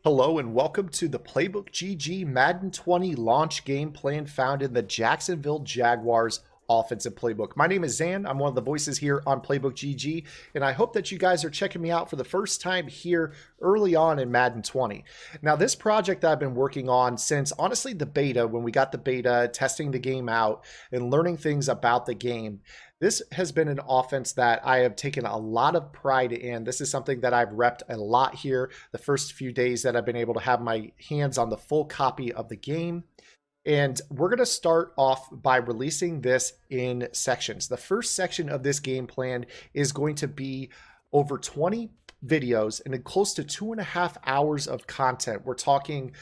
Hello and welcome to the Playbook GG Madden 20 launch game plan found in the Jacksonville Jaguars offensive playbook. My name is Zan. I'm one of the voices here on Playbook GG, and I hope that you guys are checking me out for the first time here early on in Madden 20. Now, this project I've been working on since, honestly, the beta, when we got the beta, testing the game out and learning things about the game. This has been an offense that I have taken a lot of pride in. This is something that I've repped a lot here the first few days that I've been able to have my hands on the full copy of the game. And we're going to start off by releasing this in sections. The first section of this game plan is going to be over 20 videos and close to 2.5 hours of content. We're talking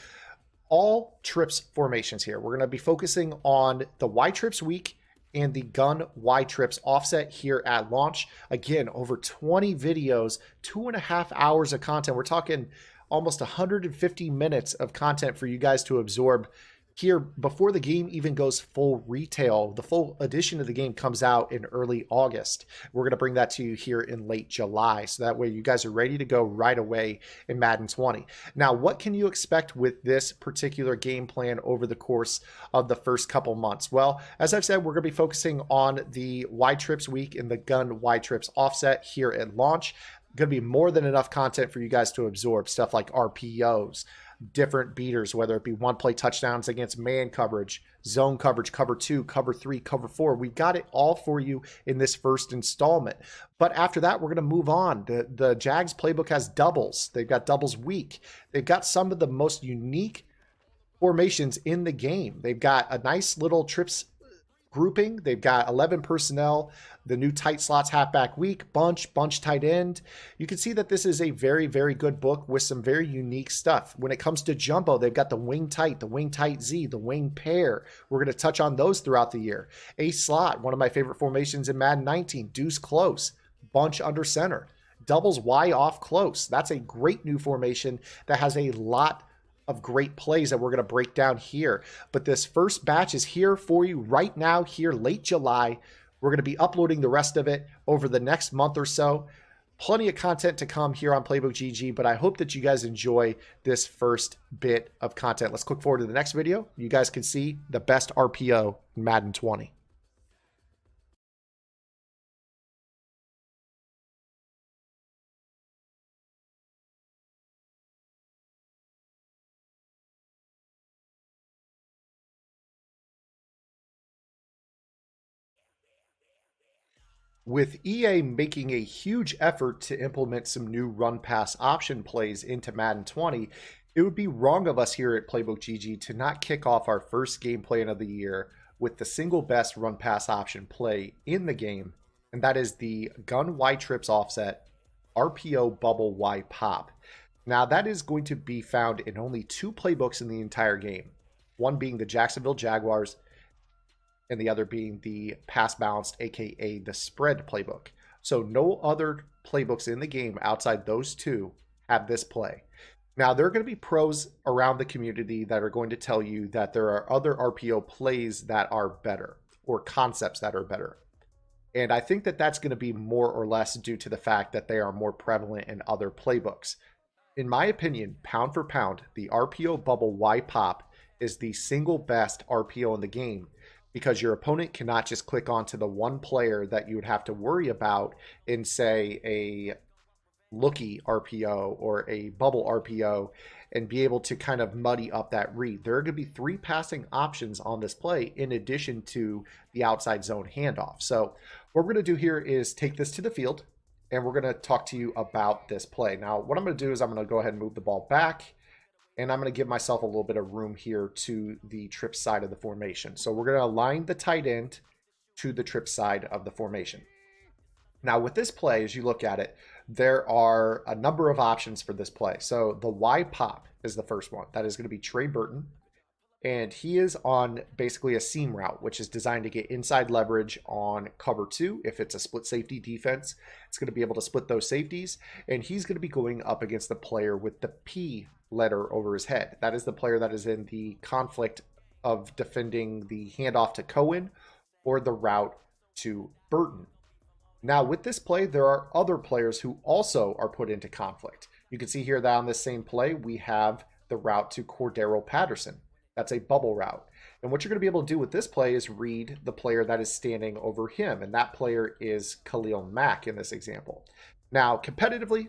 all trips formations here. We're going to be focusing on the Y trips week and the gun Y trips offset here at launch. Again, over 20 videos, 2.5 hours of content. We're talking almost 150 minutes of content for you guys to absorb here before the game even goes full retail. The full edition of the game comes out in early August. We're going to bring that to you here in late July. So that way you guys are ready to go right away in Madden 20. Now, what can you expect with this particular game plan over the course of the first couple months? Well, as I've said, we're going to be focusing on the Y Trips week and the gun Y Trips offset here at launch. Going to be more than enough content for you guys to absorb stuff like RPOs, different beaters, whether it be one play touchdowns against man coverage, zone coverage, cover 2, cover 3, cover 4. We got it all for you in this first installment. But after that, we're going to move on. The Jags playbook has doubles. They've got doubles week. They've got some of the most unique formations in the game. They've got a nice little trips grouping. They've got 11 personnel, the new tight slots halfback week, bunch tight end. You can see that this is a very, very good book with some very unique stuff. When it comes to jumbo, they've got the wing tight Z, the wing pair. We're going to touch on those throughout the year. A slot, one of my favorite formations in Madden 19, deuce close, bunch under center, doubles Y off close. That's a great new formation that has a lot of great plays that we're going to break down here. But this first batch is here for you right now, here late July. We're going to be uploading the rest of it over the next month or so. Plenty of content to come here on Playbook GG, but I hope that you guys enjoy this first bit of content. Let's look forward to the next video. You guys can see the best RPO in Madden 20. With EA making a huge effort to implement some new run pass option plays into Madden 20, it would be wrong of us here at Playbook GG to not kick off our first game plan of the year with the single best run pass option play in the game, and that is the gun Y trips offset RPO bubble Y pop. Now, that is going to be found in only 2 playbooks in the entire game, one being the Jacksonville Jaguars and the other being the pass balanced, aka the spread playbook. So no other playbooks in the game outside those 2 have this play. Now, there are going to be pros around the community that are going to tell you that there are other RPO plays that are better or concepts that are better. And I think that that's going to be more or less due to the fact that they are more prevalent in other playbooks. In my opinion, pound for pound, the RPO bubble Y pop is the single best RPO in the game, because your opponent cannot just click onto the one player that you would have to worry about in, say, a lookie RPO or a bubble RPO and be able to kind of muddy up that read. There are going to be 3 passing options on this play in addition to the outside zone handoff. So what we're going to do here is take this to the field, and we're going to talk to you about this play. Now, what I'm going to do is I'm going to go ahead and move the ball back, and I'm going to give myself a little bit of room here to the trip side of the formation. So we're going to align the tight end to the trip side of the formation. Now, with this play, as you look at it, there are a number of options for this play. So the Y pop is the first one. That is going to be Trey Burton. And he is on basically a seam route, which is designed to get inside leverage on cover 2. If it's a split safety defense, it's going to be able to split those safeties. And he's going to be going up against the player with the P letter over his head. That is the player that is in the conflict of defending the handoff to Cohen or the route to Burton. Now, with this play, there are other players who also are put into conflict. You can see here that on this same play, we have the route to Cordero Patterson. That's a bubble route. And what you're going to be able to do with this play is read the player that is standing over him. And that player is Khalil Mack in this example. Now, competitively,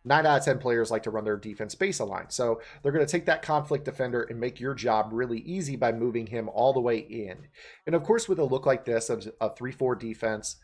9 out of 10 players like to run their defense base aligned. So they're going to take that conflict defender and make your job really easy by moving him all the way in. And of course, with a look like this of a 3-4 defense,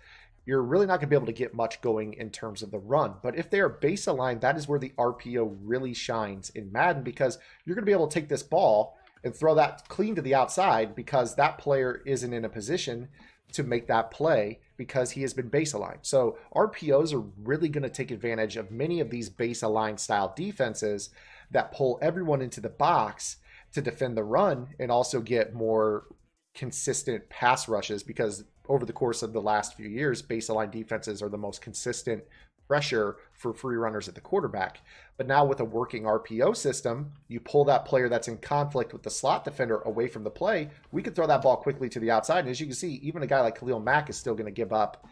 you're really not going to be able to get much going in terms of the run. But if they are base aligned, that is where the RPO really shines in Madden, because you're going to be able to take this ball and throw that clean to the outside because that player isn't in a position to make that play because he has been base aligned. So RPOs are really going to take advantage of many of these base aligned style defenses that pull everyone into the box to defend the run and also get more consistent pass rushes, because over the course of the last few years, base aligned defenses are the most consistent pressure for free runners at the quarterback. But now with a working RPO system, you pull that player that's in conflict with the slot defender away from the play, we can throw that ball quickly to the outside. And as you can see, even a guy like Khalil Mack is still going to give up,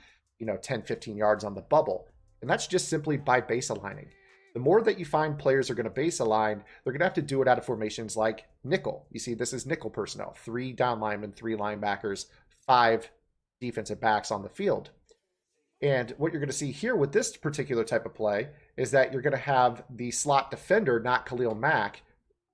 10, 15 yards on the bubble. And that's just simply by base aligning. The more that you find players are going to base align, they're going to have to do it out of formations like nickel. You see, this is nickel personnel, 3 down linemen, 3 linebackers, 5 defensive backs on the field. And what you're going to see here with this particular type of play is that you're going to have the slot defender, not Khalil Mack,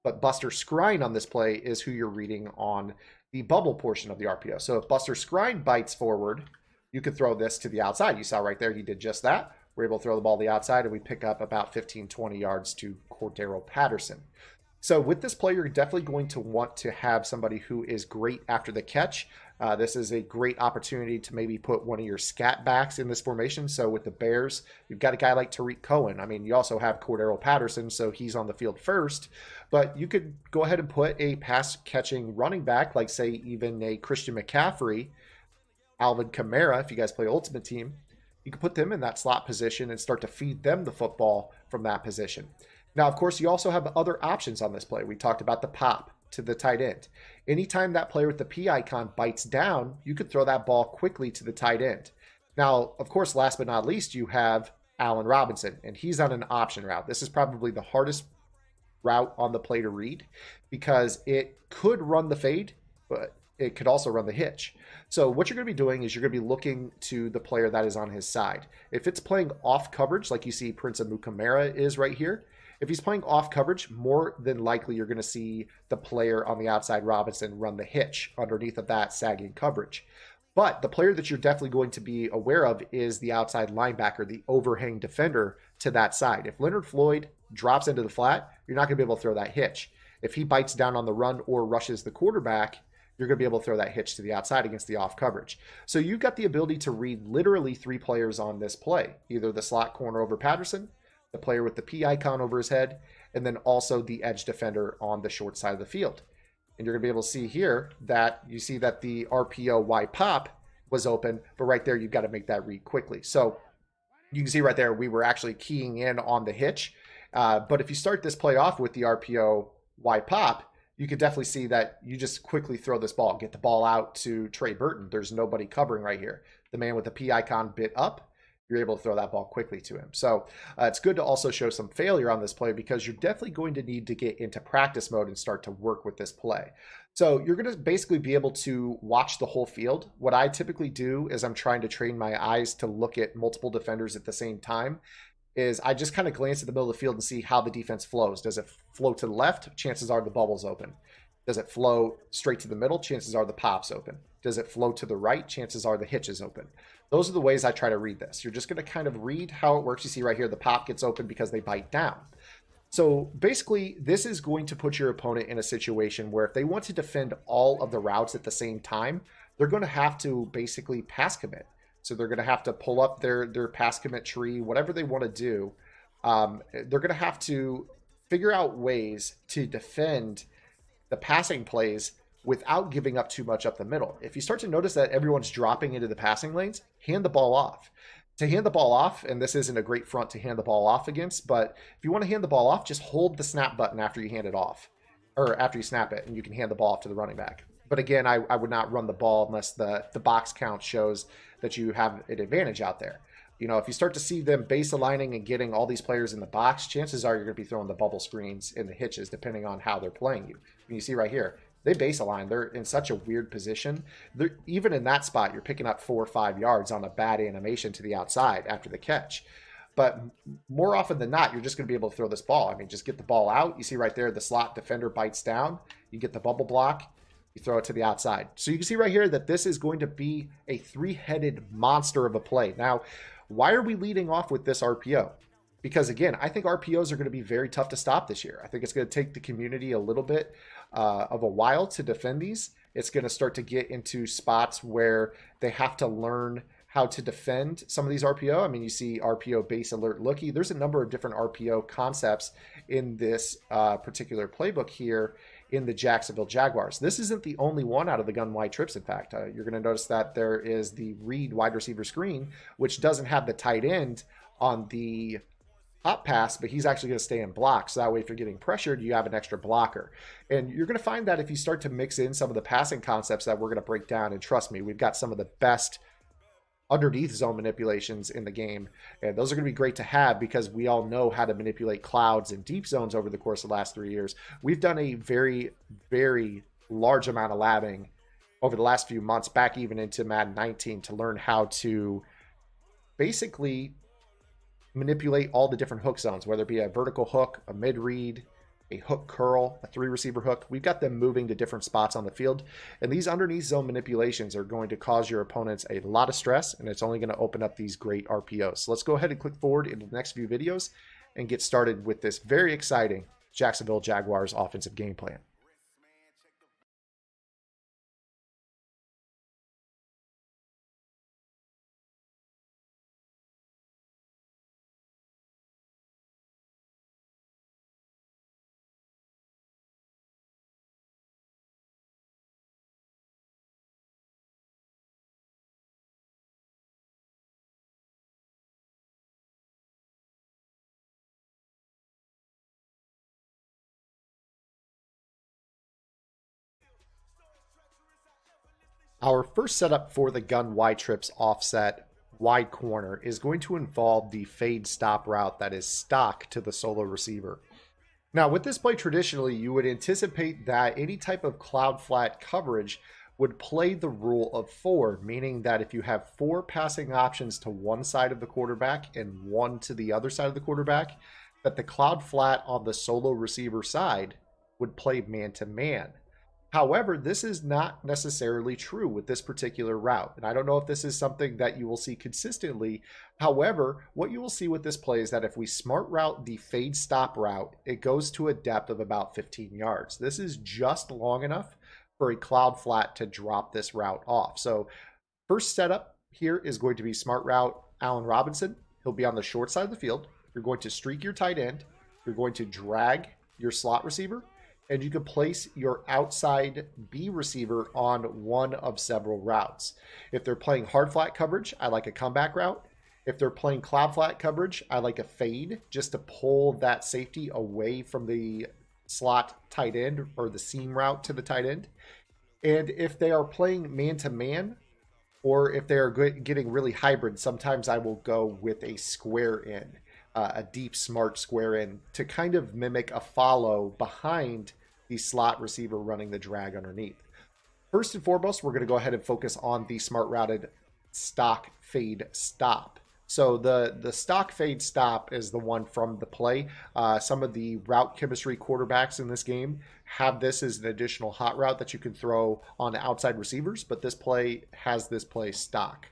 but Buster Skrine on this play is who you're reading on the bubble portion of the RPO. So if Buster Skrine bites forward, you could throw this to the outside. You saw right there, he did just that. We're able to throw the ball to the outside, and we pick up about 15, 20 yards to Cordero Patterson. So with this play, you're definitely going to want to have somebody who is great after the catch. This is a great opportunity to maybe put one of your scat backs in this formation. So with the Bears, you've got a guy like Tariq Cohen. I mean, you also have Cordero Patterson, so he's on the field first. But you could go ahead and put a pass-catching running back, like, say, even a Christian McCaffrey, Alvin Kamara, if you guys play Ultimate Team. You can put them in that slot position and start to feed them the football from that position. Now, of course, you also have other options on this play. We talked about the pop to the tight end. Anytime that player with the P icon bites down, you could throw that ball quickly to the tight end. Now, of course, last but not least, you have Allen Robinson, and he's on an option route. This is probably the hardest route on the play to read because it could run the fade, but it could also run the hitch. So what you're going to be doing is you're going to be looking to the player that is on his side. If it's playing off coverage, like you see Prince Amukamara is right here, if he's playing off coverage, more than likely you're going to see the player on the outside, Robinson, run the hitch underneath of that sagging coverage. But the player that you're definitely going to be aware of is the outside linebacker, the overhang defender to that side. If Leonard Floyd drops into the flat, you're not going to be able to throw that hitch. If he bites down on the run or rushes the quarterback, you're going to be able to throw that hitch to the outside against the off coverage. So you've got the ability to read literally 3 players on this play, either the slot corner over Patterson, the player with the P icon over his head, and then also the edge defender on the short side of the field. And you're going to be able to see here that you see that the RPO Y pop was open, but right there you've got to make that read quickly. So you can see right there we were actually keying in on the hitch. But if you start this play off with the RPO Y pop, you could definitely see that you just quickly throw this ball, get the ball out to Trey Burton. There's nobody covering right here. The man with the P icon bit up, you're able to throw that ball quickly to him. So it's good to also show some failure on this play because you're definitely going to need to get into practice mode and start to work with this play. So you're going to basically be able to watch the whole field. What I typically do is I'm trying to train my eyes to look at multiple defenders at the same time. Is I just kind of glance at the middle of the field and see how the defense flows. Does it flow to the left? Chances are the bubble's open. Does it flow straight to the middle? Chances are the pop's open. Does it flow to the right? Chances are the hitch is open. Those are the ways I try to read this. You're just going to kind of read how it works. You see right here, the pop gets open because they bite down. So basically, this is going to put your opponent in a situation where if they want to defend all of the routes at the same time, they're going to have to basically pass commit. So they're going to have to pull up their pass commit tree, whatever they want to do. They're going to have to figure out ways to defend the passing plays without giving up too much up the middle. If you start to notice that everyone's dropping into the passing lanes, hand the ball off. To hand the ball off, and this isn't a great front to hand the ball off against, but if you want to hand the ball off, just hold the snap button after you hand it off, or after you snap it, and you can hand the ball off to the running back. But again, I would not run the ball unless the box count shows that you have an advantage out there. you know, if you start to see them base aligning and getting all these players in the box, chances are you're going to be throwing the bubble screens in the hitches, depending on how they're playing you. And you see right here, they base align. They're in such a weird position. Even in that spot, you're picking up 4 or 5 yards on a bad animation to the outside after the catch. But more often than not, you're just going to be able to throw this ball. I mean, just get the ball out. You see right there, the slot defender bites down. You get the bubble block. You throw it to the outside. So you can see right here that this is going to be a 3-headed monster of a play. Now, why are we leading off with this RPO? Because again, I think RPOs are going to be very tough to stop this year. I think it's going to take the community a little bit of a while to defend these. It's going to start to get into spots where they have to learn how to defend some of these RPO. I mean, you see RPO base alert looky. There's a number of different RPO concepts in this particular playbook here in the Jacksonville Jaguars. This isn't the only one out of the gun wide trips. In fact, you're going to notice that there is the read wide receiver screen, which doesn't have the tight end on the hot pass, but he's actually going to stay in block. So that way, if you're getting pressured, you have an extra blocker. And you're going to find that if you start to mix in some of the passing concepts that we're going to break down, and trust me, we've got some of the best underneath zone manipulations in the game, and those are going to be great to have because we all know how to manipulate clouds and deep zones over the course of the last 3 years. We've done a very, very large amount of labbing over the last few months, back even into Madden 19, to learn how to basically manipulate all the different hook zones, whether it be a vertical hook, a mid read, a hook curl, a 3-receiver hook. We've got them moving to different spots on the field. And these underneath zone manipulations are going to cause your opponents a lot of stress, and it's only going to open up these great RPOs. So let's go ahead and click forward into the next few videos and get started with this very exciting Jacksonville Jaguars offensive game plan. Our first setup for the gun wide trips offset wide corner is going to involve the fade stop route that is stock to the solo receiver. Now, with this play traditionally, you would anticipate that any type of cloud flat coverage would play the rule of 4, meaning that if you have 4 passing options to one side of the quarterback and 1 to the other side of the quarterback, that the cloud flat on the solo receiver side would play man-to-man. However, this is not necessarily true with this particular route. And I don't know if this is something that you will see consistently. However, what you will see with this play is that if we smart route the fade stop route, it goes to a depth of about 15 yards. This is just long enough for a cloud flat to drop this route off. So first setup here is going to be smart route Allen Robinson. He'll be on the short side of the field. You're going to streak your tight end. You're going to drag your slot receiver, and you can place your outside B receiver on one of several routes. If they're playing hard flat coverage, I like a comeback route. If they're playing cloud flat coverage, I like a fade just to pull that safety away from the slot tight end or the seam route to the tight end. And if they are playing man-to-man, or if they're getting really hybrid, sometimes I will go with a square in. A deep, smart square in to kind of mimic a follow behind the slot receiver running the drag underneath. First and foremost, we're going to go ahead and focus on the smart routed stock fade stop. So the stock fade stop is the one from the play. Some of the route chemistry quarterbacks in this game have this as an additional hot route that you can throw on outside receivers, but this play has this play stock.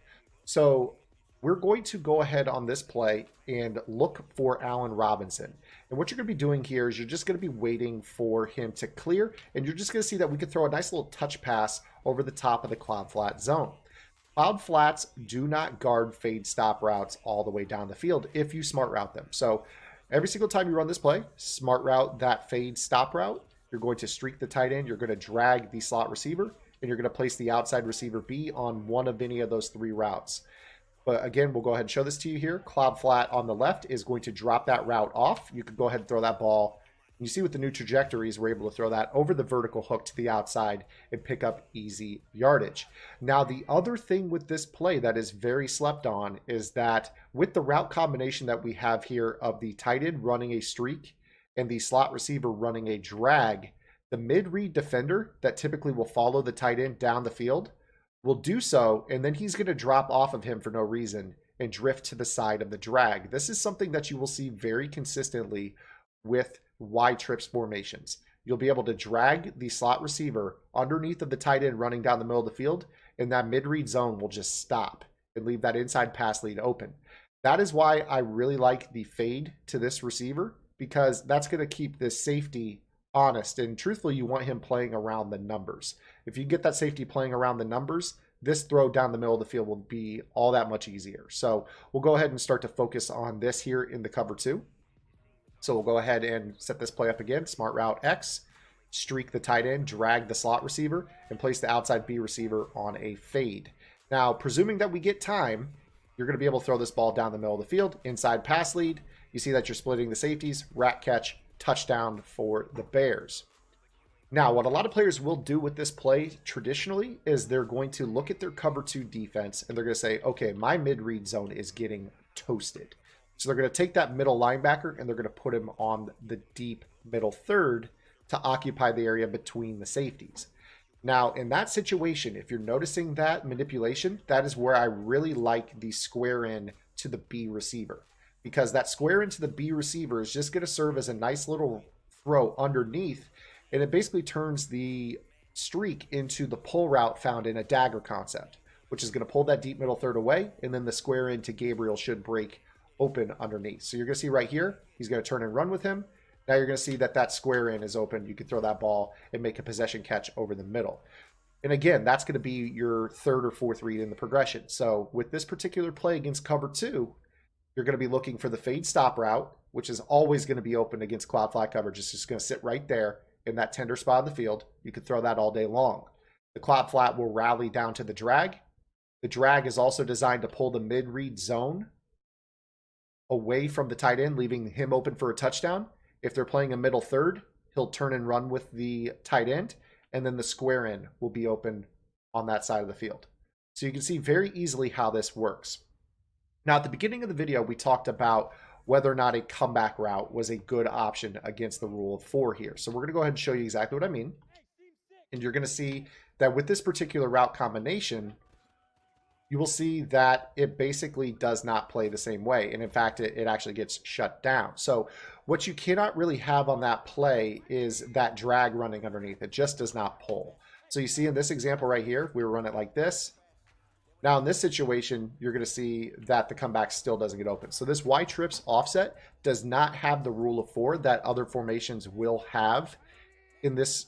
So we're going to go ahead on this play and look for Allen Robinson. And what you're going to be doing here is you're just going to be waiting for him to clear, and you're just going to see that we could throw a nice little touch pass over the top of the cloud flat zone. Cloud flats do not guard fade stop routes all the way down the field if you smart route them. So every single time you run this play, smart route that fade stop route, you're going to streak the tight end, you're going to drag the slot receiver, and you're going to place the outside receiver B on one of any of those 3 routes. But again, we'll go ahead and show this to you here. Cloud flat on the left is going to drop that route off. You could go ahead and throw that ball You see with the new trajectories, we're able to throw that over the vertical hook to the outside and pick up easy yardage. Now, the other thing with this play that is very slept on is that with the route combination that we have here of the tight end running a streak and the slot receiver running a drag, the mid-read defender that typically will follow the tight end down the field will do so, and then he's going to drop off of him for no reason and drift to the side of the drag. This is something that you will see very consistently with Y trips formations. You'll be able to drag the slot receiver underneath of the tight end running down the middle of the field, and that mid-read zone will just stop and leave that inside pass lead open. That is why I really like the fade to this receiver, because that's going to keep this safety honest. And truthfully, you want him playing around the numbers. If you get that safety playing around the numbers, this throw down the middle of the field will be all that much easier. So we'll go ahead and start to focus on this here in the cover 2. So we'll go ahead and set this play up again. Smart route X, streak the tight end, drag the slot receiver, and place the outside B receiver on a fade. Now, presuming that we get time, you're going to be able to throw this ball down the middle of the field, inside pass lead. You see that you're splitting the safeties, rat catch, touchdown for the Bears. Now, what a lot of players will do with this play traditionally is they're going to look at their cover 2 defense and they're going to say, okay, my mid-read zone is getting toasted. So they're going to take that middle linebacker and they're going to put him on the deep middle third to occupy the area between the safeties. Now, in that situation, if you're noticing that manipulation, that is where I really like the square in to the B receiver, because that square into the B receiver is just going to serve as a nice little throw underneath, and it basically turns the streak into the pull route found in a dagger concept, which is going to pull that deep middle third away, and then the square into Gabriel should break open underneath. So you're going to see right here, he's going to turn and run with him. Now you're going to see that that square in is open. You can throw that ball and make a possession catch over the middle. And again, that's going to be your third or fourth read in the progression. So with this particular play against cover 2, you're going to be looking for the fade stop route, which is always going to be open against cloud flat coverage. It's just going to sit right there in that tender spot of the field. You could throw that all day long. The cloud flat will rally down to the drag. The drag is also designed to pull the mid-read zone away from the tight end, leaving him open for a touchdown. If they're playing a middle third, he'll turn and run with the tight end, and then the square in will be open on that side of the field. So you can see very easily how this works. Now, at the beginning of the video, we talked about whether or not a comeback route was a good option against the rule of 4 here. So we're going to go ahead and show you exactly what I mean. And you're going to see that with this particular route combination, you will see that it basically does not play the same way. And in fact, it actually gets shut down. So what you cannot really have on that play is that drag running underneath. It just does not pull. So you see in this example right here, we run it like this. Now in this situation, you're going to see that the comeback still doesn't get open. So this Y trips offset does not have the rule of 4 that other formations will have in this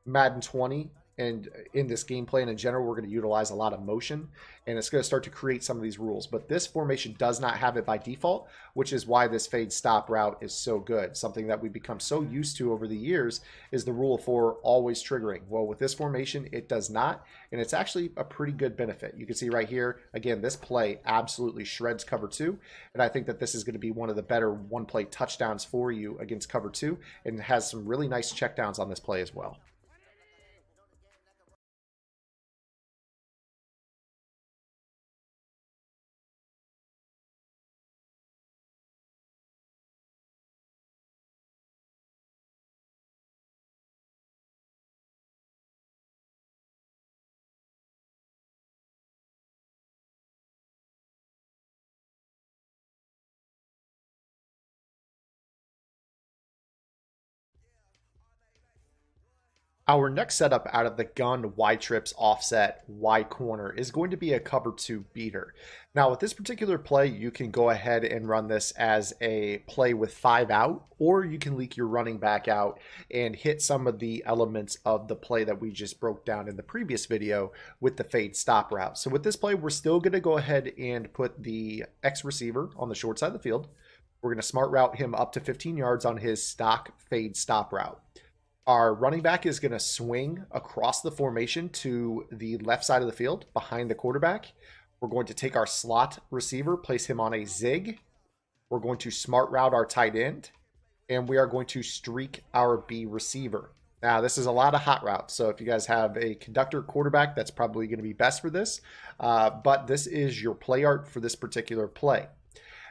Madden 20. And in this game plan in general, we're going to utilize a lot of motion, and it's going to start to create some of these rules. But this formation does not have it by default, which is why this fade stop route is so good. Something that we've become so used to over the years is the rule of 4 always triggering. Well, with this formation, it does not, and it's actually a pretty good benefit. You can see right here, again, this play absolutely shreds cover 2, and I think that this is going to be one of the better one-play touchdowns for you against cover 2, and has some really nice checkdowns on this play as well. Our next setup out of the gun Y trips offset Y corner is going to be a cover 2 beater. Now with this particular play, you can go ahead and run this as a play with 5 out, or you can leak your running back out and hit some of the elements of the play that we just broke down in the previous video with the fade stop route. So with this play, we're still going to go ahead and put the X receiver on the short side of the field. We're going to smart route him up to 15 yards on his stock fade stop route. Our running back is going to swing across the formation to the left side of the field behind the quarterback. We're going to take our slot receiver, place him on a zig. We're going to smart route our tight end. and we are going to streak our B receiver. Now, this is a lot of hot routes, so if you guys have a conductor quarterback, that's probably going to be best for this, but this is your play art for this particular play.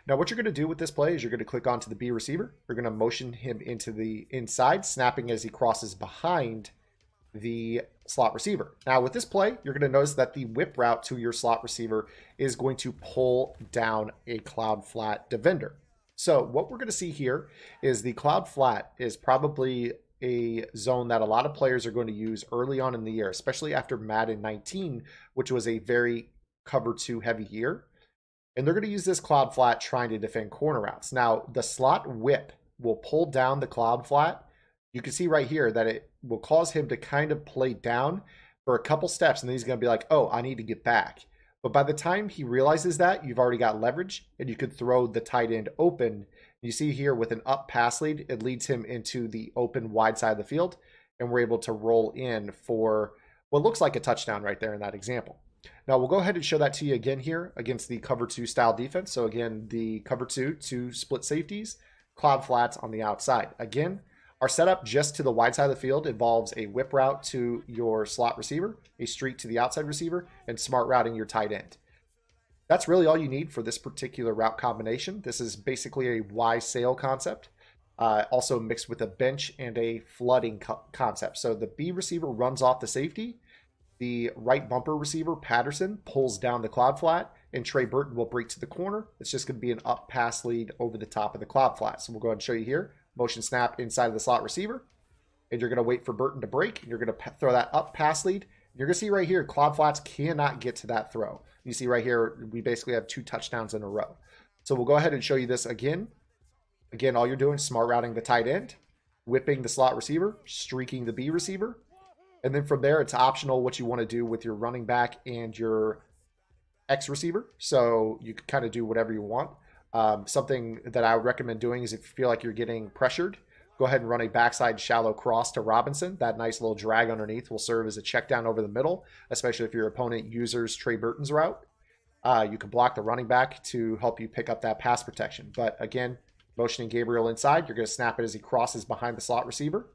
Now, what you're going to do with this play is you're going to click onto the B receiver. You're going to motion him into the inside, snapping as he crosses behind the slot receiver. Now, with this play, you're going to notice that the whip route to your slot receiver is going to pull down a cloud flat defender. So what we're going to see here is the cloud flat is probably a zone that a lot of players are going to use early on in the year, especially after Madden 19, which was a very cover 2 heavy year. And they're going to use this cloud flat trying to defend corner routes. Now, the slot whip will pull down the cloud flat. You can see right here that it will cause him to kind of play down for a couple steps, and then he's going to be like, oh, I need to get back. But by the time he realizes that, you've already got leverage, and you could throw the tight end open. You see here with an up pass lead, it leads him into the open wide side of the field, and we're able to roll in for what looks like a touchdown right there in that example. Now, we'll go ahead and show that to you again here against the cover 2 style defense. So again, the cover 2 split safeties, cloud flats on the outside. Again, our setup just to the wide side of the field involves a whip route to your slot receiver, a streak to the outside receiver, and smart routing your tight end. That's really all you need for this particular route combination. This is basically a Y sail concept, also mixed with a bench and a flooding concept. So the B receiver runs off the safety. The right bumper receiver, Patterson, pulls down the cloud flat, and Trey Burton will break to the corner. It's just going to be an up pass lead over the top of the cloud flat. So we'll go ahead and show you here. Motion snap inside of the slot receiver, and you're going to wait for Burton to break. You're going to throw that up pass lead. You're going to see right here, cloud flats cannot get to that throw. You see right here, we basically have 2 touchdowns in a row. So we'll go ahead and show you this again. Again, all you're doing is smart routing the tight end, whipping the slot receiver, streaking the B receiver. And then from there, it's optional what you want to do with your running back and your X receiver. So you can kind of do whatever you want. Something that I would recommend doing is if you feel like you're getting pressured, go ahead and run a backside shallow cross to Robinson. That nice little drag underneath will serve as a check down over the middle, especially if your opponent uses Trey Burton's route. You can block the running back to help you pick up that pass protection. But again, motioning Gabriel inside, you're going to snap it as he crosses behind the slot receiver.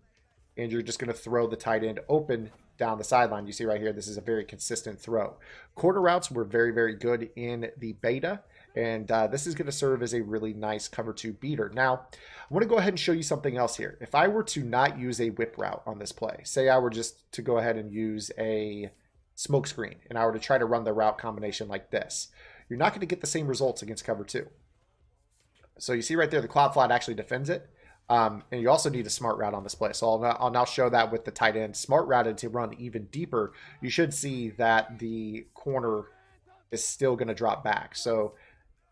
And you're just going to throw the tight end open down the sideline. You see right here, this is a very consistent throw. Quarter routes were very, very good in the beta, and this is going to serve as a really nice cover 2 beater. Now, I want to go ahead and show you something else here. If I were to not use a whip route on this play, say I were just to go ahead and use a smoke screen, and I were to try to run the route combination like this, you're not going to get the same results against cover 2. So you see right there, the cloud flat actually defends it. And you also need a smart route on this play. So I'll now show that with the tight end. Smart routed to run even deeper. You should see that the corner is still going to drop back. So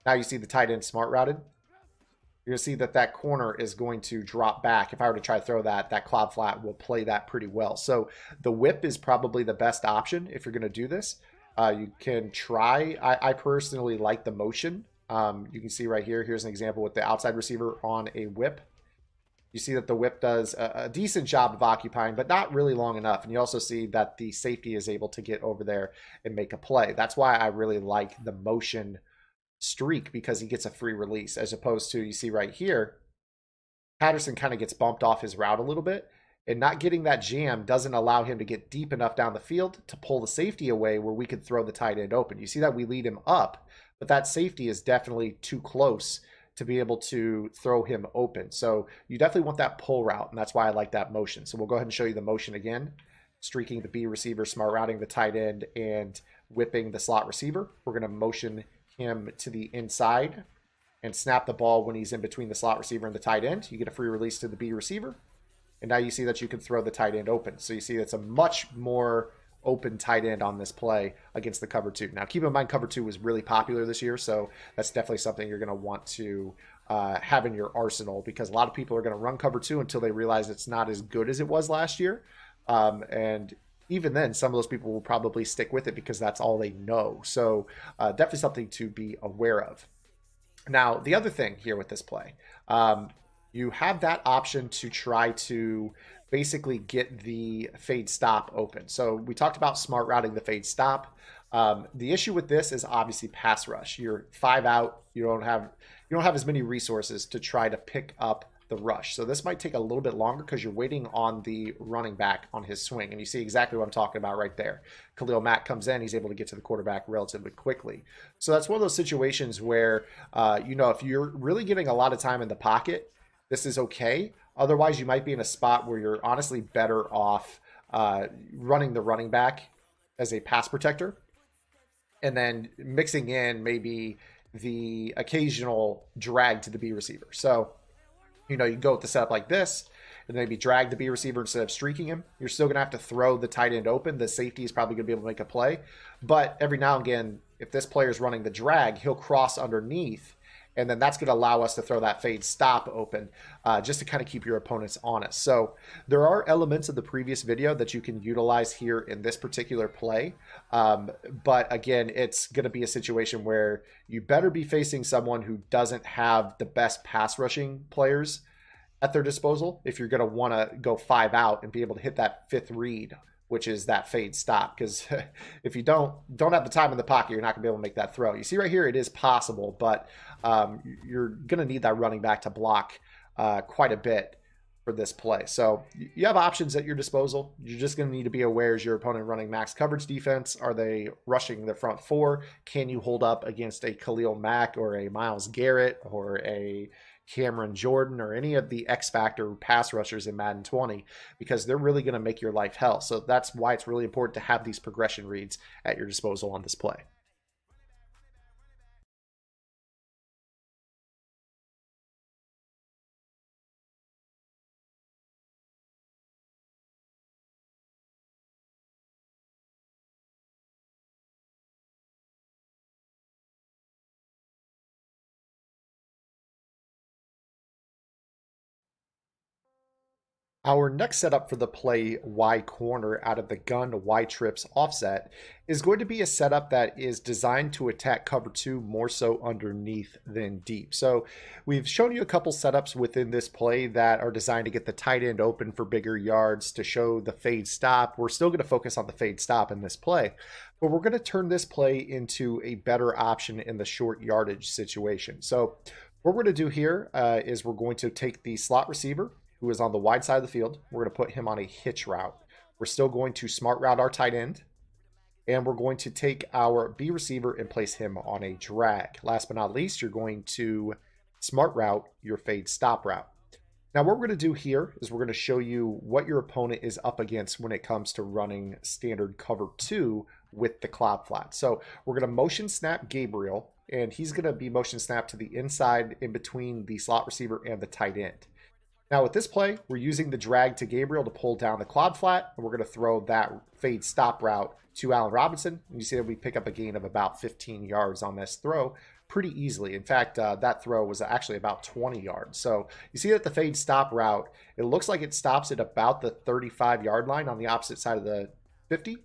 now you see the tight end smart routed. You're going to see that that corner is going to drop back. If I were to try to throw that, that cloud flat will play that pretty well. So the whip is probably the best option if you're going to do this. You can try. I personally like the motion. You can see right here. Here's an example with the outside receiver on a whip. You see that the whip does a decent job of occupying, but not really long enough. And you also see that the safety is able to get over there and make a play. That's why I really like the motion streak, because he gets a free release, as opposed to, you see right here, Patterson kind of gets bumped off his route a little bit, and not getting that jam doesn't allow him to get deep enough down the field to pull the safety away where we could throw the tight end open. You see that we lead him up, but that safety is definitely too close to be able to throw him open. So you definitely want that pull route, and that's why I like that motion. So we'll go ahead and show you the motion again. Streaking the B receiver, smart routing the tight end, and whipping the slot receiver. We're going to motion him to the inside and snap the ball when he's in between the slot receiver and the tight end. You get a free release to the B receiver. And now you see that you can throw the tight end open. So you see that's a much more open tight end on this play against the cover 2. Now, keep in mind, cover 2 was really popular this year, so that's definitely something you're going to want to have in your arsenal, because a lot of people are going to run cover 2 until they realize it's not as good as it was last year. And even then, some of those people will probably stick with it because that's all they know. So definitely something to be aware of. Now, the other thing here with this play, you have that option to try to basically get the fade stop open. So we talked about smart routing the fade stop. The issue with this is obviously pass rush. You're 5 out. You don't have as many resources to try to pick up the rush. So this might take a little bit longer because you're waiting on the running back on his swing. And you see exactly what I'm talking about right there. Khalil Mack comes in, he's able to get to the quarterback relatively quickly. So that's one of those situations where, if you're really getting a lot of time in the pocket, this is okay. Otherwise, you might be in a spot where you're honestly better off running the running back as a pass protector and then mixing in maybe the occasional drag to the B receiver. So, you go with the setup like this and maybe drag the B receiver instead of streaking him. You're still going to have to throw the tight end open. The safety is probably going to be able to make a play. But every now and again, if this player is running the drag, he'll cross underneath. And then that's going to allow us to throw that fade stop open just to kind of keep your opponents honest. So there are elements of the previous video that you can utilize here in this particular play. But again, it's going to be a situation where you better be facing someone who doesn't have the best pass rushing players at their disposal if you're going to want to go 5 out and be able to hit that 5th read, which is that fade stop. Because if you don't have the time in the pocket, you're not going to be able to make that throw. You see right here, it is possible, but you're going to need that running back to block quite a bit for this play. So you have options at your disposal. You're just going to need to be aware, is your opponent running max coverage defense? Are they rushing the front 4? Can you hold up against a Khalil Mack or a Myles Garrett or a Cameron Jordan or any of the X Factor pass rushers in Madden 20? Because they're really going to make your life hell. So that's why it's really important to have these progression reads at your disposal on this play. Our next setup for the play Y corner out of the gun Y trips offset is going to be a setup that is designed to attack cover 2 more so underneath than deep. So we've shown you a couple setups within this play that are designed to get the tight end open for bigger yards, to show the fade stop. We're still going to focus on the fade stop in this play, but we're going to turn this play into a better option in the short yardage situation. So what we're going to do here is we're going to take the slot receiver who is on the wide side of the field. We're going to put him on a hitch route. We're still going to smart route our tight end, and we're going to take our B receiver and place him on a drag. Last but not least, you're going to smart route your fade stop route. Now, what we're going to do here is we're going to show you what your opponent is up against when it comes to running standard cover 2 with the cloud flat. So we're going to motion snap Gabriel, and he's going to be motion snapped to the inside in between the slot receiver and the tight end. Now with this play, we're using the drag to Gabriel to pull down the cloud flat, and we're going to throw that fade stop route to Allen Robinson. And you see that we pick up a gain of about 15 yards on this throw pretty easily. In fact, that throw was actually about 20 yards. So you see that the fade stop route, it looks like it stops at about the 35-yard line on the opposite side of the 50,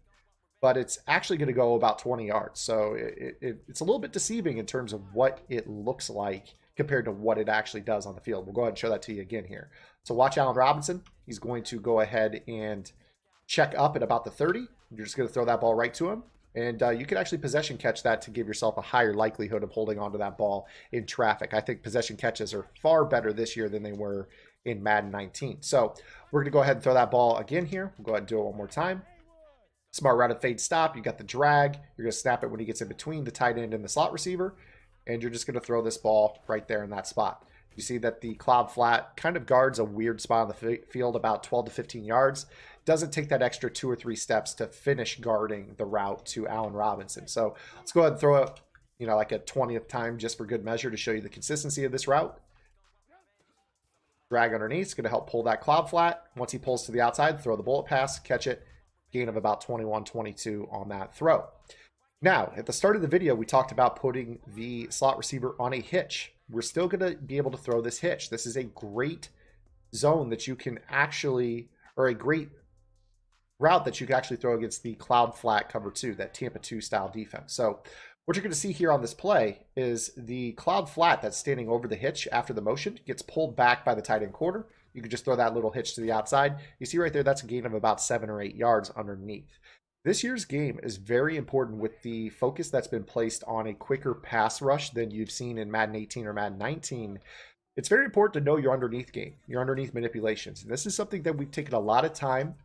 but it's actually going to go about 20 yards. So it's a little bit deceiving in terms of what it looks like compared to what it actually does on the field. We'll go ahead and show that to you again here. So watch Allen Robinson. He's going to go ahead and check up at about the 30. You're just going to throw that ball right to him. And you can actually possession catch that to give yourself a higher likelihood of holding onto that ball in traffic. I think possession catches are far better this year than they were in Madden 19. So we're going to go ahead and throw that ball again here. We'll go ahead and do it one more time. Smart route fade stop. You got the drag. You're going to snap it when he gets in between the tight end and the slot receiver. And you're just going to throw this ball right there in that spot. You see that the cloud flat kind of guards a weird spot on the field, about 12 to 15 yards. Doesn't take that extra 2 or 3 steps to finish guarding the route to Allen Robinson. So let's go ahead and throw it, like a 20th time just for good measure to show you the consistency of this route. Drag underneath is going to help pull that cloud flat. Once he pulls to the outside, throw the bullet pass, catch it. Gain of about 21, 22 on that throw. Now, at the start of the video, we talked about putting the slot receiver on a hitch. We're still going to be able to throw this hitch. This is a great zone that you can actually, or a great route that you can actually throw against the cloud flat cover 2, that Tampa 2 style defense. So what you're going to see here on this play is the cloud flat that's standing over the hitch after the motion gets pulled back by the tight end quarter. You can just throw that little hitch to the outside. You see right there, that's a gain of about 7 or 8 yards underneath. This year's game is very important with the focus that's been placed on a quicker pass rush than you've seen in Madden 18 or Madden 19. It's very important to know your underneath game, your underneath manipulations. And this is something that we've taken a lot of time,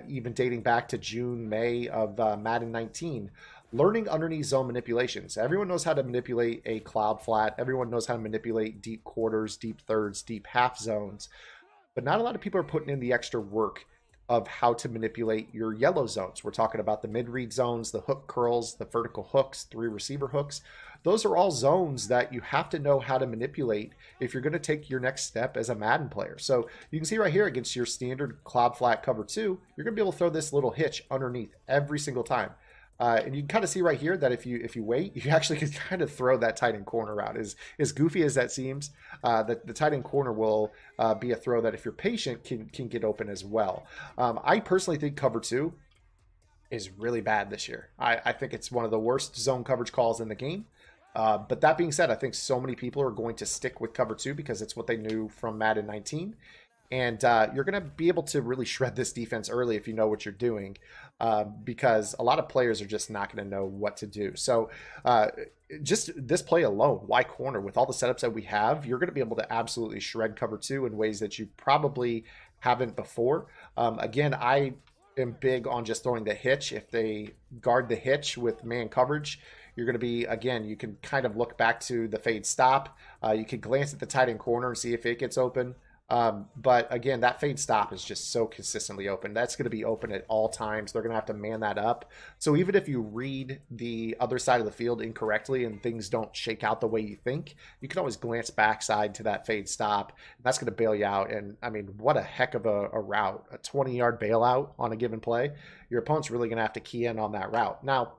even dating back to June, May of Madden 19, learning underneath zone manipulations. Everyone knows how to manipulate a cloud flat. Everyone knows how to manipulate deep quarters, deep thirds, deep half zones. But not a lot of people are putting in the extra work of how to manipulate your yellow zones. We're talking about the mid-read zones, the hook curls, the vertical hooks, 3 receiver hooks. Those are all zones that you have to know how to manipulate if you're going to take your next step as a Madden player. So you can see right here against your standard cloud flat cover 2, you're going to be able to throw this little hitch underneath every single time. And you can kind of see right here that if you wait, you actually can kind of throw that tight end corner out. As goofy as that seems, the tight end corner will be a throw that if you're patient can get open as well. I personally think cover 2 is really bad this year. I think it's one of the worst zone coverage calls in the game. But that being said, I think so many people are going to stick with cover 2 because it's what they knew from Madden 19. And you're going to be able to really shred this defense early if you know what you're doing, because a lot of players are just not going to know what to do. So just this play alone, Y corner, with all the setups that we have, you're going to be able to absolutely shred cover 2 in ways that you probably haven't before. Again, I am big on just throwing the hitch. If they guard the hitch with man coverage, you're going to be, again, you can kind of look back to the fade stop. You can glance at the tight end corner and see if it gets open. But again, that fade stop is just so consistently open. That's going to be open at all times. They're going to have to man that up. So even if you read the other side of the field incorrectly and things don't shake out the way you think, you can always glance backside to that fade stop. That's going to bail you out. And I mean, what a heck of a route, a 20-yard bailout on a given play. Your opponent's really going to have to key in on that route. Now,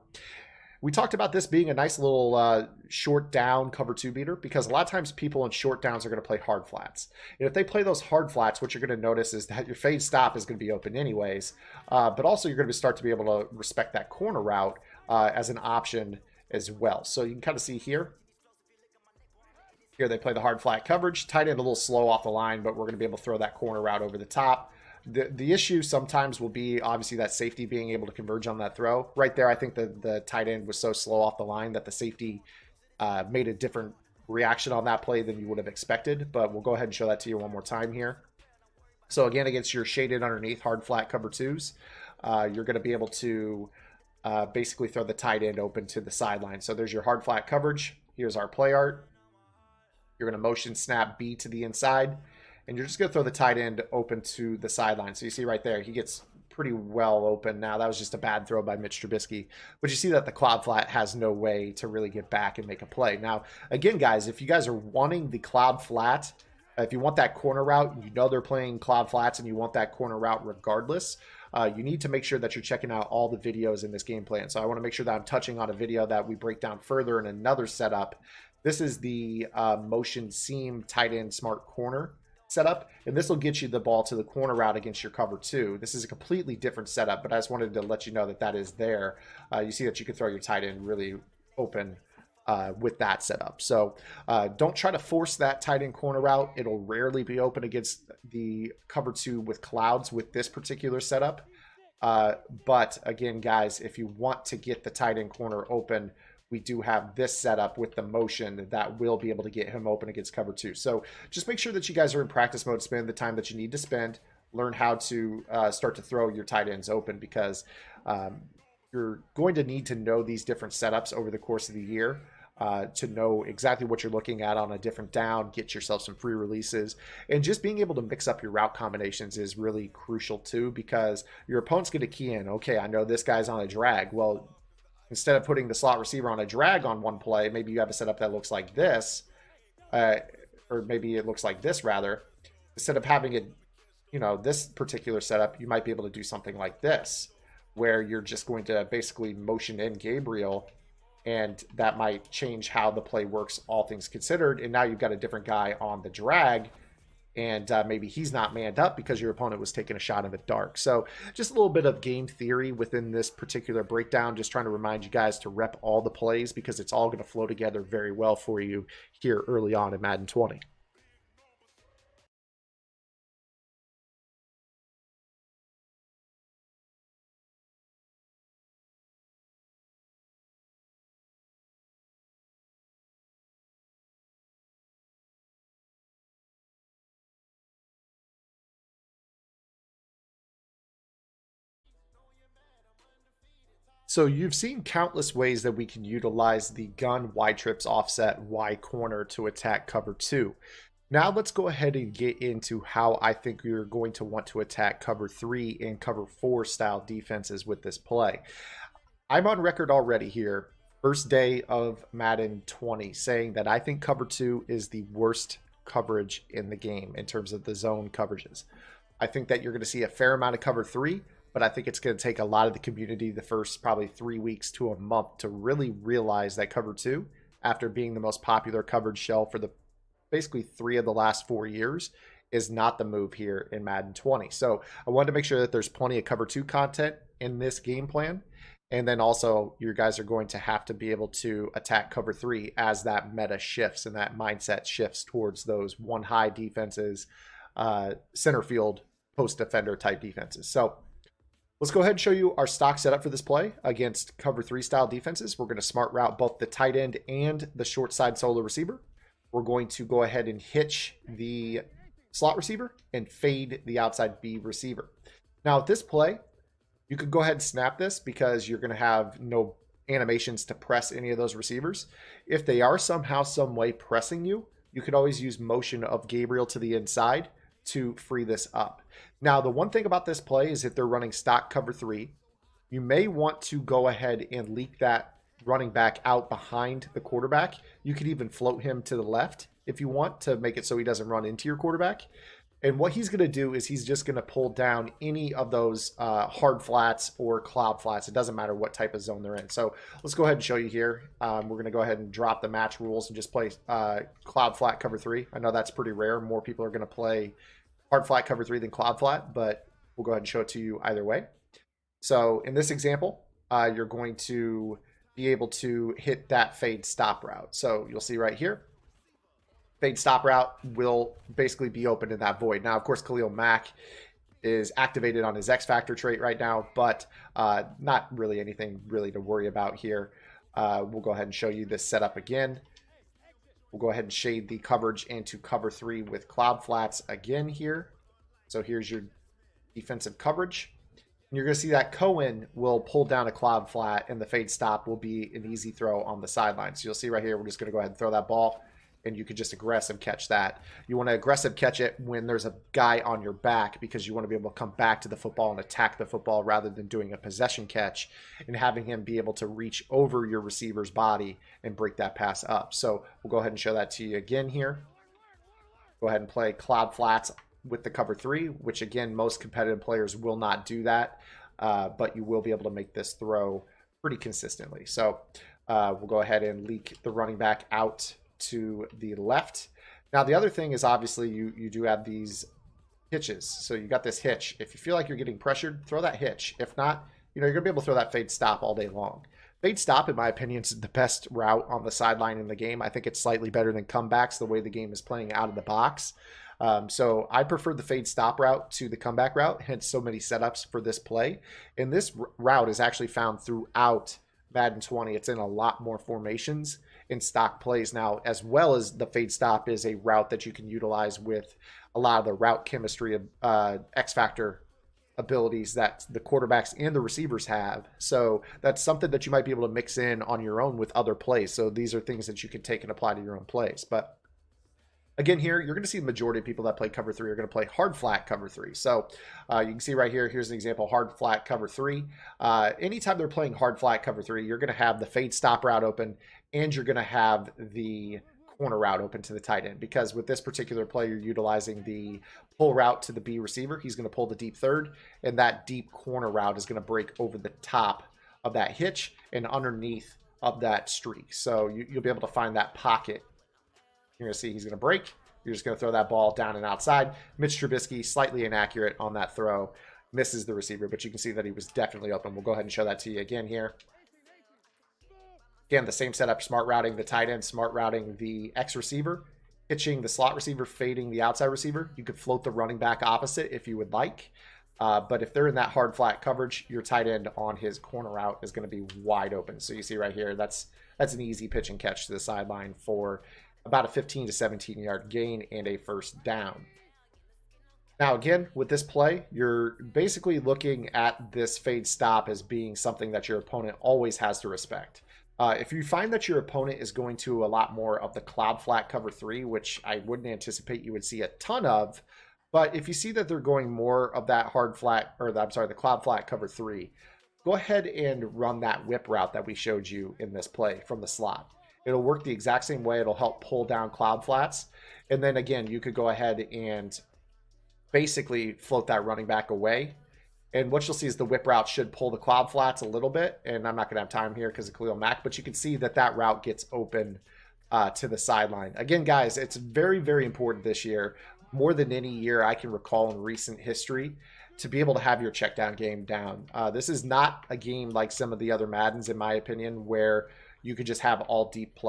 we talked about this being a nice little short down cover 2 beater because a lot of times people in short downs are going to play hard flats. And if they play those hard flats, what you're going to notice is that your fade stop is going to be open anyways. But also you're going to start to be able to respect that corner route as an option as well. So you can kind of see here. Here they play the hard flat coverage. Tight end a little slow off the line, but we're going to be able to throw that corner route over the top. The issue sometimes will be obviously that safety being able to converge on that throw. Right there, I think the tight end was so slow off the line that the safety made a different reaction on that play than you would have expected. But we'll go ahead and show that to you one more time here. So again, against your shaded underneath hard flat cover 2s, you're going to be able to basically throw the tight end open to the sideline. So there's your hard flat coverage. Here's our play art. You're going to motion snap B to the inside. And you're just going to throw the tight end open to the sideline. So you see right there, he gets pretty well open. Now, that was just a bad throw by Mitch Trubisky. But you see that the cloud flat has no way to really get back and make a play. Now, again, guys, if you guys are wanting the cloud flat, if you want that corner route, you know they're playing cloud flats and you want that corner route regardless, you need to make sure that you're checking out all the videos in this game plan. So I want to make sure that I'm touching on a video that we break down further in another setup. This is the motion seam tight end smart corner setup, and this will get you the ball to the corner route against your cover 2. This is a completely different setup, but I just wanted to let you know that that is there. You see that you can throw your tight end really open with that setup. So don't try to force that tight end corner route. It'll rarely be open against the cover 2 with clouds with this particular setup. But again, guys, if you want to get the tight end corner open, we do have this setup with the motion that will be able to get him open against cover 2. So just make sure that you guys are in practice mode, spend the time that you need to spend, learn how to start to throw your tight ends open, because you're going to need to know these different setups over the course of the year to know exactly what you're looking at on a different down, get yourself some free releases. And just being able to mix up your route combinations is really crucial too, because your opponent's going to key in, okay, I know this guy's on a drag. Well, instead of putting the slot receiver on a drag on one play, maybe you have a setup that looks like this, or maybe it looks like this rather. Instead of having it, this particular setup, you might be able to do something like this, where you're just going to basically motion in Gabriel, and that might change how the play works, all things considered. And now you've got a different guy on the drag, and maybe he's not manned up because your opponent was taking a shot in the dark. So just a little bit of game theory within this particular breakdown, just trying to remind you guys to rep all the plays because it's all going to flow together very well for you here early on in Madden 20. So you've seen countless ways that we can utilize the gun Y trips offset Y corner to attack cover two. Now let's go ahead and get into how I think you're going to want to attack cover three and cover four style defenses with this play. I'm on record already here, first day of Madden 20, saying that I think cover two is the worst coverage in the game in terms of the zone coverages. I think that you're going to see a fair amount of cover three, but I think it's going to take a lot of the community the first probably 3 weeks to a month to really realize that cover two, after being the most popular coverage shell for the basically 3 of the last 4 years, is not the move here in Madden 20. So I wanted to make sure that there's plenty of cover two content in this game plan. And then also, you guys are going to have to be able to attack cover three as that meta shifts and that mindset shifts towards those one high defenses, center field, post defender type defenses. So let's go ahead and show you our stock setup for this play against cover three style defenses. We're going to smart route both the tight end and the short side solo receiver. We're going to go ahead and hitch the slot receiver and fade the outside B receiver. Now, with this play, you could go ahead and snap this because you're going to have no animations to press any of those receivers. If they are somehow, some way pressing you, you could always use motion of Gabriel to the inside to free this up. Now, the one thing about this play is if they're running stock cover three, you may want to go ahead and leak that running back out behind the quarterback. You could even float him to the left if you want to make it so he doesn't run into your quarterback. And what he's going to do is he's just going to pull down any of those hard flats or cloud flats. It doesn't matter what type of zone they're in. So let's go ahead and show you here. We're going to go ahead and drop the match rules and just play cloud flat cover three. I know that's pretty rare. More people are going to play hard flat cover three than cloud flat, but we'll go ahead and show it to you either way. So in this example, you're going to be able to hit that fade stop route. So you'll see right here, fade stop route will basically be open in that void. Now, of course, Khalil Mack is activated on his X Factor trait right now, but not really anything really to worry about here. We'll go ahead and show you this setup again. We'll go ahead and shade the coverage into cover three with cloud flats again here. So here's your defensive coverage. And you're going to see that Cohen will pull down a cloud flat and the fade stop will be an easy throw on the sideline. So you'll see right here, we're just going to go ahead and throw that ball, and you could just aggressive catch that. You want to aggressive catch it when there's a guy on your back because you want to be able to come back to the football and attack the football rather than doing a possession catch and having him be able to reach over your receiver's body and break that pass up. So we'll go ahead and show that to you again here. Go ahead and play cloud flats with the cover three, which again, most competitive players will not do that, but you will be able to make this throw pretty consistently. So we'll go ahead and leak the running back out to the left. Now, the other thing is obviously you do have these hitches. So you got this hitch. If you feel like you're getting pressured, throw that hitch. If not, you're going to be able to throw that fade stop all day long. Fade stop, in my opinion, is the best route on the sideline in the game. I think it's slightly better than comebacks, the way the game is playing out of the box. So I prefer the fade stop route to the comeback route, hence so many setups for this play. And this route is actually found throughout Madden 20. It's in a lot more formations in stock plays now, as well as the fade stop is a route that you can utilize with a lot of the route chemistry of X Factor abilities that the quarterbacks and the receivers have. So that's something that you might be able to mix in on your own with other plays. So these are things that you can take and apply to your own plays. But again, here, you're going to see the majority of people that play cover three are going to play hard flat cover three. So you can see right here, here's an example, hard flat cover three. Anytime they're playing hard flat cover three, you're going to have the fade stop route open and you're going to have the corner route open to the tight end, because with this particular play, you're utilizing the pull route to the B receiver. He's going to pull the deep third, and that deep corner route is going to break over the top of that hitch and underneath of that streak. So you'll be able to find that pocket. You're going to see he's going to break. You're just going to throw that ball down and outside. Mitch Trubisky, slightly inaccurate on that throw, misses the receiver, but you can see that he was definitely open. We'll go ahead and show that to you again here. Again, the same setup, smart routing the tight end, smart routing the X receiver, pitching the slot receiver, fading the outside receiver. You could float the running back opposite if you would like. But if they're in that hard flat coverage, your tight end on his corner route is going to be wide open. So you see right here, that's an easy pitch and catch to the sideline for about a 15 to 17 yard gain and a first down. Now, again, with this play, you're basically looking at this fade stop as being something that your opponent always has to respect. If you find that your opponent is going to a lot more of the cloud flat cover three, which I wouldn't anticipate you would see a ton of, but if you see that they're going more of that hard flat, or I'm sorry, the cloud flat cover three, go ahead and run that whip route that we showed you in this play from the slot. It'll work the exact same way. It'll help pull down cloud flats. And then again, you could go ahead and basically float that running back away. And what you'll see is the whip route should pull the cloud flats a little bit. And I'm not going to have time here because of Khalil Mack, but you can see that that route gets open to the sideline. Again, guys, it's very, very important this year, more than any year I can recall in recent history, to be able to have your check down game down. This is not a game like some of the other Maddens, in my opinion, where you could just have all deep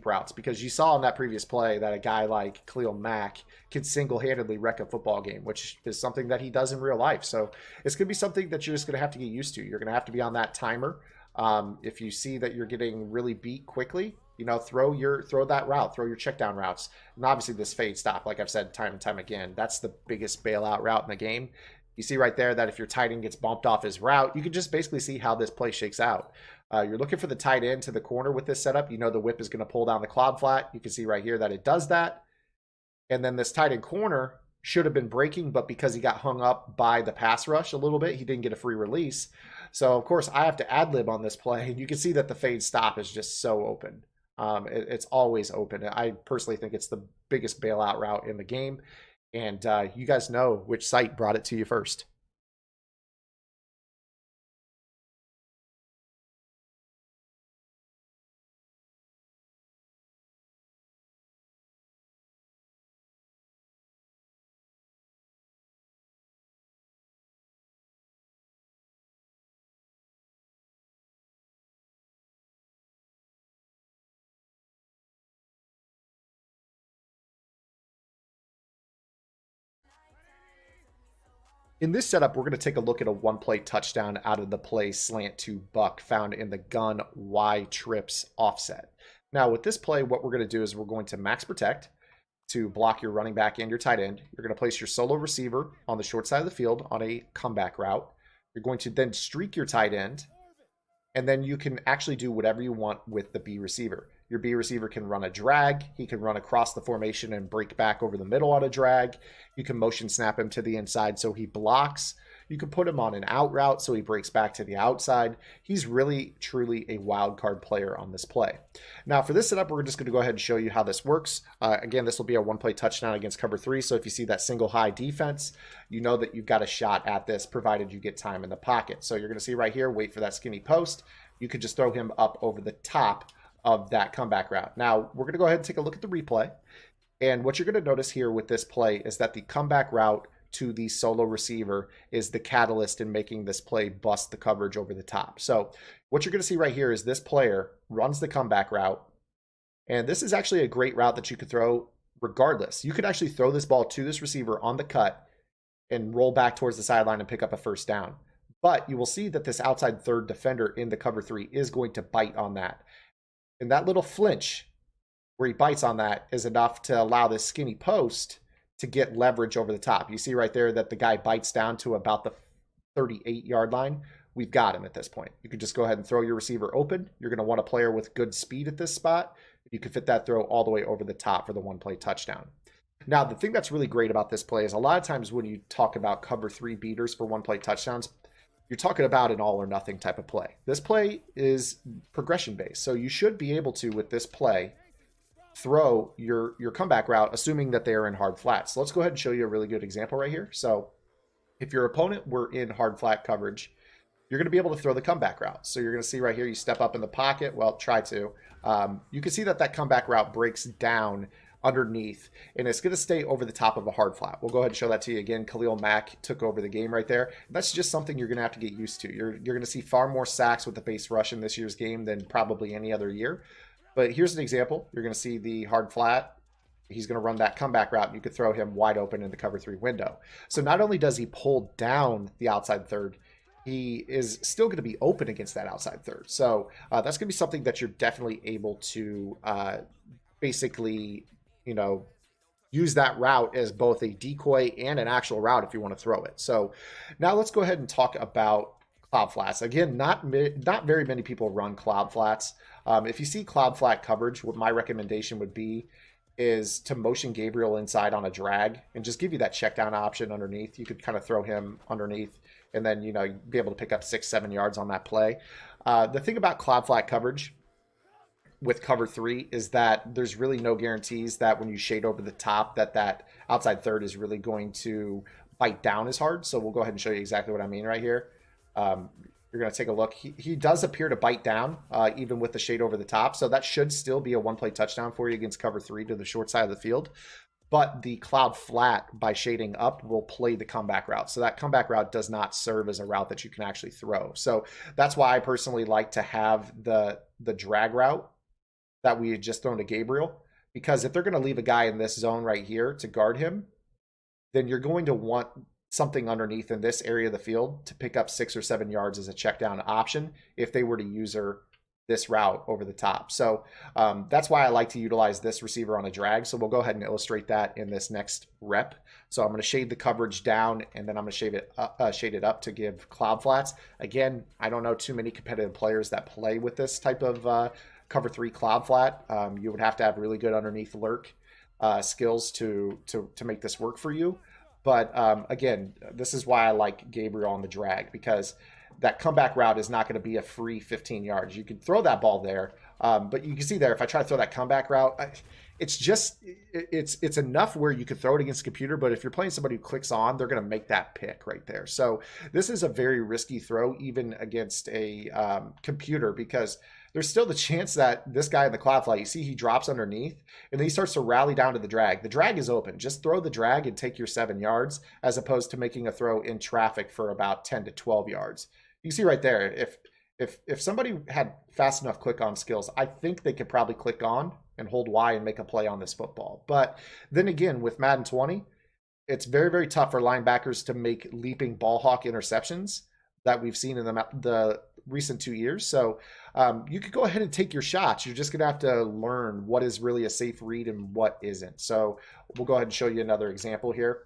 routes, because you saw in that previous play that a guy like Khalil Mack can single-handedly wreck a football game, which is something that he does in real life. So it's going to be something that you're just going to have to get used to. You're going to have to be on that timer. If you see that you're getting really beat quickly, you know, throw that route, throw your check down routes. And obviously this fade stop, like I've said time and time again, that's the biggest bailout route in the game. You see right there that if your tight end gets bumped off his route, you can just basically see how this play shakes out. You're looking for the tight end to the corner with this setup. You know the whip is going to pull down the cloud flat. You can see right here that it does that. And then this tight end corner should have been breaking, but because he got hung up by the pass rush a little bit, he didn't get a free release. So, of course, I have to ad-lib on this play. And you can see that the fade stop is just so open. It's always open. I personally think it's the biggest bailout route in the game. And you guys know which site brought it to you first. In this setup, we're going to take a look at a one-play touchdown out of the play slant to buck found in the gun Y trips offset. Now, with this play, what we're going to do is we're going to max protect to block your running back and your tight end. You're going to place your solo receiver on the short side of the field on a comeback route. You're going to then streak your tight end, and then you can actually do whatever you want with the B receiver. Your B receiver can run a drag. He can run across the formation and break back over the middle on a drag. You can motion snap him to the inside so he blocks. You can put him on an out route so he breaks back to the outside. He's really, truly a wild card player on this play. Now, for this setup, we're just going to go ahead and show you how this works. Again, this will be a one-play touchdown against cover three. So if you see that single high defense, you know that you've got a shot at this, provided you get time in the pocket. So you're going to see right here, wait for that skinny post. You could just throw him up over the top of that comeback route. Now, we're going to go ahead and take a look at the replay. And what you're going to notice here with this play is that the comeback route to the solo receiver is the catalyst in making this play bust the coverage over the top. So what you're going to see right here is this player runs the comeback route. And this is actually a great route that you could throw regardless. You could actually throw this ball to this receiver on the cut and roll back towards the sideline and pick up a first down. But you will see that this outside third defender in the cover three is going to bite on that. And that little flinch where he bites on that is enough to allow this skinny post to get leverage over the top. You see right there that the guy bites down to about the 38-yard line. We've got him at this point. You can just go ahead and throw your receiver open. You're going to want a player with good speed at this spot. You can fit that throw all the way over the top for the one-play touchdown. Now, the thing that's really great about this play is a lot of times when you talk about cover three beaters for one-play touchdowns, you're talking about an all or nothing type of play. This play is progression based. So you should be able to, with this play, throw your comeback route, assuming that they are in hard flats. So let's go ahead and show you a really good example right here. So if your opponent were in hard flat coverage, you're going to be able to throw the comeback route. So you're going to see right here, you step up in the pocket. Well, try to. You can see that that comeback route breaks down underneath, and it's going to stay over the top of a hard flat. We'll go ahead and show that to you again. Khalil Mack took over the game right there. That's just something you're going to have to get used to. You're going to see far more sacks with the base rush in this year's game than probably any other year. But here's an example. You're going to see the hard flat. He's going to run that comeback route. You could throw him wide open in the cover three window. So not only does he pull down the outside third, he is still going to be open against that outside third. So that's going to be something that you're definitely able to basically, you know, use that route as both a decoy and an actual route if you want to throw it. So now let's go ahead and talk about cloud flats. Again, not very many people run cloud flats. If you see cloud flat coverage, what my recommendation would be is to motion Gabriel inside on a drag and just give you that check down option underneath. You could kind of throw him underneath and then, you know, be able to pick up 6-7 yards on that play. The thing about cloud flat coverage with cover three is that there's really no guarantees that when you shade over the top that outside third is really going to bite down as hard. So we'll go ahead and show you exactly what I mean right here. You're going to take a look. He does appear to bite down even with the shade over the top. So that should still be a one-play touchdown for you against cover three to the short side of the field. But the cloud flat, by shading up, will play the comeback route. So that comeback route does not serve as a route that you can actually throw. So that's why I personally like to have the drag route that we had just thrown to Gabriel. Because if they're going to leave a guy in this zone right here to guard him, then you're going to want something underneath in this area of the field to pick up 6 or 7 yards as a check down option if they were to use this route over the top. So that's why I like to utilize this receiver on a drag. So we'll go ahead and illustrate that in this next rep. So I'm going to shade the coverage down and then I'm going to shade it up to give cloud flats. Again, I don't know too many competitive players that play with this type of cover three cloud flat. You would have to have really good underneath lurk skills to make this work for you. But again, this is why I like Gabriel on the drag, because that comeback route is not going to be a free 15 yards. You can throw that ball there, but you can see there, if I try to throw that comeback route, it's enough where you could throw it against a computer, but if you're playing somebody who clicks on, they're going to make that pick right there. So this is a very risky throw, even against a computer, because there's still the chance that this guy in the cloud flat, you see he drops underneath and then he starts to rally down to the drag. The drag is open. Just throw the drag and take your 7 yards as opposed to making a throw in traffic for about 10 to 12 yards. You see right there, if somebody had fast enough click on skills, I think they could probably click on and hold Y and make a play on this football. But then again, with Madden 20, it's very, very tough for linebackers to make leaping ball hawk interceptions that we've seen in the recent 2 years. So you could go ahead and take your shots. You're just going to have to learn what is really a safe read and what isn't. So we'll go ahead and show you another example here.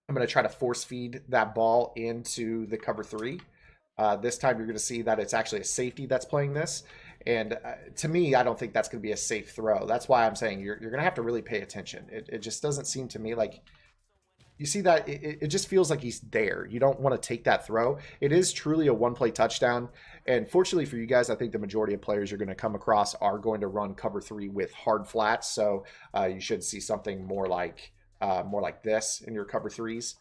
I'm going to try to force feed that ball into the cover three. This time you're going to see that it's actually a safety that's playing this. And to me, I don't think that's going to be a safe throw. That's why I'm saying you're going to have to really pay attention. It just doesn't seem to me like, you see that it just feels like he's there. You don't want to take that throw. It is truly a one-play touchdown. And fortunately for you guys, I think the majority of players you're going to come across are going to run cover three with hard flats. So you should see something more like this in your cover threes.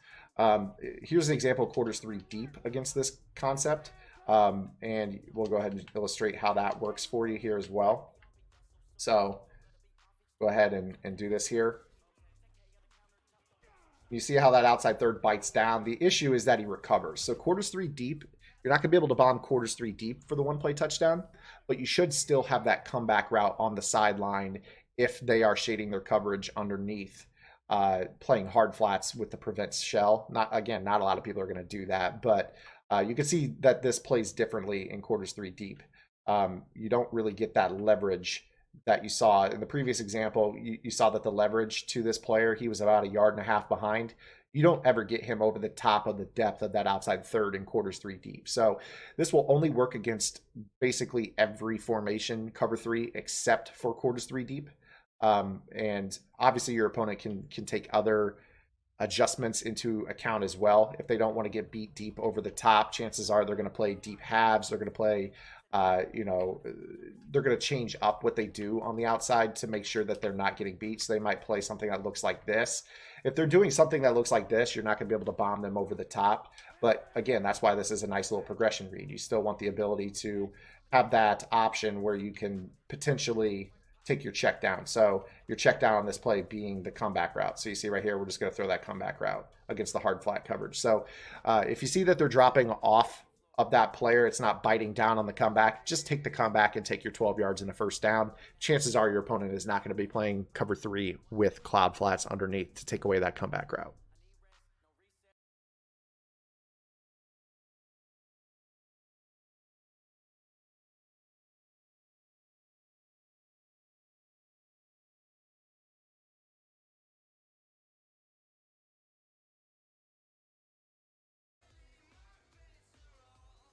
Here's an example of quarters three deep against this concept. And we'll go ahead and illustrate how that works for you here as well. So go ahead and do this here. You see how that outside third bites down. The issue is that he recovers. So quarters three deep, you're not going to be able to bomb quarters three deep for the one-play touchdown, but you should still have that comeback route on the sideline if they are shading their coverage underneath, playing hard flats with the prevent shell. Not a lot of people are going to do that, but you can see that this plays differently in quarters three deep. You don't really get that leverage that you saw in the previous example. You saw that the leverage to this player, he was about 1.5 yards behind. You don't ever get him over the top of the depth of that outside third in quarters three deep. So this will only work against basically every formation cover three except for quarters three deep. And obviously your opponent can take other adjustments into account as well. If they don't want to get beat deep over the top, chances are they're going to play deep halves. They're going to play they're going to change up what they do on the outside to make sure that they're not getting beat. So they might play something that looks like this. If they're doing something that looks like this, you're not going to be able to bomb them over the top. But again, that's why this is a nice little progression read. You still want the ability to have that option where you can potentially take your check down. So your check down on this play being the comeback route. So you see right here, we're just going to throw that comeback route against the hard flat coverage. So if you see that they're dropping off of that player, it's not biting down on the comeback, just take the comeback and take your 12 yards in a first down. Chances are your opponent is not going to be playing cover three with cloud flats underneath to take away that comeback route.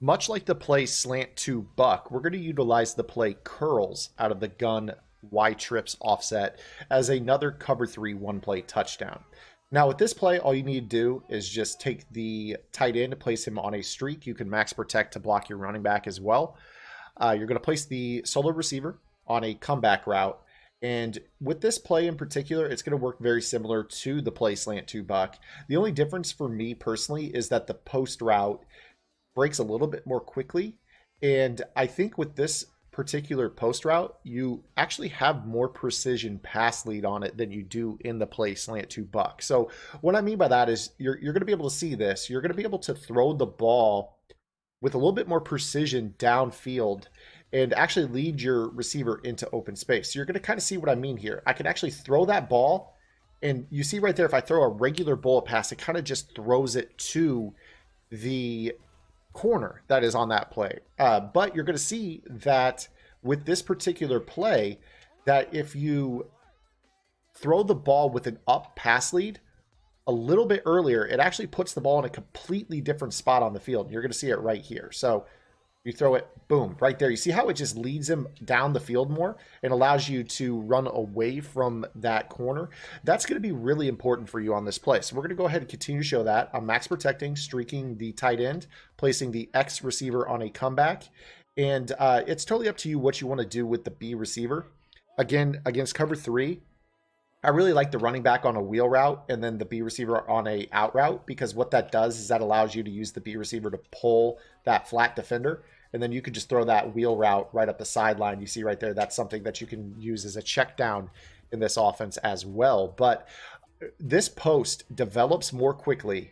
Much like the play slant to buck, we're going to utilize the play curls out of the gun Y trips offset as another cover three one play touchdown. Now with this play, all you need to do is just take the tight end and place him on a streak. You can max protect to block your running back as well. You're going to place the solo receiver on a comeback route. And with this play in particular, it's going to work very similar to the play slant to buck. The only difference for me personally is that the post route breaks a little bit more quickly. And I think with this particular post route, you actually have more precision pass lead on it than you do in the play slant to buck. So what I mean by that is you're going to be able to see this. You're going to be able to throw the ball with a little bit more precision downfield and actually lead your receiver into open space. So you're going to kind of see what I mean here. I can actually throw that ball, and you see right there, if I throw a regular bullet pass, it kind of just throws it to the corner that is on that play. But you're going to see that with this particular play, that if you throw the ball with an up pass lead a little bit earlier, it actually puts the ball in a completely different spot on the field. You're going to see it right here. So you throw it, boom, right there. You see how it just leads him down the field more and allows you to run away from that corner? That's going to be really important for you on this play. So we're going to go ahead and continue to show that. I'm max protecting, streaking the tight end, placing the X receiver on a comeback. And it's totally up to you what you want to do with the B receiver. Again, against cover three, I really like the running back on a wheel route and then the B receiver on a out route, because what that does is that allows you to use the B receiver to pull that flat defender. And then you could just throw that wheel route right up the sideline. You see right there, that's something that you can use as a check down in this offense as well. But this post develops more quickly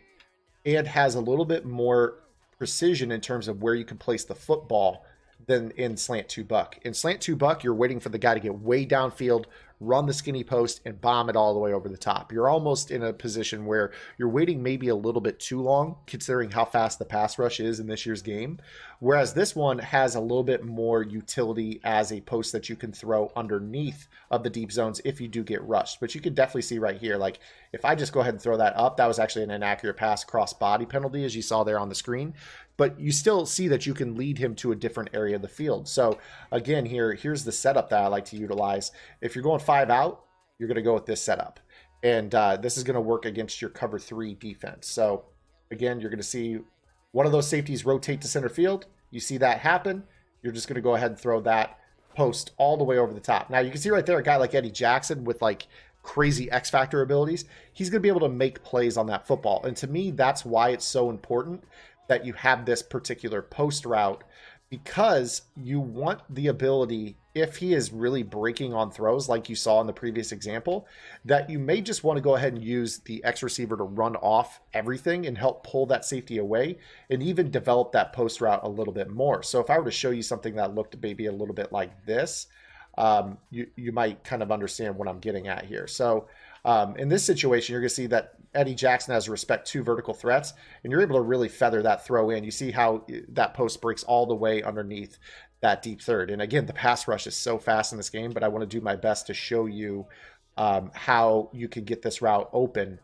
and has a little bit more precision in terms of where you can place the football than in slant to buck. In slant to buck, you're waiting for the guy to get way downfield, run the skinny post, and bomb it all the way over the top. You're almost in a position where you're waiting maybe a little bit too long, considering how fast the pass rush is in this year's game. Whereas this one has a little bit more utility as a post that you can throw underneath of the deep zones if you do get rushed. But you can definitely see right here, like if I just go ahead and throw that up, that was actually an inaccurate pass cross body penalty, as you saw there on the screen. But you still see that you can lead him to a different area of the field. So again, here's the setup that I like to utilize. If you're going 5 out, you're going to go with this setup. And this is going to work against your cover 3 defense. So again, you're going to see one of those safeties rotate to center field. You see that happen. You're just going to go ahead and throw that post all the way over the top. Now you can see right there a guy like Eddie Jackson with like crazy X Factor abilities. He's going to be able to make plays on that football. And to me, that's why it's so important that you have this particular post route, because you want the ability, if he is really breaking on throws like you saw in the previous example, that you may just want to go ahead and use the X receiver to run off everything and help pull that safety away and even develop that post route a little bit more. So if I were to show you something that looked maybe a little bit like this, you might kind of understand what I'm getting at here. So in this situation, you're going to see that Eddie Jackson has to respect 2 vertical threats, and you're able to really feather that throw in. You see how that post breaks all the way underneath that deep third. And again, the pass rush is so fast in this game, but I want to do my best to show you how you can get this route open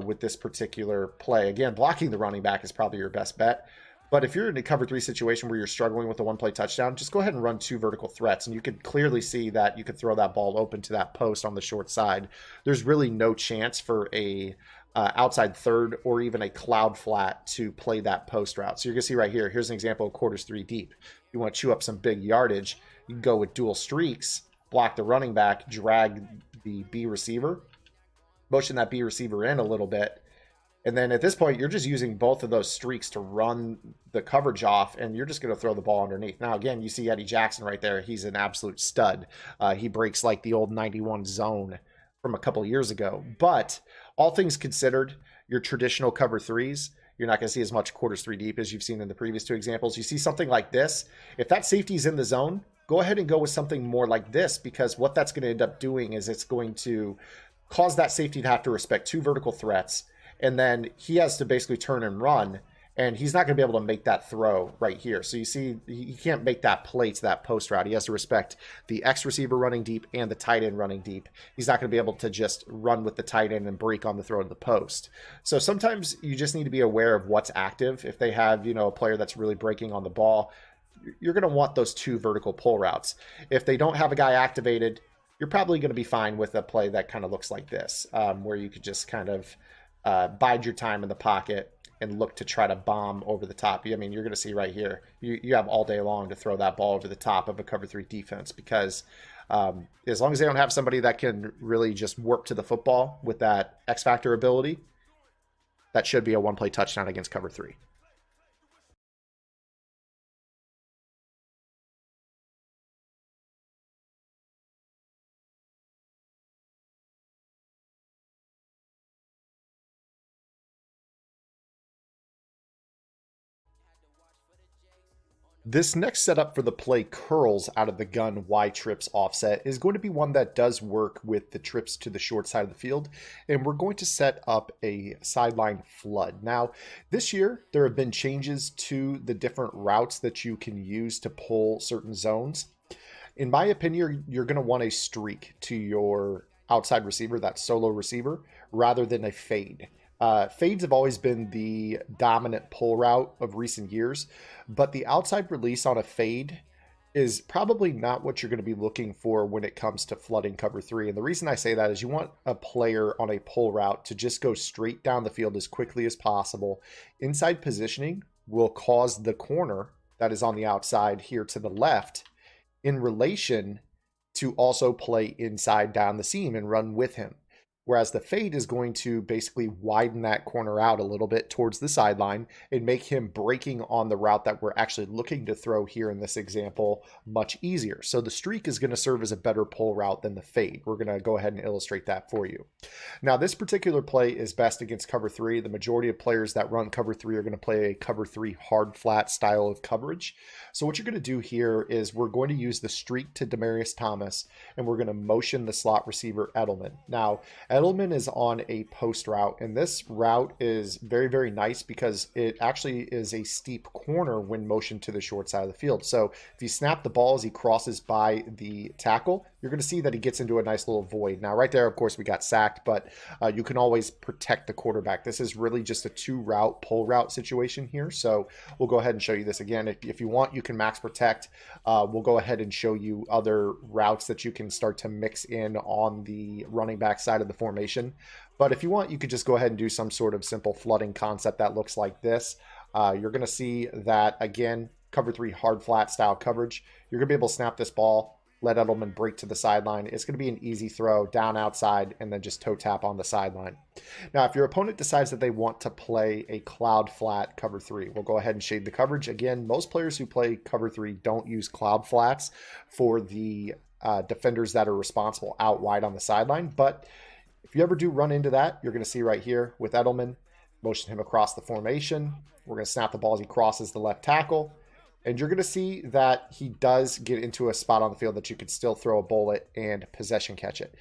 with this particular play. Again, blocking the running back is probably your best bet. But if you're in a cover 3 situation where you're struggling with a one-play touchdown, just go ahead and run 2 vertical threats. And you could clearly see that you could throw that ball open to that post on the short side. There's really no chance for a outside third or even a cloud flat to play that post route. So you're going to see right here, here's an example of quarters 3 deep. You want to chew up some big yardage, you can go with dual streaks, block the running back, drag the B receiver, motion that B receiver in a little bit. And then at this point, you're just using both of those streaks to run the coverage off, and you're just going to throw the ball underneath. Now, again, you see Eddie Jackson right there. He's an absolute stud. He breaks like the old 91 zone from a couple years ago. But all things considered, your traditional cover 3s, you're not going to see as much quarters 3 deep as you've seen in the previous 2 examples. You see something like this. If that safety is in the zone, go ahead and go with something more like this, because what that's going to end up doing is it's going to cause that safety to have to respect 2 vertical threats. And then he has to basically turn and run. and he's not going to be able to make that throw right here. So you see, he can't make that play to that post route. He has to respect the X receiver running deep and the tight end running deep. He's not going to be able to just run with the tight end and break on the throw to the post. So sometimes you just need to be aware of what's active. If they have, a player that's really breaking on the ball, you're going to want those two vertical pull routes. If they don't have a guy activated, you're probably going to be fine with a play that kind of looks like this, where you could just kind of bide your time in the pocket and look to try to bomb over the top. I mean, you're going to see right here, you have all day long to throw that ball over the top of a cover three defense, because as long as they don't have somebody that can really just warp to the football with that X factor ability, that should be a one play touchdown against cover three. This next setup for the play curls out of the gun Y trips offset is going to be one that does work with the trips to the short side of the field, and we're going to set up a sideline flood. Now, this year, there have been changes to the different routes that you can use to pull certain zones. In my opinion, you're going to want a streak to your outside receiver, that solo receiver, rather than a fade. Fades have always been the dominant pull route of recent years, but the outside release on a fade is probably not what you're going to be looking for when it comes to flooding cover three. And the reason I say that is you want a player on a pull route to just go straight down the field as quickly as possible. Inside positioning will cause the corner that is on the outside here to the left in relation to also play inside down the seam and run with him. Whereas the fade is going to basically widen that corner out a little bit towards the sideline and make him breaking on the route that we're actually looking to throw here in this example much easier. So the streak is going to serve as a better pull route than the fade. We're going to go ahead and illustrate that for you. Now, this particular play is best against cover three. The majority of players that run cover three are going to play a cover three hard flat style of coverage. So what you're going to do here is we're going to use the streak to Demaryius Thomas, and we're going to motion the slot receiver Edelman. Now, Edelman is on a post route, and this route is very, very nice because it actually is a steep corner when motioned to the short side of the field. So if you snap the ball as he crosses by the tackle, you're going to see that he gets into a nice little void. Now, right there, of course, we got sacked, but you can always protect the quarterback. This is really just a two-route, pull route situation here. So we'll go ahead and show you this again. If you want, you can max protect. We'll go ahead and show you other routes that you can start to mix in on the running back side of the formation. But if you want, you could just go ahead and do some sort of simple flooding concept that looks like this. You're going to see that, again, cover three hard flat style coverage. You're going to be able to snap this ball, let Edelman break to the sideline. It's going to be an easy throw down outside and then just toe tap on the sideline. Now, if your opponent decides that they want to play a cloud flat cover three, we'll go ahead and shade the coverage. Again, most players who play cover three don't use cloud flats for the defenders that are responsible out wide on the sideline. But if you ever do run into that, you're going to see right here with Edelman, motion him across the formation. We're going to snap the ball as he crosses the left tackle. And you're going to see that he does get into a spot on the field that you could still throw a bullet and possession catch it.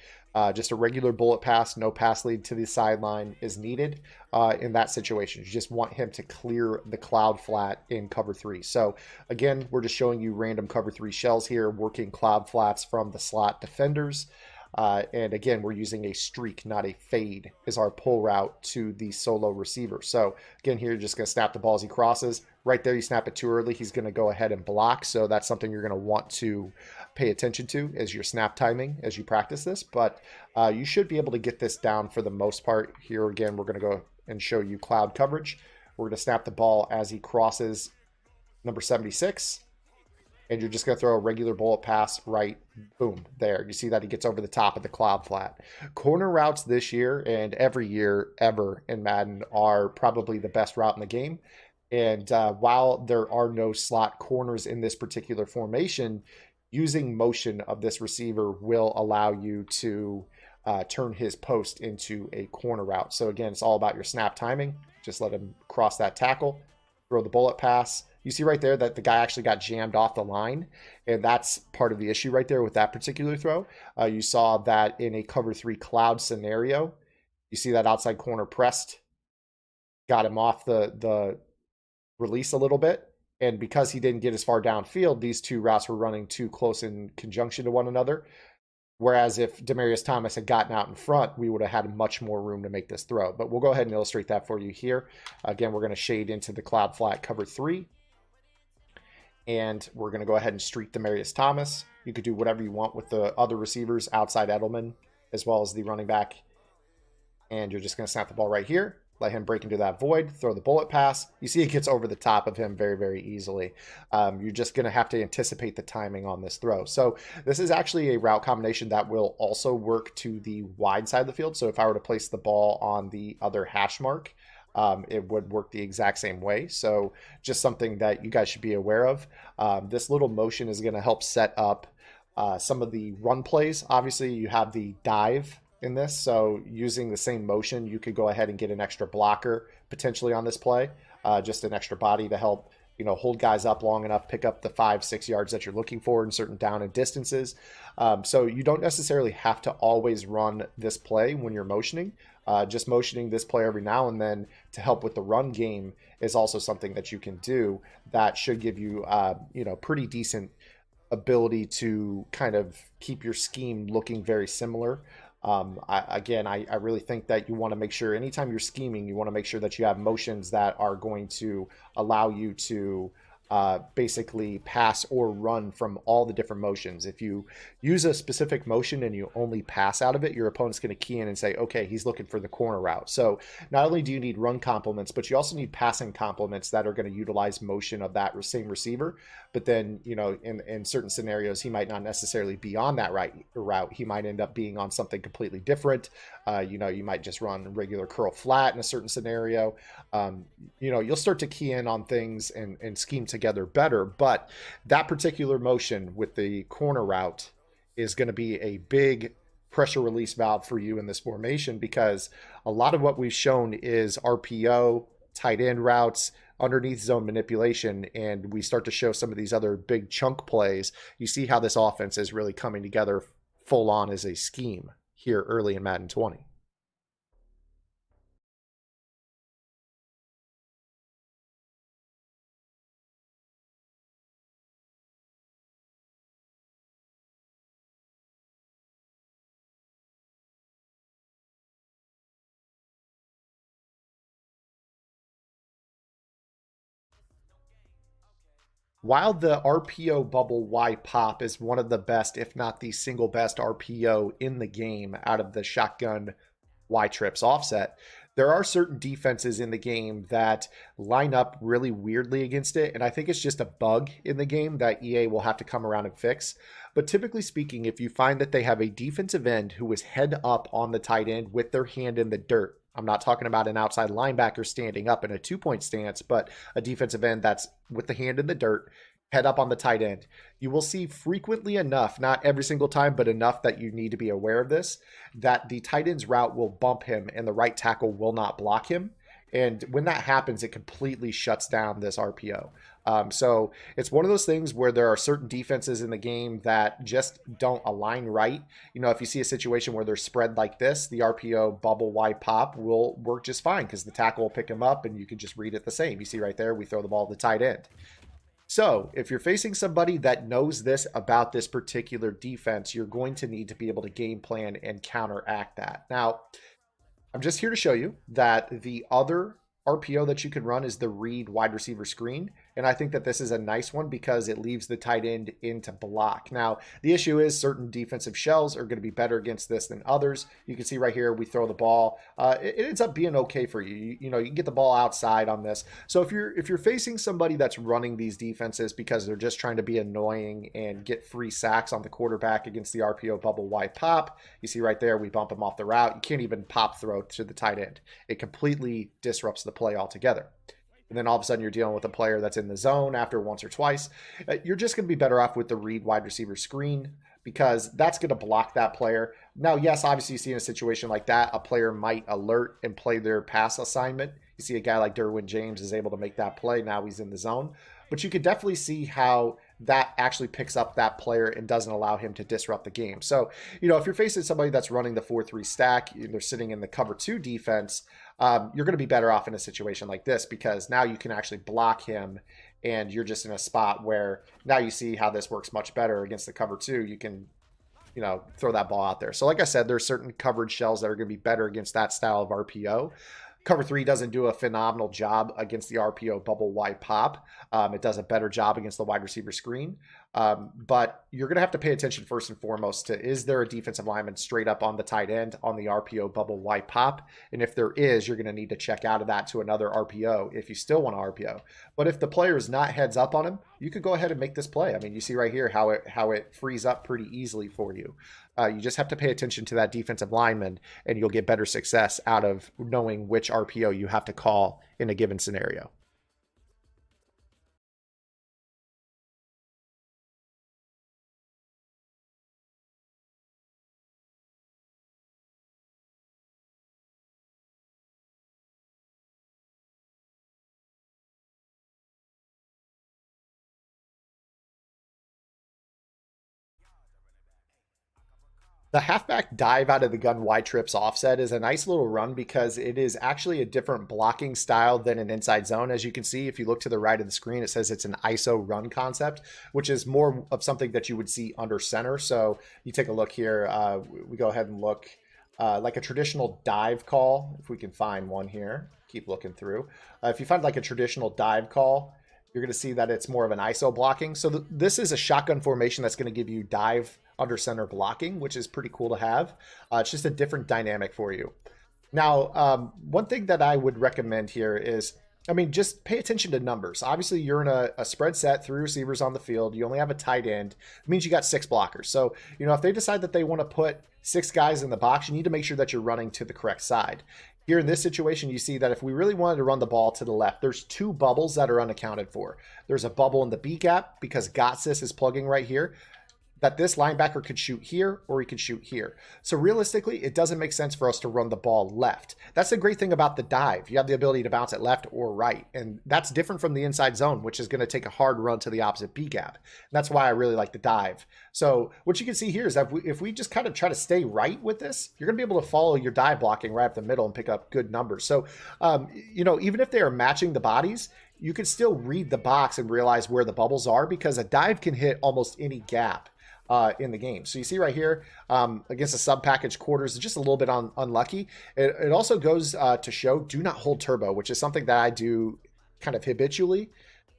Just a regular bullet pass, no pass lead to the sideline is needed in that situation. You just want him to clear the cloud flat in cover three. So again, we're just showing you random cover three shells here, working cloud flats from the slot defenders. And again, we're using a streak, not a fade, as our pull route to the solo receiver. So again, here you're just going to snap the ball as he crosses. Right there, you snap it too early, he's going to go ahead and block. So that's something you're going to want to pay attention to as your snap timing as you practice this. But you should be able to get this down for the most part. Here again, we're going to go and show you cloud coverage. We're going to snap the ball as he crosses number 76. And you're just going to throw a regular bullet pass right, boom, there. You see that he gets over the top of the cloud flat. Corner routes this year and every year ever in Madden are probably the best route in the game. And while there are no slot corners in this particular formation, using motion of this receiver will allow you to turn his post into a corner route. So again, it's all about your snap timing. Just let him cross that tackle, throw the bullet pass. You see right there that the guy actually got jammed off the line, and that's part of the issue right there with that particular throw. You saw that in a cover three cloud scenario. You see that outside corner pressed, got him off the release a little bit. And because he didn't get as far downfield, these two routes were running too close in conjunction to one another. Whereas if Demaryius Thomas had gotten out in front, we would have had much more room to make this throw. But we'll go ahead and illustrate that for you here. Again, we're going to shade into the cloud flat cover 3. And we're going to go ahead and streak Demaryius Thomas. You could do whatever you want with the other receivers outside Edelman, as well as the running back. And you're just going to snap the ball right here. Let him break into that void, throw the bullet pass. You see it gets over the top of him very, very easily. You're just going to have to anticipate the timing on this throw. So this is actually a route combination that will also work to the wide side of the field. So if I were to place the ball on the other hash mark, it would work the exact same way. So just something that you guys should be aware of. This little motion is going to help set up some of the run plays. Obviously, you have the dive in this, so using the same motion, you could go ahead and get an extra blocker potentially on this play, just an extra body to help, you know, hold guys up long enough, pick up the 5-6 yards that you're looking for in certain down and distances. So you don't necessarily have to always run this play when you're motioning. Just motioning this play every now and then to help with the run game is also something that you can do that should give you, you know, pretty decent ability to kind of keep your scheme looking very similar. I really think that you want to make sure anytime you're scheming, you want to make sure that you have motions that are going to allow you to basically pass or run from all the different motions. If you use a specific motion and you only pass out of it, your opponent's going to key in and say, okay, he's looking for the corner route. So not only do you need run complements, but you also need passing complements that are going to utilize motion of that same receiver. But then, you know, in certain scenarios, he might not necessarily be on that route. He might end up being on something completely different. You know, you might just run regular curl flat in a certain scenario. You know, you'll start to key in on things and scheme together better. But that particular motion with the corner route is going to be a big pressure release valve for you in this formation, because a lot of what we've shown is RPO, tight end routes, underneath zone manipulation, and we start to show some of these other big chunk plays. You see how this offense is really coming together full on as a scheme here early in Madden 20. While the RPO bubble Y pop is one of the best, if not the single best RPO in the game out of the shotgun Y trips offset, there are certain defenses in the game that line up really weirdly against it. And I think it's just a bug in the game that EA will have to come around and fix. But typically speaking, if you find that they have a defensive end who is head up on the tight end with their hand in the dirt, I'm not talking about an outside linebacker standing up in a 2-point stance, but a defensive end that's with the hand in the dirt, head up on the tight end. You will see frequently enough, not every single time, but enough that you need to be aware of this, that the tight end's route will bump him and the right tackle will not block him. And when that happens, it completely shuts down this RPO. So it's one of those things where there are certain defenses in the game that just don't align right. You know, if you see a situation where they're spread like this, the RPO bubble Y pop will work just fine because the tackle will pick him up and you can just read it the same. You see right there, we throw the ball to the tight end. So if you're facing somebody that knows this about this particular defense, you're going to need to be able to game plan and counteract that. Now, I'm just here to show you that the other RPO that you can run is the read wide receiver screen. And I think that this is a nice one because it leaves the tight end into block. Now, the issue is certain defensive shells are going to be better against this than others. You can see right here, we throw the ball. It ends up being okay for you. You know, you can get the ball outside on this. So if you're facing somebody that's running these defenses because they're just trying to be annoying and get free sacks on the quarterback against the RPO bubble wide pop, you see right there, we bump him off the route. You can't even pop throw to the tight end. It completely disrupts the play altogether. And then all of a sudden you're dealing with a player that's in the zone after once or twice. You're just going to be better off with the read wide receiver screen because that's going to block that player. Now, yes, obviously you see in a situation like that, a player might alert and play their pass assignment. You see a guy like Derwin James is able to make that play. Now he's in the zone. But you could definitely see how that actually picks up that player and doesn't allow him to disrupt the game. So, you know, if you're facing somebody that's running the 4-3 stack, they're sitting in the cover 2 defense, you're going to be better off in a situation like this because now you can actually block him and you're just in a spot where now you see how this works much better against the cover two. You can, throw that ball out there. So like I said, there's certain coverage shells that are going to be better against that style of RPO. Cover three doesn't do a phenomenal job against the RPO bubble wide pop. It does a better job against the wide receiver screen. But you're going to have to pay attention first and foremost to, is there a defensive lineman straight up on the tight end on the RPO bubble wide pop? And if there is, you're going to need to check out of that to another RPO if you still want to RPO. But if the player is not heads up on him, you could go ahead and make this play. I mean, you see right here how it frees up pretty easily for you. You just have to pay attention to that defensive lineman, and you'll get better success out of knowing which RPO you have to call in a given scenario. The halfback dive out of the gun wide trips offset is a nice little run because it is actually a different blocking style than an inside zone. As you can see, if you look to the right of the screen, it says it's an ISO run concept, which is more of something that you would see under center. So you take a look here. We go ahead and look like a traditional dive call. If we can find one here, keep looking through. If you find like a traditional dive call, you're going to see that it's more of an ISO blocking. So this is a shotgun formation that's going to give you dive under center blocking, which is pretty cool to have. It's just a different dynamic for you. Now, one thing that I would recommend here is, I mean, just pay attention to numbers. Obviously, you're in a spread set, 3 receivers on the field. You only have a tight end. It means you got 6 blockers. So, if they decide that they want to put 6 guys in the box, you need to make sure that you're running to the correct side. Here in this situation, you see that if we really wanted to run the ball to the left, there's 2 bubbles that are unaccounted for. There's a bubble in the B gap because Gotsis is plugging right here, that this linebacker could shoot here or he could shoot here. So realistically, it doesn't make sense for us to run the ball left. That's the great thing about the dive. You have the ability to bounce it left or right. And that's different from the inside zone, which is going to take a hard run to the opposite B gap. And that's why I really like the dive. So what you can see here is that if we just kind of try to stay right with this, you're going to be able to follow your dive blocking right up the middle and pick up good numbers. So, even if they are matching the bodies, you can still read the box and realize where the bubbles are because a dive can hit almost any gap in the game. So you see right here against the sub package quarters, just a little bit unlucky. It also goes to show do not hold turbo, which is something that I do kind of habitually.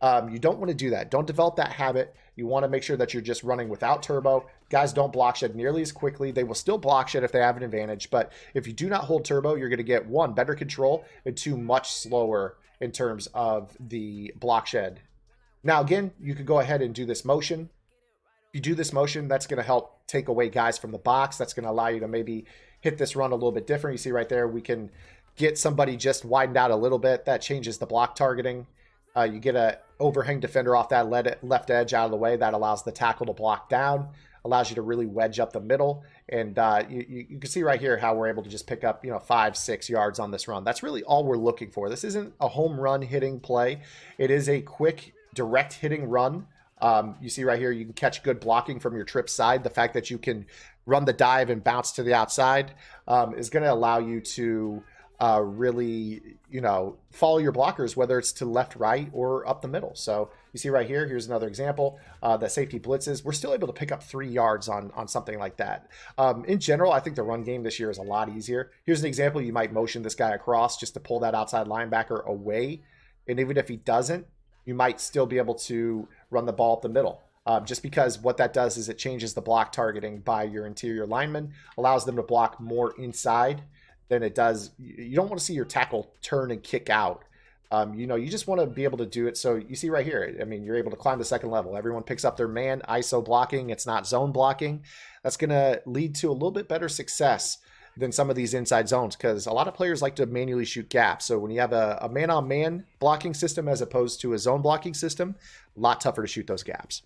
You don't want to do that. Don't develop that habit. You want to make sure that you're just running without turbo. Guys don't block shed nearly as quickly. They will still block shed if they have an advantage. But if you do not hold turbo, you're going to get 1, better control, and 2, much slower in terms of the block shed. Now, again, you could go ahead and do this motion. If you do this motion, that's going to help take away guys from the box. That's going to allow you to maybe hit this run a little bit different. You see right there, we can get somebody just widened out a little bit. That changes the block targeting. You get a overhang defender off that left edge out of the way. That allows the tackle to block down, allows you to really wedge up the middle. And you can see right here how we're able to just pick up 5-6 yards on this run. That's really all we're looking for. This isn't a home run hitting play. It is a quick, direct hitting run. You see right here, you can catch good blocking from your trip side. The fact that you can run the dive and bounce to the outside is going to allow you to really, follow your blockers, whether it's to left, right, or up the middle. So you see right here, here's another example that safety blitzes. We're still able to pick up 3 yards on something like that. In general, I think the run game this year is a lot easier. Here's an example. You might motion this guy across just to pull that outside linebacker away. And even if he doesn't, you might still be able to run the ball up the middle. Just because what that does is it changes the block targeting by your interior linemen, allows them to block more inside than it does. You don't want to see your tackle turn and kick out. You just want to be able to do it. So you see right here, I mean, you're able to climb the second level. Everyone picks up their man, ISO blocking. It's not zone blocking. That's going to lead to a little bit better success than some of these inside zones because a lot of players like to manually shoot gaps. So when you have a man-on-man blocking system as opposed to a zone blocking system, a lot tougher to shoot those gaps.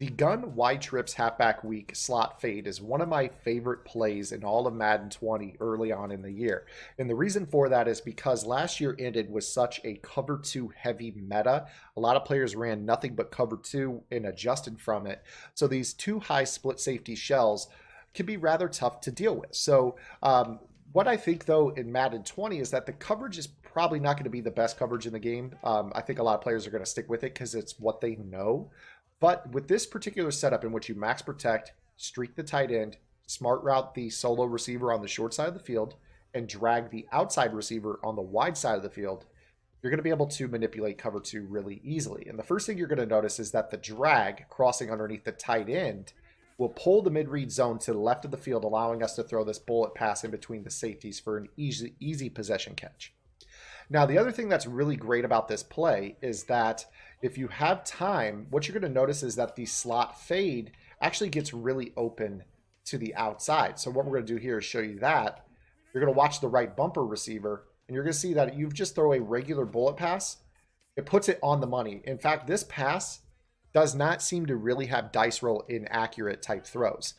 The gun wide trips halfback weak slot fade is one of my favorite plays in all of Madden 20 early on in the year. And the reason for that is because last year ended with such a cover two heavy meta. A lot of players ran nothing but cover two and adjusted from it. So these two high split safety shells can be rather tough to deal with. So what I think though in Madden 20 is that the coverage is probably not going to be the best coverage in the game. I think a lot of players are going to stick with it because it's what they know. But with this particular setup in which you max protect, streak the tight end, smart route the solo receiver on the short side of the field, and drag the outside receiver on the wide side of the field, you're going to be able to manipulate cover two really easily. And the first thing you're going to notice is that the drag crossing underneath the tight end will pull the mid-read zone to the left of the field, allowing us to throw this bullet pass in between the safeties for an easy possession catch. Now, the other thing that's really great about this play is that if you have time, what you're going to notice is that the slot fade actually gets really open to the outside. So what we're going to do here is show you that. You're going to watch the right bumper receiver, and you're going to see that you just throw a regular bullet pass. It puts it on the money. In fact, this pass does not seem to really have dice roll inaccurate type throws.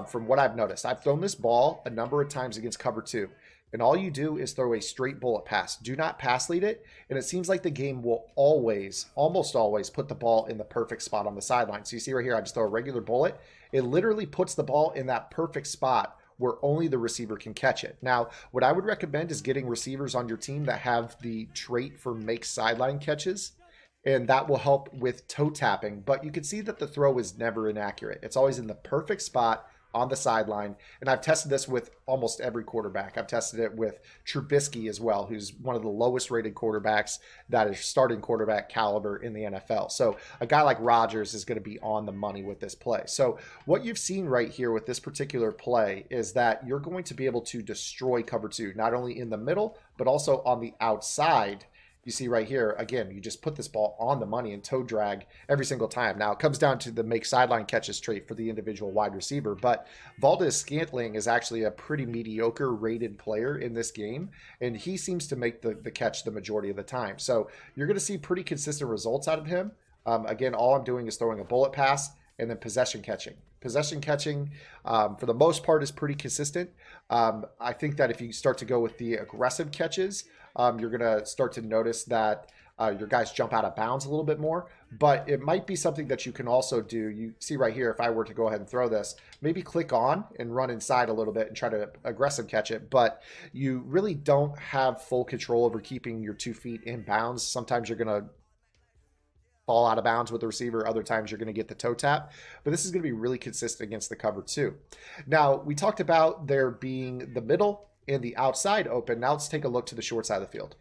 From what I've noticed, I've thrown this ball a number of times against cover two. And all you do is throw a straight bullet pass. Do not pass lead it. And it seems like the game will always, almost always, put the ball in the perfect spot on the sideline. So you see right here, I just throw a regular bullet. It literally puts the ball in that perfect spot where only the receiver can catch it. Now, what I would recommend is getting receivers on your team that have the trait for make sideline catches. And that will help with toe tapping. But you can see that the throw is never inaccurate. It's always in the perfect spot on the sideline. And I've tested this with almost every quarterback. I've tested it with Trubisky as well, who's one of the lowest rated quarterbacks that is starting quarterback caliber in the NFL. So a guy like Rodgers is going to be on the money with this play. So what you've seen right here with this particular play is that you're going to be able to destroy cover two, not only in the middle, but also on the outside. You see right here, again, you just put this ball on the money and toe drag every single time. Now, it comes down to the make sideline catches trait for the individual wide receiver, but Valdes-Scantling is actually a pretty mediocre rated player in this game, and he seems to make the catch the majority of the time. So you're going to see pretty consistent results out of him. Again, all I'm doing is throwing a bullet pass and then possession catching. Possession catching, for the most part, is pretty consistent. I think that if you start to go with the aggressive catches, you're going to start to notice that your guys jump out of bounds a little bit more. But it might be something that you can also do. You see right here, if I were to go ahead and throw this, maybe click on and run inside a little bit and try to aggressive catch it. But you really don't have full control over keeping your 2 feet in bounds. Sometimes you're going to fall out of bounds with the receiver. Other times you're going to get the toe tap, but this is going to be really consistent against the cover two. Now, we talked about there being the middle and the outside open. Now let's take a look to the short side of the field.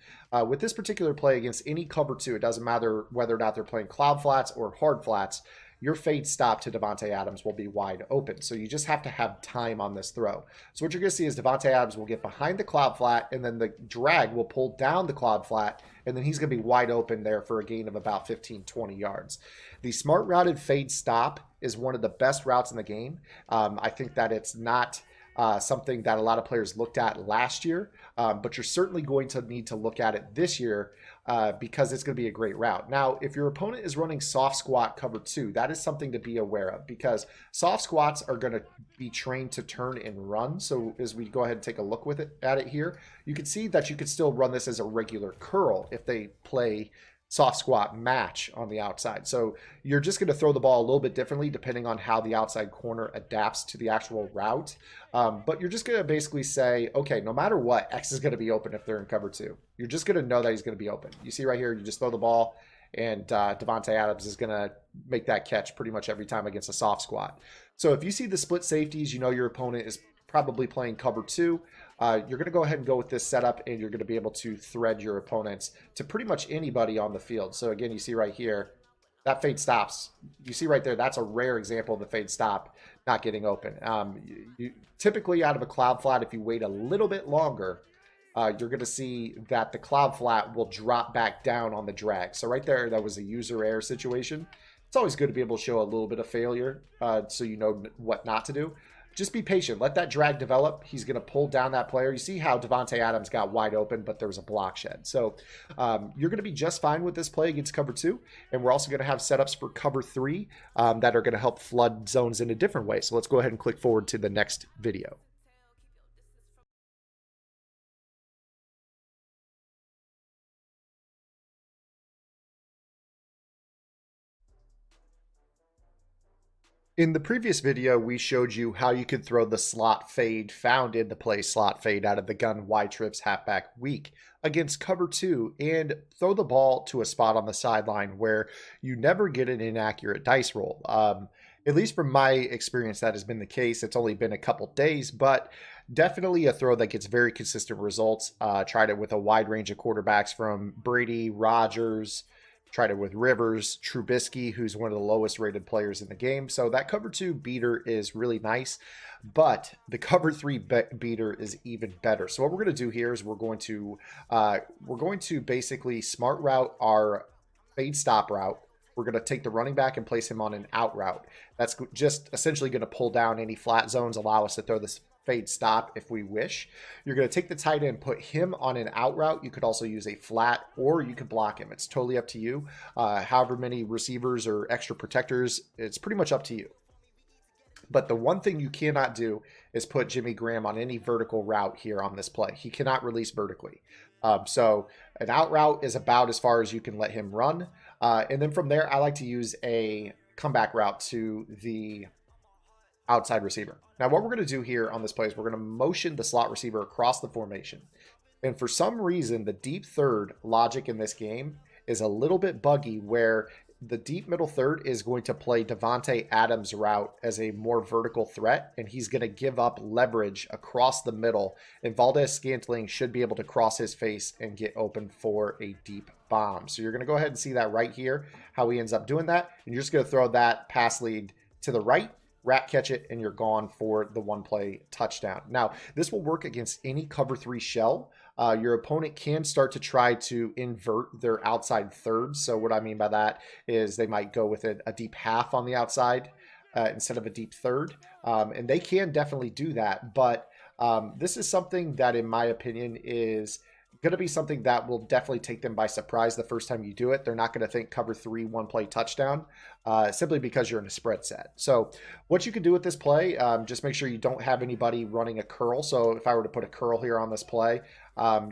With this particular play against any cover two, it doesn't matter whether or not they're playing cloud flats or hard flats, your fade stop to Davante Adams will be wide open. So you just have to have time on this throw. So what you're going to see is Davante Adams will get behind the cloud flat, and then the drag will pull down the cloud flat, and then he's going to be wide open there for a gain of about 15, 20 yards. The smart routed fade stop is one of the best routes in the game. I think that it's not something that a lot of players looked at last year, but you're certainly going to need to look at it this year because it's going to be a great route. Now, if your opponent is running soft squat cover two, that is something to be aware of because soft squats are going to be trained to turn and run. So as we go ahead and take a look at it here, you can see that you could still run this as a regular curl if they play soft squat match on the outside. So you're just going to throw the ball a little bit differently depending on how the outside corner adapts to the actual route. But you're just going to basically say, okay, no matter what, X is going to be open if they're in cover two. You're just going to know that he's going to be open. You see right here, you just throw the ball and Davante Adams is going to make that catch pretty much every time against a soft squat. So if you see the split safeties, you know your opponent is probably playing cover two. You're going to go ahead and go with this setup, and you're going to be able to thread your opponents to pretty much anybody on the field. So again, you see right here, that fade stops. You see right there, that's a rare example of the fade stop not getting open. You typically out of a cloud flat, if you wait a little bit longer, you're going to see that the cloud flat will drop back down on the drag. So right there, that was a user error situation. It's always good to be able to show a little bit of failure so you know what not to do. just be patient. Let that drag develop. He's going to pull down that player. You see how Devontae Adams got wide open, but there was a block shed. So you're going to be just fine with this play against cover 2. And we're also going to have setups for cover 3 that are going to help flood zones in a different way. So let's go ahead and click forward to the next video. In the previous video, we showed you how you could throw the slot fade found in the play slot fade out of the gun Y trips halfback weak against cover 2 and throw the ball to a spot on the sideline where you never get an inaccurate dice roll. At least from my experience, that has been the case. It's only been a couple days, but definitely a throw that gets very consistent results. Tried it with a wide range of quarterbacks from Brady, Rodgers, tried it with Rivers, Trubisky, who's one of the lowest rated players in the game. So that cover 2 beater is really nice, but the cover 3 beater is even better. So what we're going to do here is we're going to basically smart route our fade stop route. We're going to take the running back and place him on an out route. That's just essentially going to pull down any flat zones, allow us to throw this fade stop if we wish. You're going to take the tight end, put him on an out route. You could also use a flat, or you could block him. It's totally up to you. However many receivers or extra protectors, it's pretty much up to you. But the one thing you cannot do is put Jimmy Graham on any vertical route here on this play. He cannot release vertically. So an out route is about as far as you can let him run. And then from there, I like to use a comeback route to the outside receiver. Now, what we're going to do here on this play is we're going to motion the slot receiver across the formation. And for some reason, the deep third logic in this game is a little bit buggy, where the deep middle third is going to play Devontae Adams' route as a more vertical threat, and he's going to give up leverage across the middle, and Valdez-Scantling should be able to cross his face and get open for a deep bomb. So you're going to go ahead and see that right here, how he ends up doing that, and you're just going to throw that pass lead to the right, rat catch it, and you're gone for the one play touchdown. Now, this will work against any cover 3 shell. Your opponent can start to try to invert their outside thirds. So what I mean by that is they might go with a deep half on the outside instead of a deep third. And they can definitely do that. But this is something that, in my opinion, is going to be something that will definitely take them by surprise the first time you do it. They're not going to think cover 3 one play touchdown simply because you're in a spread set. So what you can do with this play, just make sure you don't have anybody running a curl. So if I were to put a curl here on this play,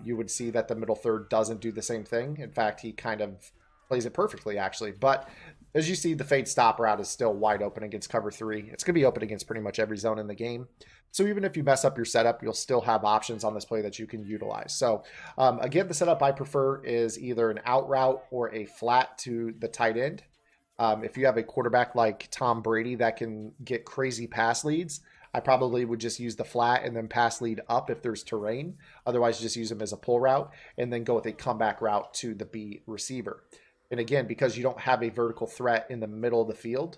you would see that the middle third doesn't do the same thing. In fact, he kind of plays it perfectly, actually. But as you see, the fade stop route is still wide open against cover 3. It's going to be open against pretty much every zone in the game. So even if you mess up your setup, you'll still have options on this play that you can utilize. So again, the setup I prefer is either an out route or a flat to the tight end. If you have a quarterback like Tom Brady that can get crazy pass leads, I probably would just use the flat and then pass lead up if there's terrain. Otherwise, just use them as a pull route and then go with a comeback route to the B receiver. And again, because you don't have a vertical threat in the middle of the field,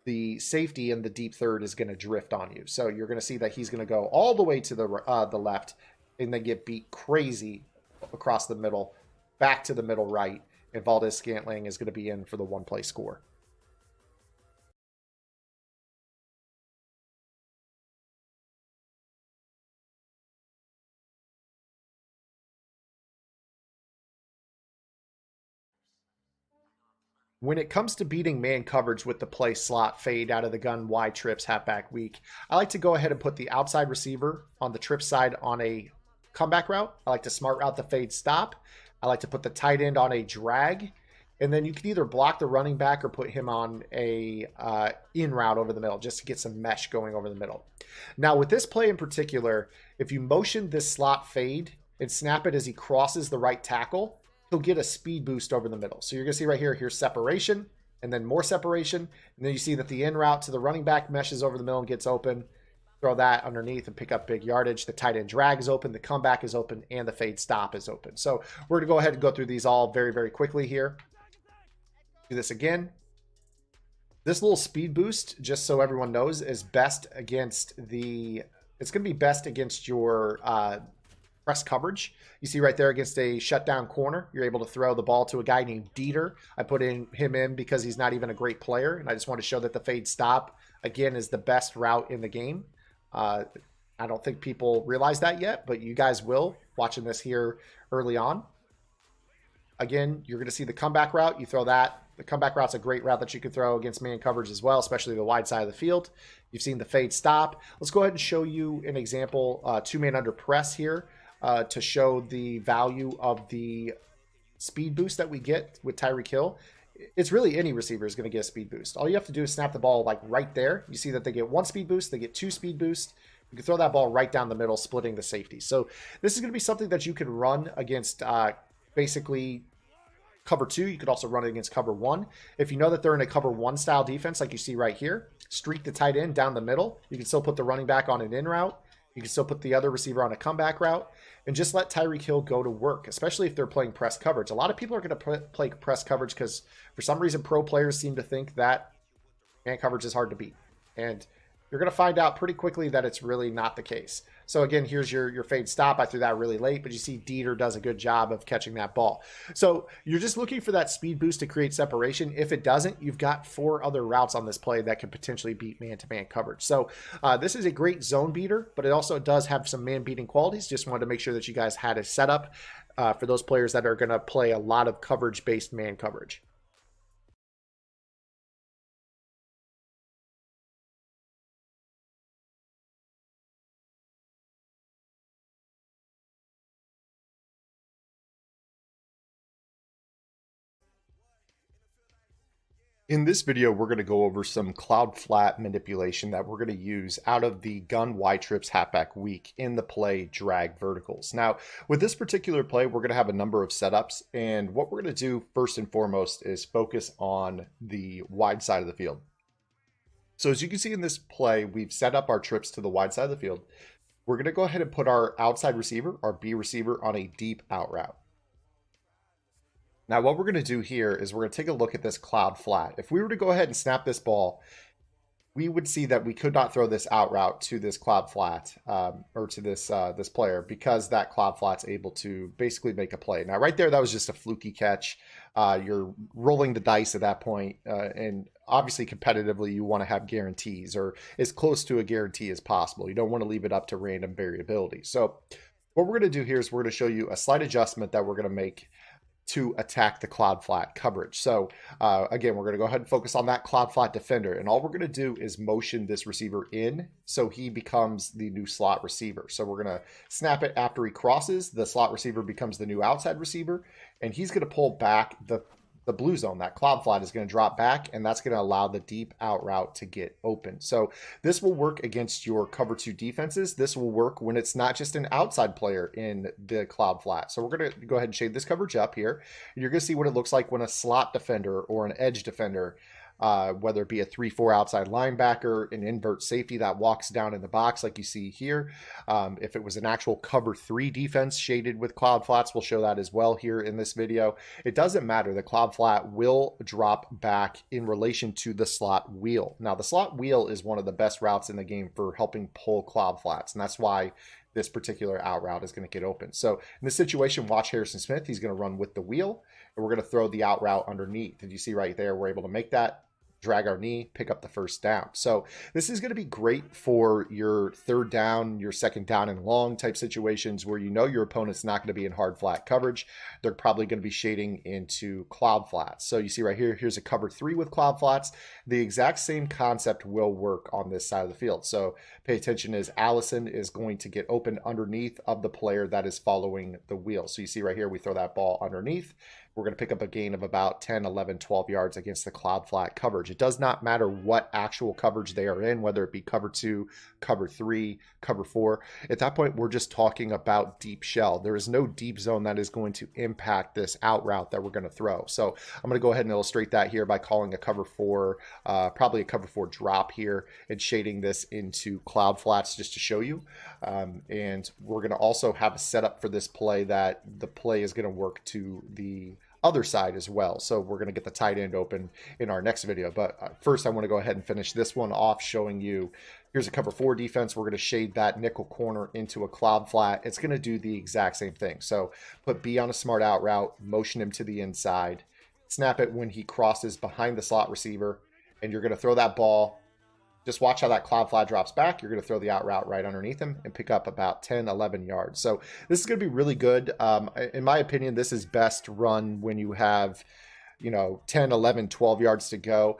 the safety in the deep third is going to drift on you. So you're going to see that he's going to go all the way to the left and then get beat crazy across the middle, back to the middle right, and Valdez-Scantling is going to be in for the one play score. When it comes to beating man coverage with the play slot fade out of the gun Y trips halfback weak, I like to go ahead and put the outside receiver on the trip side on a comeback route. I like to smart route the fade stop. I like to put the tight end on a drag. And then you can either block the running back or put him on a in route over the middle just to get some mesh going over the middle. Now with this play in particular, if you motion this slot fade and snap it as he crosses the right tackle, he'll get a speed boost over the middle. So you're going to see right here, here's separation and then more separation. And then you see that the in route to the running back meshes over the middle and gets open. Throw that underneath and pick up big yardage. The tight end drag is open, the comeback is open, and the fade stop is open. So we're going to go ahead and go through these all very, very quickly here. Do this again. This little speed boost, just so everyone knows, is best against it's going to be best against your press coverage. You see right there against a shutdown corner, you're able to throw the ball to a guy named Dieter. I put him in because he's not even a great player, and I just want to show that the fade stop, again, is the best route in the game. I don't think people realize that yet, but you guys will watching this here early on. Again, you're going to see the comeback route. You throw that. The comeback route's a great route that you can throw against man coverage as well, especially the wide side of the field. You've seen the fade stop. Let's go ahead and show you an example, two-man under press here to show the value of the speed boost that we get with Tyreek Hill. It's really any receiver is going to get a speed boost. All you have to do is snap the ball like right there. You see that they get one speed boost, they get two speed boosts. You can throw that ball right down the middle, splitting the safety. So this is going to be something that you can run against basically cover 2. You could also run it against cover 1. If you know that they're in a cover 1 style defense, like you see right here, streak the tight end down the middle. You can still put the running back on an in route. You can still put the other receiver on a comeback route and just let Tyreek Hill go to work, especially if they're playing press coverage. A lot of people are going to play press coverage because for some reason pro players seem to think that man coverage is hard to beat. And you're going to find out pretty quickly that it's really not the case. So again, here's your fade stop. I threw that really late, but you see Dieter does a good job of catching that ball. So you're just looking for that speed boost to create separation. If it doesn't, you've got 4 other routes on this play that could potentially beat man-to-man coverage. So this is a great zone beater, but it also does have some man-beating qualities. Just wanted to make sure that you guys had a setup for those players that are going to play a lot of coverage-based man coverage. In this video, we're going to go over some cloud flat manipulation that we're going to use out of the gun Y trips halfback week in the play drag verticals. Now, with this particular play, we're going to have a number of setups. And what we're going to do first and foremost is focus on the wide side of the field. So as you can see in this play, we've set up our trips to the wide side of the field. We're going to go ahead and put our outside receiver, our B receiver, on a deep out route. Now, what we're going to do here is we're going to take a look at this cloud flat. If we were to go ahead and snap this ball, we would see that we could not throw this out route to this cloud flat or to this this player because that cloud flat's able to basically make a play. Now, right there, that was just a fluky catch. You're rolling the dice at that point, and obviously competitively, you want to have guarantees or as close to a guarantee as possible. You don't want to leave it up to random variability. So what we're going to do here is we're going to show you a slight adjustment that we're going to make to attack the cloud flat coverage. So again, we're going to go ahead and focus on that cloud flat defender. And all we're going to do is motion this receiver in so he becomes the new slot receiver. So we're going to snap it after he crosses. The slot receiver becomes the new outside receiver. And he's going to pull back the blue zone. That cloud flat is going to drop back, and that's going to allow the deep out route to get open. So this will work against your cover 2 defenses. This will work when it's not just an outside player in the cloud flat. So we're going to go ahead and shade this coverage up here. You're going to see what it looks like when a slot defender or an edge defender, whether it be a 3-4 outside linebacker, an invert safety that walks down in the box like you see here. If it was an actual cover 3 defense shaded with cloud flats, we'll show that as well here in this video. It doesn't matter. The cloud flat will drop back in relation to the slot wheel. Now, the slot wheel is one of the best routes in the game for helping pull cloud flats, and that's why this particular out route is going to get open. So in this situation, watch Harrison Smith. He's going to run with the wheel, and we're going to throw the out route underneath. And you see right there, we're able to make that, drag our knee, pick up the first down. So this is going to be great for your third down, your second down and long type situations where you know your opponent's not going to be in hard flat coverage. They're probably going to be shading into cloud flats. So you see right here, here's a cover 3 with cloud flats. The exact same concept will work on this side of the field. So pay attention as Allison is going to get open underneath of the player that is following the wheel. So you see right here, we throw that ball underneath. We're going to pick up a gain of about 10, 11, 12 yards against the cloud flat coverage. It does not matter what actual coverage they are in, whether it be cover 2, cover 3, cover 4. At that point, we're just talking about deep shell. There is no deep zone that is going to impact this out route that we're going to throw. So I'm going to go ahead and illustrate that here by calling a cover 4, probably a cover 4 drop here and shading this into cloud flats just to show you. And we're going to also have a setup for this play that the play is going to work to the other side as well. So we're going to get the tight end open in our next video. But first, I want to go ahead and finish this one off showing you here's a cover 4 defense. We're going to shade that nickel corner into a cloud flat. It's going to do the exact same thing. So put B on a smart out route, motion him to the inside, snap it when he crosses behind the slot receiver, and you're going to throw that ball Just watch how that cloud flat drops back. You're going to throw the out route right underneath him and pick up about 10, 11 yards. So this is going to be really good. In my opinion, this is best run when you have, 10, 11, 12 yards to go.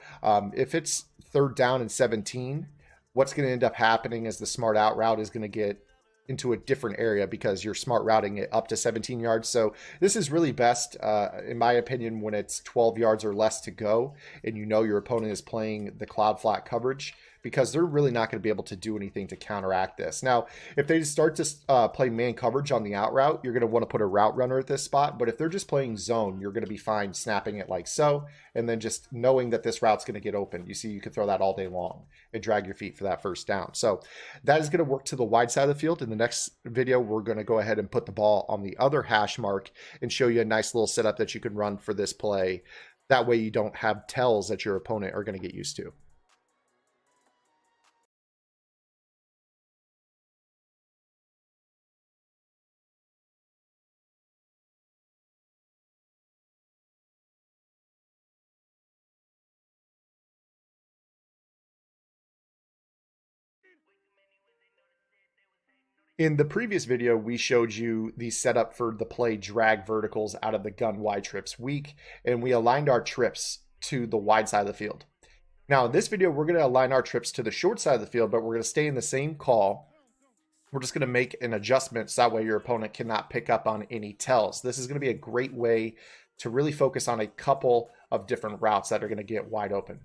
If it's third down and 17, what's going to end up happening is the smart out route is going to get into a different area because you're smart routing it up to 17 yards. So this is really best, in my opinion, when it's 12 yards or less to go and your opponent is playing the cloud flat coverage, because they're really not going to be able to do anything to counteract this. Now, if they start to play man coverage on the out route, you're going to want to put a route runner at this spot. But if they're just playing zone, you're going to be fine snapping it like so, and then just knowing that this route's going to get open. You see, you can throw that all day long and drag your feet for that first down. So that is going to work to the wide side of the field. In the next video, we're going to go ahead and put the ball on the other hash mark and show you a nice little setup that you can run for this play. That way you don't have tells that your opponent are going to get used to. In the previous video, we showed you the setup for the play drag verticals out of the gun Y trips weak, and we aligned our trips to the wide side of the field. Now, in this video, we're going to align our trips to the short side of the field, but we're going to stay in the same call. We're just going to make an adjustment so that way your opponent cannot pick up on any tells. This is going to be a great way to really focus on a couple of different routes that are going to get wide open.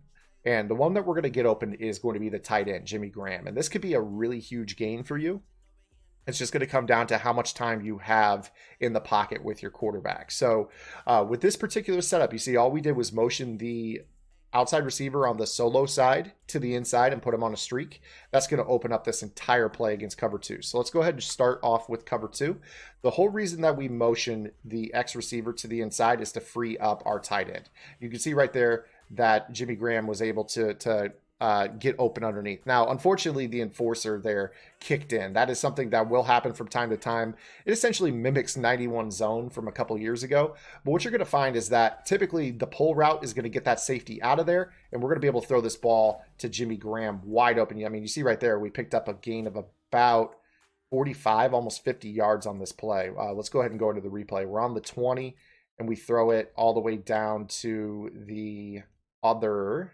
And the one that we're going to get open is going to be the tight end, Jimmy Graham. And this could be a really huge gain for you. It's just going to come down to how much time you have in the pocket with your quarterback. So with this particular setup, you see all we did was motion the outside receiver on the solo side to the inside and put him on a streak. That's going to open up this entire play against cover two. So let's go ahead and start off with cover two. The whole reason that we motion the X receiver to the inside is to free up our tight end. You can see right there that Jimmy Graham was able to get open underneath. Now, unfortunately, the enforcer there kicked in. That is something that will happen from time to time. It essentially mimics 91 zone from a couple years ago. But what you're going to find is that typically the pull route is going to get that safety out of there, and we're going to be able to throw this ball to Jimmy Graham wide open. I mean, you see right there, we picked up a gain of about 45, almost 50 yards on this play. Let's go ahead and go into the replay. We're on the 20, and we throw it all the way down to the other...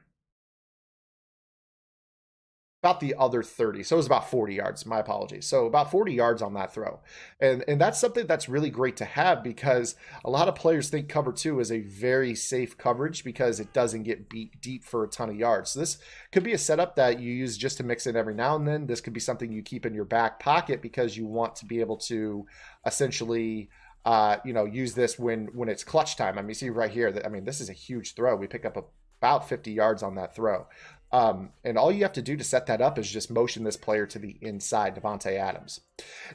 about the other 30. So it was about 40 yards. My apologies. So about 40 yards on that throw. And that's something that's really great to have, because a lot of players think cover two is a very safe coverage because it doesn't get beat deep for a ton of yards. So this could be a setup that you use just to mix in every now and then. This could be something you keep in your back pocket because you want to be able to essentially use this when it's clutch time. I mean, you see right here that, I mean, this is a huge throw. We pick up about 50 yards on that throw. And all you have to do to set that up is just motion this player to the inside, Davante Adams.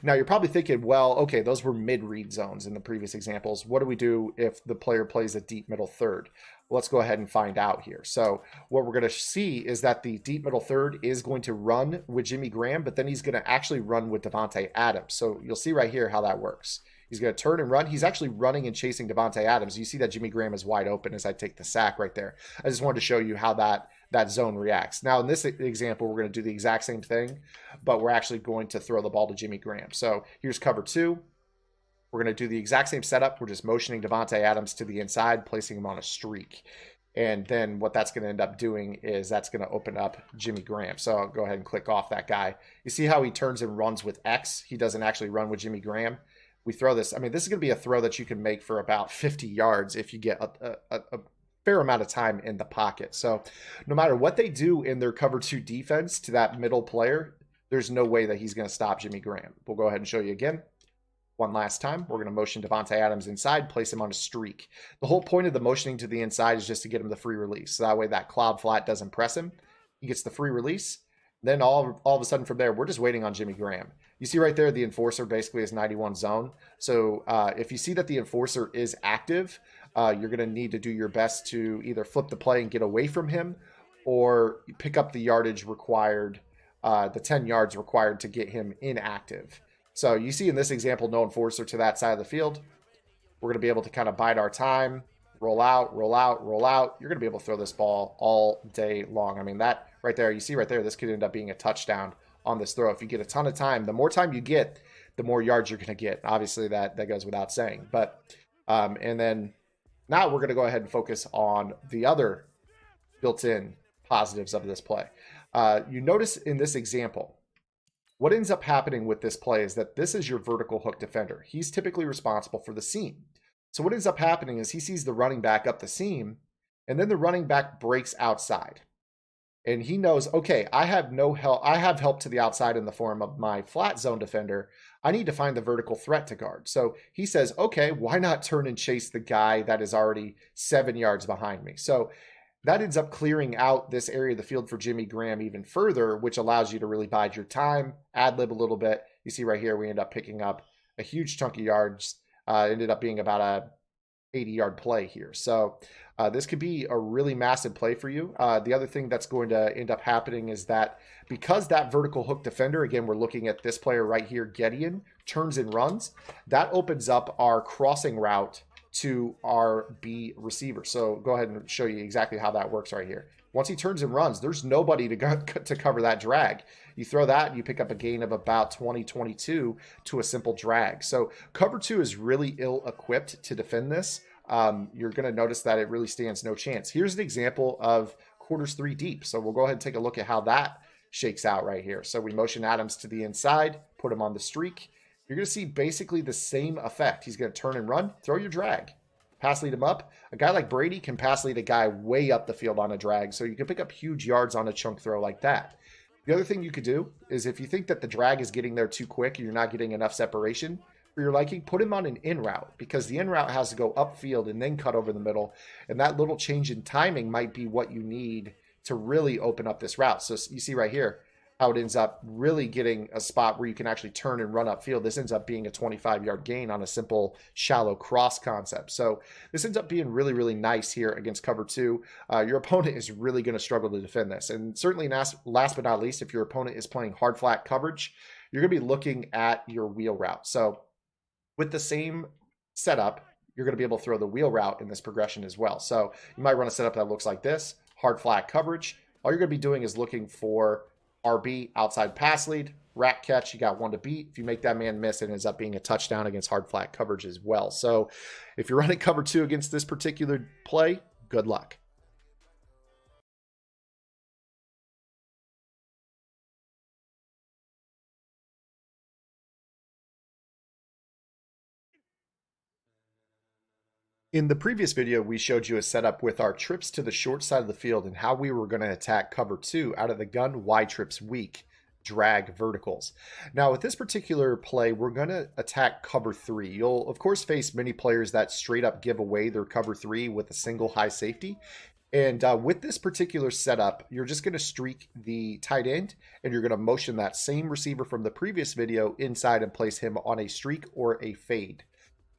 Now, you're probably thinking, well, okay, those were mid-read zones in the previous examples. What do we do if the player plays a deep middle third? Well, let's go ahead and find out here. So what we're going to see is that the deep middle third is going to run with Jimmy Graham, but then he's going to actually run with Davante Adams. So you'll see right here how that works. He's going to turn and run. He's actually running and chasing Davante Adams. You see that Jimmy Graham is wide open as I take the sack right there. I just wanted to show you how that zone reacts. Now, in this example, we're going to do the exact same thing, but we're actually going to throw the ball to Jimmy Graham. So here's cover two. We're going to do the exact same setup. We're just motioning Davante Adams to the inside, placing him on a streak. And then what that's going to end up doing is that's going to open up Jimmy Graham. So I'll go ahead and click off that guy. You see how he turns and runs with X? He doesn't actually run with Jimmy Graham. We throw this. I mean, this is going to be a throw that you can make for about 50 yards if you get a fair amount of time in the pocket. So no matter what they do in their cover two defense to that middle player, there's no way that he's going to stop Jimmy Graham. We'll go ahead and show you again. One last time, we're going to motion Davante Adams inside, place him on a streak. The whole point of the motioning to the inside is just to get him the free release. So that way that cloud flat doesn't press him. He gets the free release. Then all of a sudden from there, we're just waiting on Jimmy Graham. You see right there, the enforcer basically is 91 zone. So if you see that the enforcer is active, you're going to need to do your best to either flip the play and get away from him, or pick up the yardage required, the 10 yards required to get him inactive. So you see in this example, no enforcer to that side of the field. We're going to be able to kind of bide our time, roll out, roll out, roll out. You're going to be able to throw this ball all day long. I mean, that right there. You see right there, this could end up being a touchdown on this throw. If you get a ton of time, the more time you get, the more yards you're going to get. Obviously, that goes without saying. But and then now we're going to go ahead and focus on the other built-in positives of this play. You notice in this example, what ends up happening with this play is that this is your vertical hook defender. He's typically responsible for the seam. So what ends up happening is he sees the running back up the seam, and then the running back breaks outside. And he knows, okay, I have no help. I have help to the outside in the form of my flat zone defender. I need to find the vertical threat to guard. So he says, okay, why not turn and chase the guy that is already 7 yards behind me? So that ends up clearing out this area of the field for Jimmy Graham even further, which allows you to really bide your time, ad-lib a little bit. You see right here, we end up picking up a huge chunk of yards. Ended up being about a 80-yard play here. So this could be a really massive play for you. The other thing that's going to end up happening is that because that vertical hook defender, again, we're looking at this player right here, Gideon, turns and runs, that opens up our crossing route to our B receiver. So go ahead and show you exactly how that works right here. Once he turns and runs, there's nobody to cover that drag. You throw that and you pick up a gain of about 20, 22 to a simple drag. So cover 2 is really ill-equipped to defend this. You're going to notice that it really stands no chance. Here's an example of quarters 3 deep. So we'll go ahead and take a look at how that shakes out right here. So we motion Adams to the inside, put him on the streak. You're going to see basically the same effect. He's going to turn and run, throw your drag. Pass lead him up. A guy like Brady can pass lead a guy way up the field on a drag, so you can pick up huge yards on a chunk throw like that. The other thing you could do is if you think that the drag is getting there too quick and you're not getting enough separation for your liking, put him on an in route, because the in route has to go upfield and then cut over the middle, and that little change in timing might be what you need to really open up this route. So you see right here how it ends up really getting a spot where you can actually turn and run upfield. This ends up being a 25-yard gain on a simple shallow cross concept. So this ends up being really, really nice here against cover 2. Your opponent is really going to struggle to defend this. And certainly last but not least, if your opponent is playing hard flat coverage, you're going to be looking at your wheel route. So with the same setup, you're going to be able to throw the wheel route in this progression as well. So you might run a setup that looks like this, hard flat coverage. All you're going to be doing is looking for RB, outside pass lead, rat catch, you got one to beat. If you make that man miss, it ends up being a touchdown against hard flat coverage as well. So if you're running cover 2 against this particular play, good luck. In the previous video, we showed you a setup with our trips to the short side of the field and how we were going to attack cover 2 out of the gun, Y trips weak, drag verticals. Now with this particular play, we're going to attack cover 3. You'll of course face many players that straight up give away their cover 3 with a single high safety. And with this particular setup, you're just going to streak the tight end and you're going to motion that same receiver from the previous video inside and place him on a streak or a fade.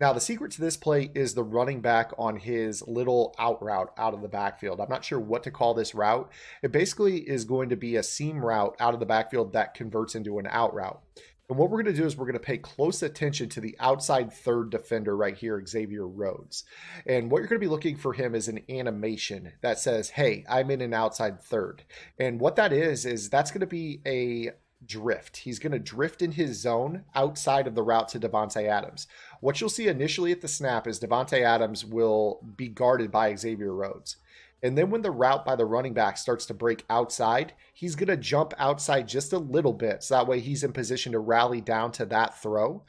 Now, the secret to this play is the running back on his little out route out of the backfield. I'm not sure what to call this route. It basically is going to be a seam route out of the backfield that converts into an out route. And what we're going to do is we're going to pay close attention to the outside third defender right here, Xavier Rhodes. And what you're going to be looking for him is an animation that says, hey, I'm in an outside third. And what that is that's going to be a drift. He's going to drift in his zone outside of the route to Davante Adams. What you'll see initially at the snap is Davante Adams will be guarded by Xavier Rhodes. And then when the route by the running back starts to break outside, he's going to jump outside just a little bit. So that way he's in position to rally down to that throw.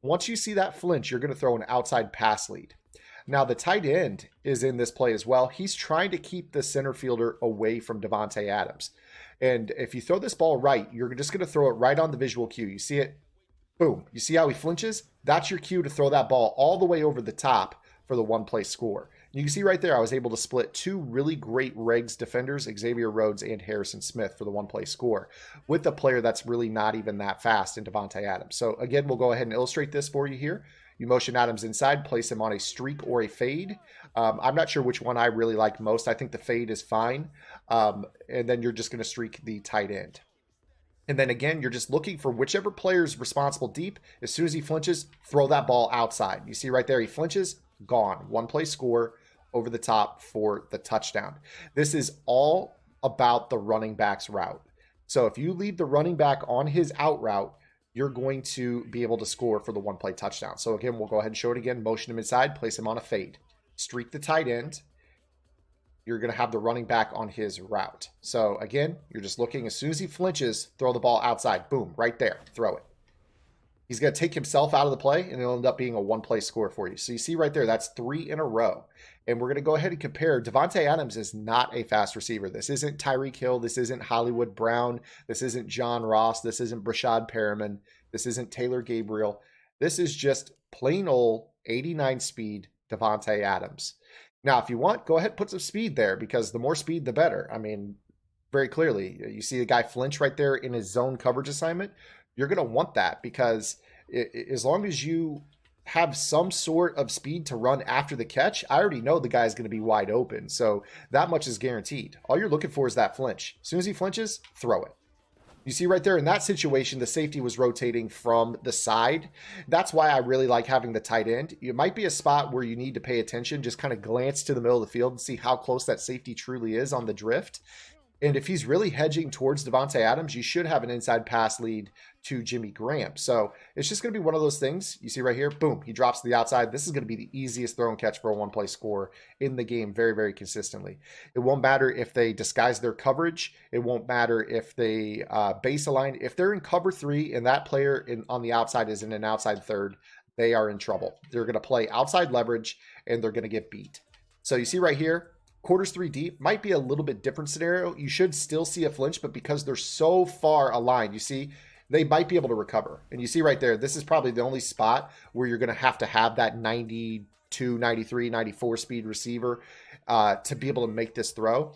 Once you see that flinch, you're going to throw an outside pass lead. Now, the tight end is in this play as well. He's trying to keep the center fielder away from Davante Adams. And if you throw this ball right, you're just going to throw it right on the visual cue. You see it? Boom. You see how he flinches? That's your cue to throw that ball all the way over the top for the one-play score. You can see right there, I was able to split two really great Regs defenders, Xavier Rhodes and Harrison Smith, for the one-play score, with a player that's really not even that fast in Davante Adams. So again, we'll go ahead and illustrate this for you here. You motion Adams inside, place him on a streak or a fade. I'm not sure which one I really like most. I think the fade is fine. And then you're just going to streak the tight end. And then again, you're just looking for whichever player is responsible deep. As soon as he flinches, throw that ball outside. You see right there, he flinches, gone. One play score over the top for the touchdown. This is all about the running back's route. So if you leave the running back on his out route, you're going to be able to score for the one play touchdown. So again, we'll go ahead and show it again. Motion him inside, place him on a fade. Streak the tight end. You're going to have the running back on his route. So again, you're just looking. As soon as he flinches, throw the ball outside. Boom, right there. Throw it. He's going to take himself out of the play, and it'll end up being a one-play score for you. So you see right there, that's 3 in a row. And we're going to go ahead and compare. Davante Adams is not a fast receiver. This isn't Tyreek Hill. This isn't Hollywood Brown. This isn't John Ross. This isn't Brashad Perriman. This isn't Taylor Gabriel. This is just plain old 89 speed Davante Adams. Now, if you want, go ahead and put some speed there, because the more speed, the better. I mean, very clearly, you see the guy flinch right there in his zone coverage assignment. You're going to want that, because as long as you have some sort of speed to run after the catch, I already know the guy's going to be wide open. So that much is guaranteed. All you're looking for is that flinch. As soon as he flinches, throw it. You see right there in that situation, the safety was rotating from the side. That's why I really like having the tight end. It might be a spot where you need to pay attention, just kind of glance to the middle of the field and see how close that safety truly is on the drift. And if he's really hedging towards Davante Adams, you should have an inside pass lead to Jimmy Graham. So it's just going to be one of those things. You see right here, boom, he drops to the outside. This is going to be the easiest throw and catch for a one-play score in the game very, very consistently. It won't matter if they disguise their coverage. It won't matter if they base align. If they're in cover 3 and that player on the outside is in an outside third, they are in trouble. They're going to play outside leverage, and they're going to get beat. So you see right here, quarters 3 deep might be a little bit different scenario. You should still see a flinch, but because they're so far aligned, you see, they might be able to recover. And you see right there, this is probably the only spot where you're going to have that 92, 93, 94 speed receiver to be able to make this throw.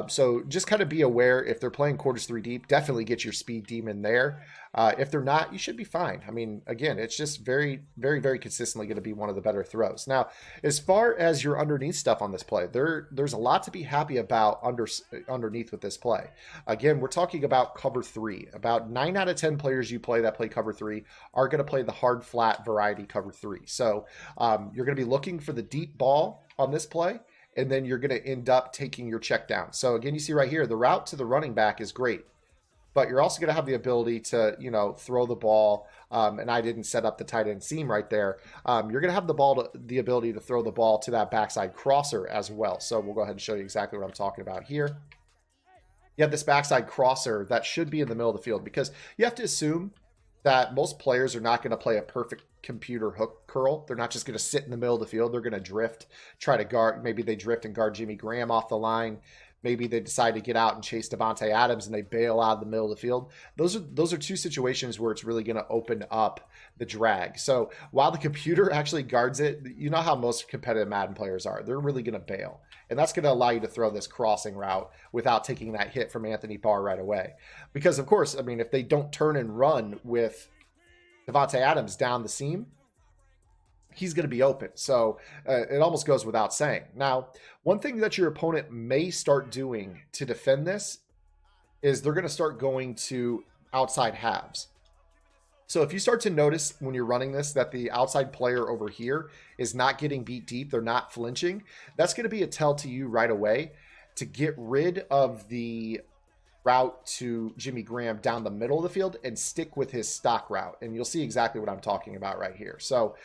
So just kind of be aware if they're playing quarters 3 deep, definitely get your speed demon there. If they're not, you should be fine. I mean, again, it's just very, very, very consistently going to be one of the better throws. Now, as far as your underneath stuff on this play, there's a lot to be happy about underneath with this play. Again, we're talking about cover 3. About 9 out of 10 players you play that play cover 3 are going to play the hard flat variety cover 3. So you're going to be looking for the deep ball on this play, and then you're going to end up taking your check down. So again, you see right here, the route to the running back is great, but you're also going to have the ability to, throw the ball. And I didn't set up the tight end seam right there. You're going to have the ability to throw the ball to that backside crosser as well. So we'll go ahead and show you exactly what I'm talking about here. You have this backside crosser that should be in the middle of the field, because you have to assume that most players are not going to play a perfect computer hook curl. They're not just going to sit in the middle of the field. They're going to drift, try to guard. Maybe they drift and guard Jimmy Graham off the line. Maybe they decide to get out and chase Davante Adams and they bail out of the middle of the field. Those are two situations where it's really going to open up the drag. So while the computer actually guards it, you know how most competitive Madden players are. They're really going to bail. And that's going to allow you to throw this crossing route without taking that hit from Anthony Barr right away. Because, of course, I mean, if they don't turn and run with Davante Adams down the seam, he's going to be open. So it almost goes without saying. Now, one thing that your opponent may start doing to defend this is they're going to start going to outside halves. So if you start to notice when you're running this that the outside player over here is not getting beat deep, they're not flinching, that's going to be a tell to you right away to get rid of the route to Jimmy Graham down the middle of the field and stick with his stock route. And you'll see exactly what I'm talking about right here. So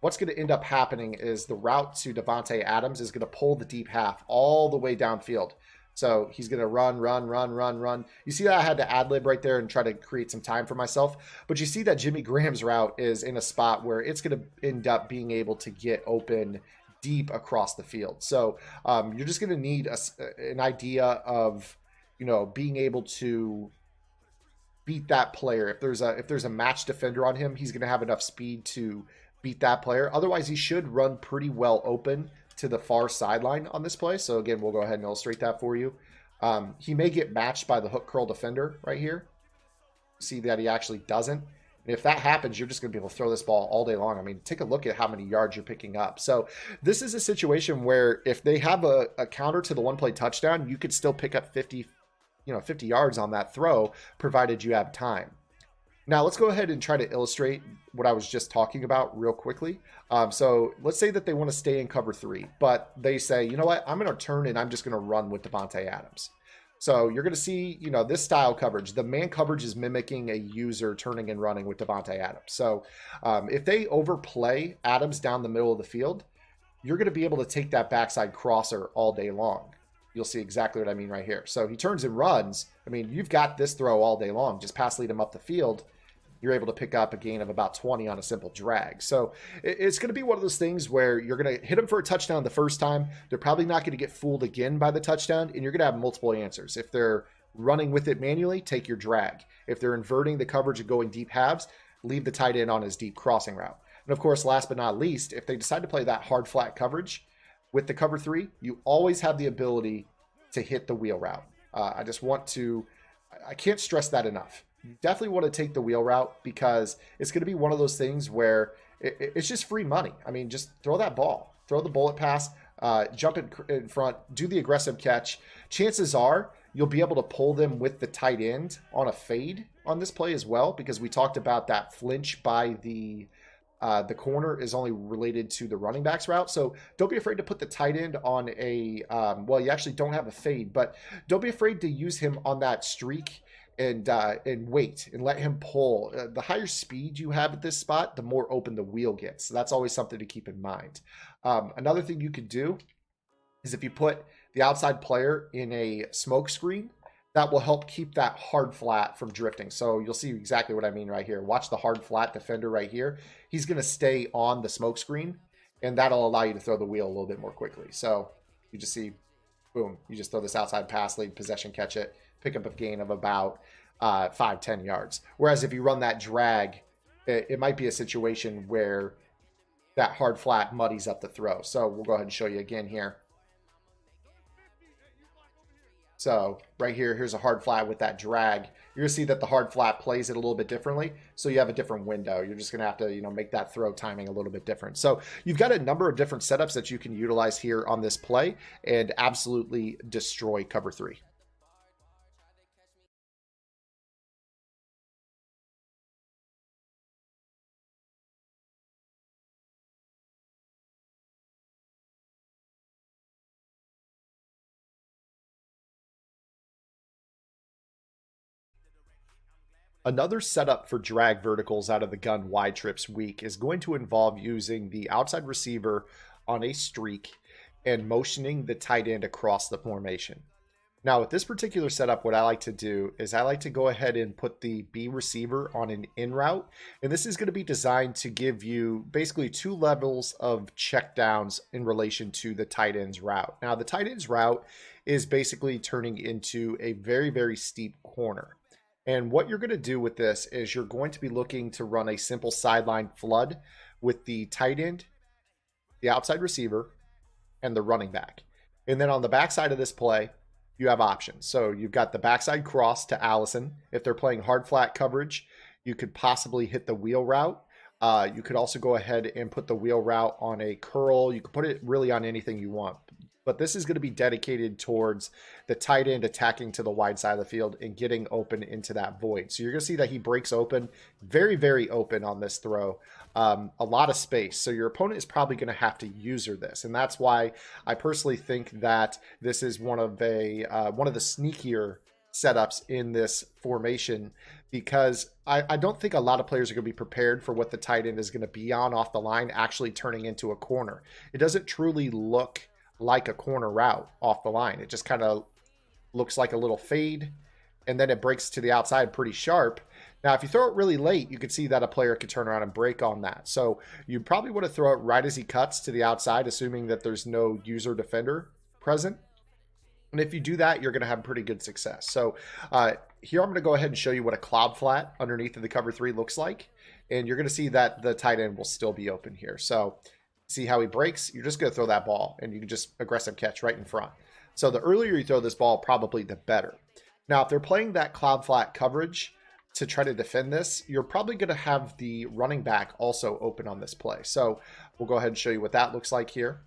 what's going to end up happening is the route to Davante Adams is going to pull the deep half all the way downfield. So he's going to run. You see that I had to ad-lib right there and try to create some time for myself. But you see that Jimmy Graham's route is in a spot where it's going to end up being able to get open deep across the field. So you're just going to need an idea of, being able to beat that player. If there's a match defender on him, he's going to have enough speed to beat that player. Otherwise, he should run pretty well open to the far sideline on this play. So again, we'll go ahead and illustrate that for you. He may get matched by the hook curl defender right here. See that he actually doesn't. And if that happens, you're just going to be able to throw this ball all day long. I mean, take a look at how many yards you're picking up. So this is a situation where if they have a counter to the one-play touchdown, you could still pick up 50 yards on that throw, provided you have time. Now, let's go ahead and try to illustrate what I was just talking about real quickly. So let's say that they want to stay in cover 3, but they say, you know what, I'm going to turn and I'm just going to run with Davante Adams. So you're going to see, you know, this style coverage. The man coverage is mimicking a user turning and running with Devontae Adams. So if they overplay Adams down the middle of the field, you're going to be able to take that backside crosser all day long. You'll see exactly what I mean right here. So he turns and runs. I mean, you've got this throw all day long. Just pass lead him up the field. You're able to pick up a gain of about 20 on a simple drag. So it's going to be one of those things where you're going to hit them for a touchdown the first time. They're probably not going to get fooled again by the touchdown, and you're going to have multiple answers. If they're running with it manually, take your drag. If they're inverting the coverage and going deep halves, leave the tight end on his deep crossing route. And of course, last but not least, if they decide to play that hard flat coverage with the cover 3, you always have the ability to hit the wheel route. I can't stress that enough. You definitely want to take the wheel route because it's going to be one of those things where it's just free money. I mean, just throw that ball, throw the bullet pass, jump in front, do the aggressive catch. Chances are you'll be able to pull them with the tight end on a fade on this play as well, because we talked about that flinch by the corner is only related to the running back's route. So don't be afraid to put the tight end on a, well, you actually don't have a fade, but don't be afraid to use him on that streak and wait and let him pull. The higher speed you have at this spot, the more open the wheel gets. So that's always something to keep in mind. Another thing you could do is if you put the outside player in a smoke screen, that will help keep that hard flat from drifting. So you'll see exactly what I mean right here. Watch the hard flat defender right here. He's going to stay on the smoke screen, and that'll allow you to throw the wheel a little bit more quickly. So you just see, boom, you just throw this outside pass, lead possession, catch it, pick up a gain of about 5-10 yards. Whereas if you run that drag, it might be a situation where that hard flat muddies up the throw. So we'll go ahead and show you again here. So right here, here's a hard flat with that drag. You're gonna see that the hard flat plays it a little bit differently. So you have a different window. You're just gonna have to, make that throw timing a little bit different. So you've got a number of different setups that you can utilize here on this play and absolutely destroy cover 3. Another setup for drag verticals out of the gun wide trips week is going to involve using the outside receiver on a streak and motioning the tight end across the formation. Now, with this particular setup, what I like to do is I like to go ahead and put the B receiver on an in route. And this is going to be designed to give you basically 2 levels of checkdowns in relation to the tight end's route. Now, the tight end's route is basically turning into a very, very steep corner. And what you're going to do with this is you're going to be looking to run a simple sideline flood with the tight end, the outside receiver, and the running back. And then on the backside of this play, you have options. So you've got the backside cross to Allison. If they're playing hard flat coverage, you could possibly hit the wheel route. You could also go ahead and put the wheel route on a curl. You could put it really on anything you want. But this is going to be dedicated towards the tight end attacking to the wide side of the field and getting open into that void. So you're going to see that he breaks open, very, very open on this throw, a lot of space. So your opponent is probably going to have to user this. And that's why I personally think that this is one of the sneakier setups in this formation, because I don't think a lot of players are going to be prepared for what the tight end is going to be on off the line actually turning into a corner. It doesn't truly look like a corner route off the line. It just kind of looks like a little fade, and then it breaks to the outside pretty sharp. Now, if you throw it really late, you could see that a player could turn around and break on that. So you probably want to throw it right as he cuts to the outside, assuming that there's no user defender present. And if you do that, you're going to have pretty good success. So here I'm going to go ahead and show you what a cloud flat underneath of the cover 3 looks like. And you're going to see that the tight end will still be open here. So see how he breaks? You're just going to throw that ball, and you can just aggressive catch right in front. So the earlier you throw this ball, probably the better. Now, if they're playing that cloud flat coverage to try to defend this, you're probably going to have the running back also open on this play. So we'll go ahead and show you what that looks like here.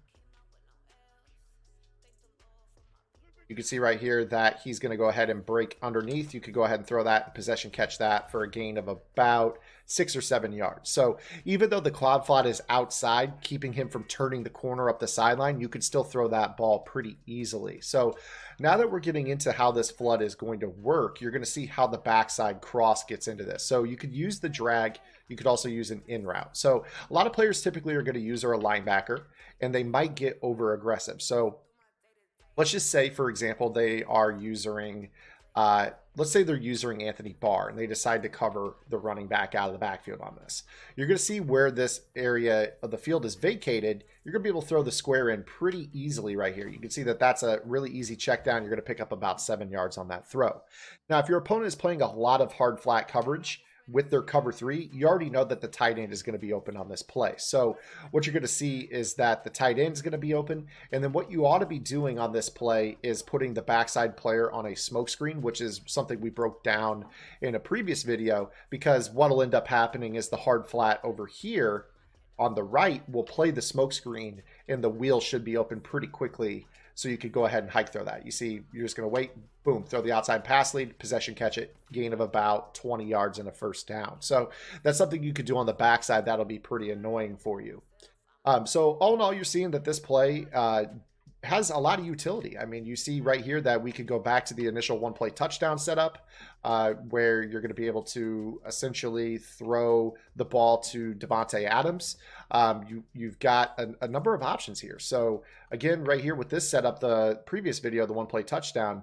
You can see right here that he's going to go ahead and break underneath. You could go ahead and throw that possession catch that for a gain of about 6 or 7 yards. So even though the cloud flat is outside, keeping him from turning the corner up the sideline, you could still throw that ball pretty easily. So now that we're getting into how this flood is going to work, you're going to see how the backside cross gets into this. So you could use the drag. You could also use an in route. So a lot of players typically are going to use a linebacker, and they might get over aggressive. So let's just say, for example, they are using, let's say they're using Anthony Barr, and they decide to cover the running back out of the backfield on this. You're going to see where this area of the field is vacated. You're going to be able to throw the square in pretty easily right here. You can see that that's a really easy check down. You're going to pick up about 7 yards on that throw. Now, if your opponent is playing a lot of hard flat coverage with their cover 3, you already know that the tight end is going to be open on this play. So what you're going to see is that the tight end is going to be open. And then what you ought to be doing on this play is putting the backside player on a smoke screen, which is something we broke down in a previous video, because what will end up happening is the hard flat over here on the right will play the smoke screen, and the wheel should be open pretty quickly. So you could go ahead and hike throw that. You see, you're just going to wait, boom, throw the outside pass lead, possession catch it, gain of about 20 yards and a first down. So that's something you could do on the backside. That'll be pretty annoying for you. So all in all, you're seeing that this play has a lot of utility. I mean, you see right here that we could go back to the initial one-play touchdown setup where you're going to be able to essentially throw the ball to Davante Adams. You've got a number of options here. So again, right here with this setup, the previous video, the one-play touchdown,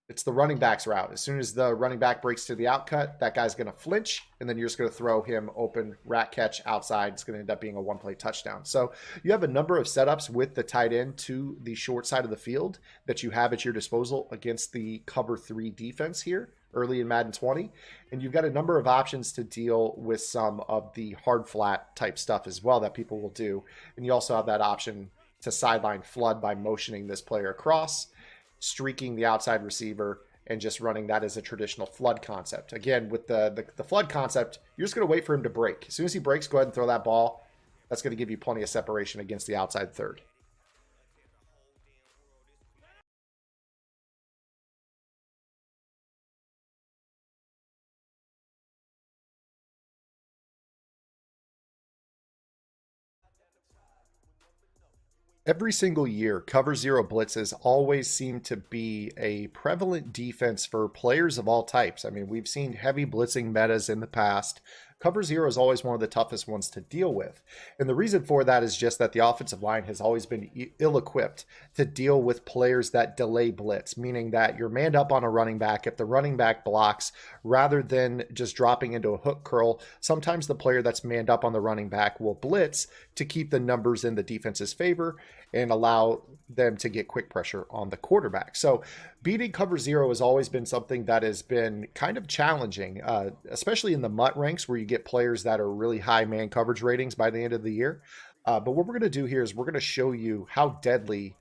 it's the running back's route. As soon as the running back breaks to the outcut, that guy's going to flinch, and then you're just going to throw him open, rat catch outside. It's going to end up being a one-play touchdown. So you have a number of setups with the tight end to the short side of the field that you have at your disposal against the cover 3 defense here early in Madden 20. And you've got a number of options to deal with some of the hard flat type stuff as well that people will do. And you also have that option to sideline flood by motioning this player across, streaking the outside receiver, and just running that as a traditional flood concept. Again, with the flood concept, you're just going to wait for him to break. As soon as he breaks, go ahead and throw that ball. That's going to give you plenty of separation against the outside third. Every single year, cover 0 blitzes always seem to be a prevalent defense for players of all types. I mean, we've seen heavy blitzing metas in the past. Cover 0 is always one of the toughest ones to deal with. And the reason for that is just that the offensive line has always been ill-equipped to deal with players that delay blitz, meaning that you're manned up on a running back. If the running back blocks, rather than just dropping into a hook curl, sometimes the player that's manned up on the running back will blitz to keep the numbers in the defense's favor and allow them to get quick pressure on the quarterback. So beating cover 0 has always been something that has been kind of challenging, especially in the MUT ranks where you get players that are really high man coverage ratings by the end of the year. But what we're going to do here is we're going to show you how deadly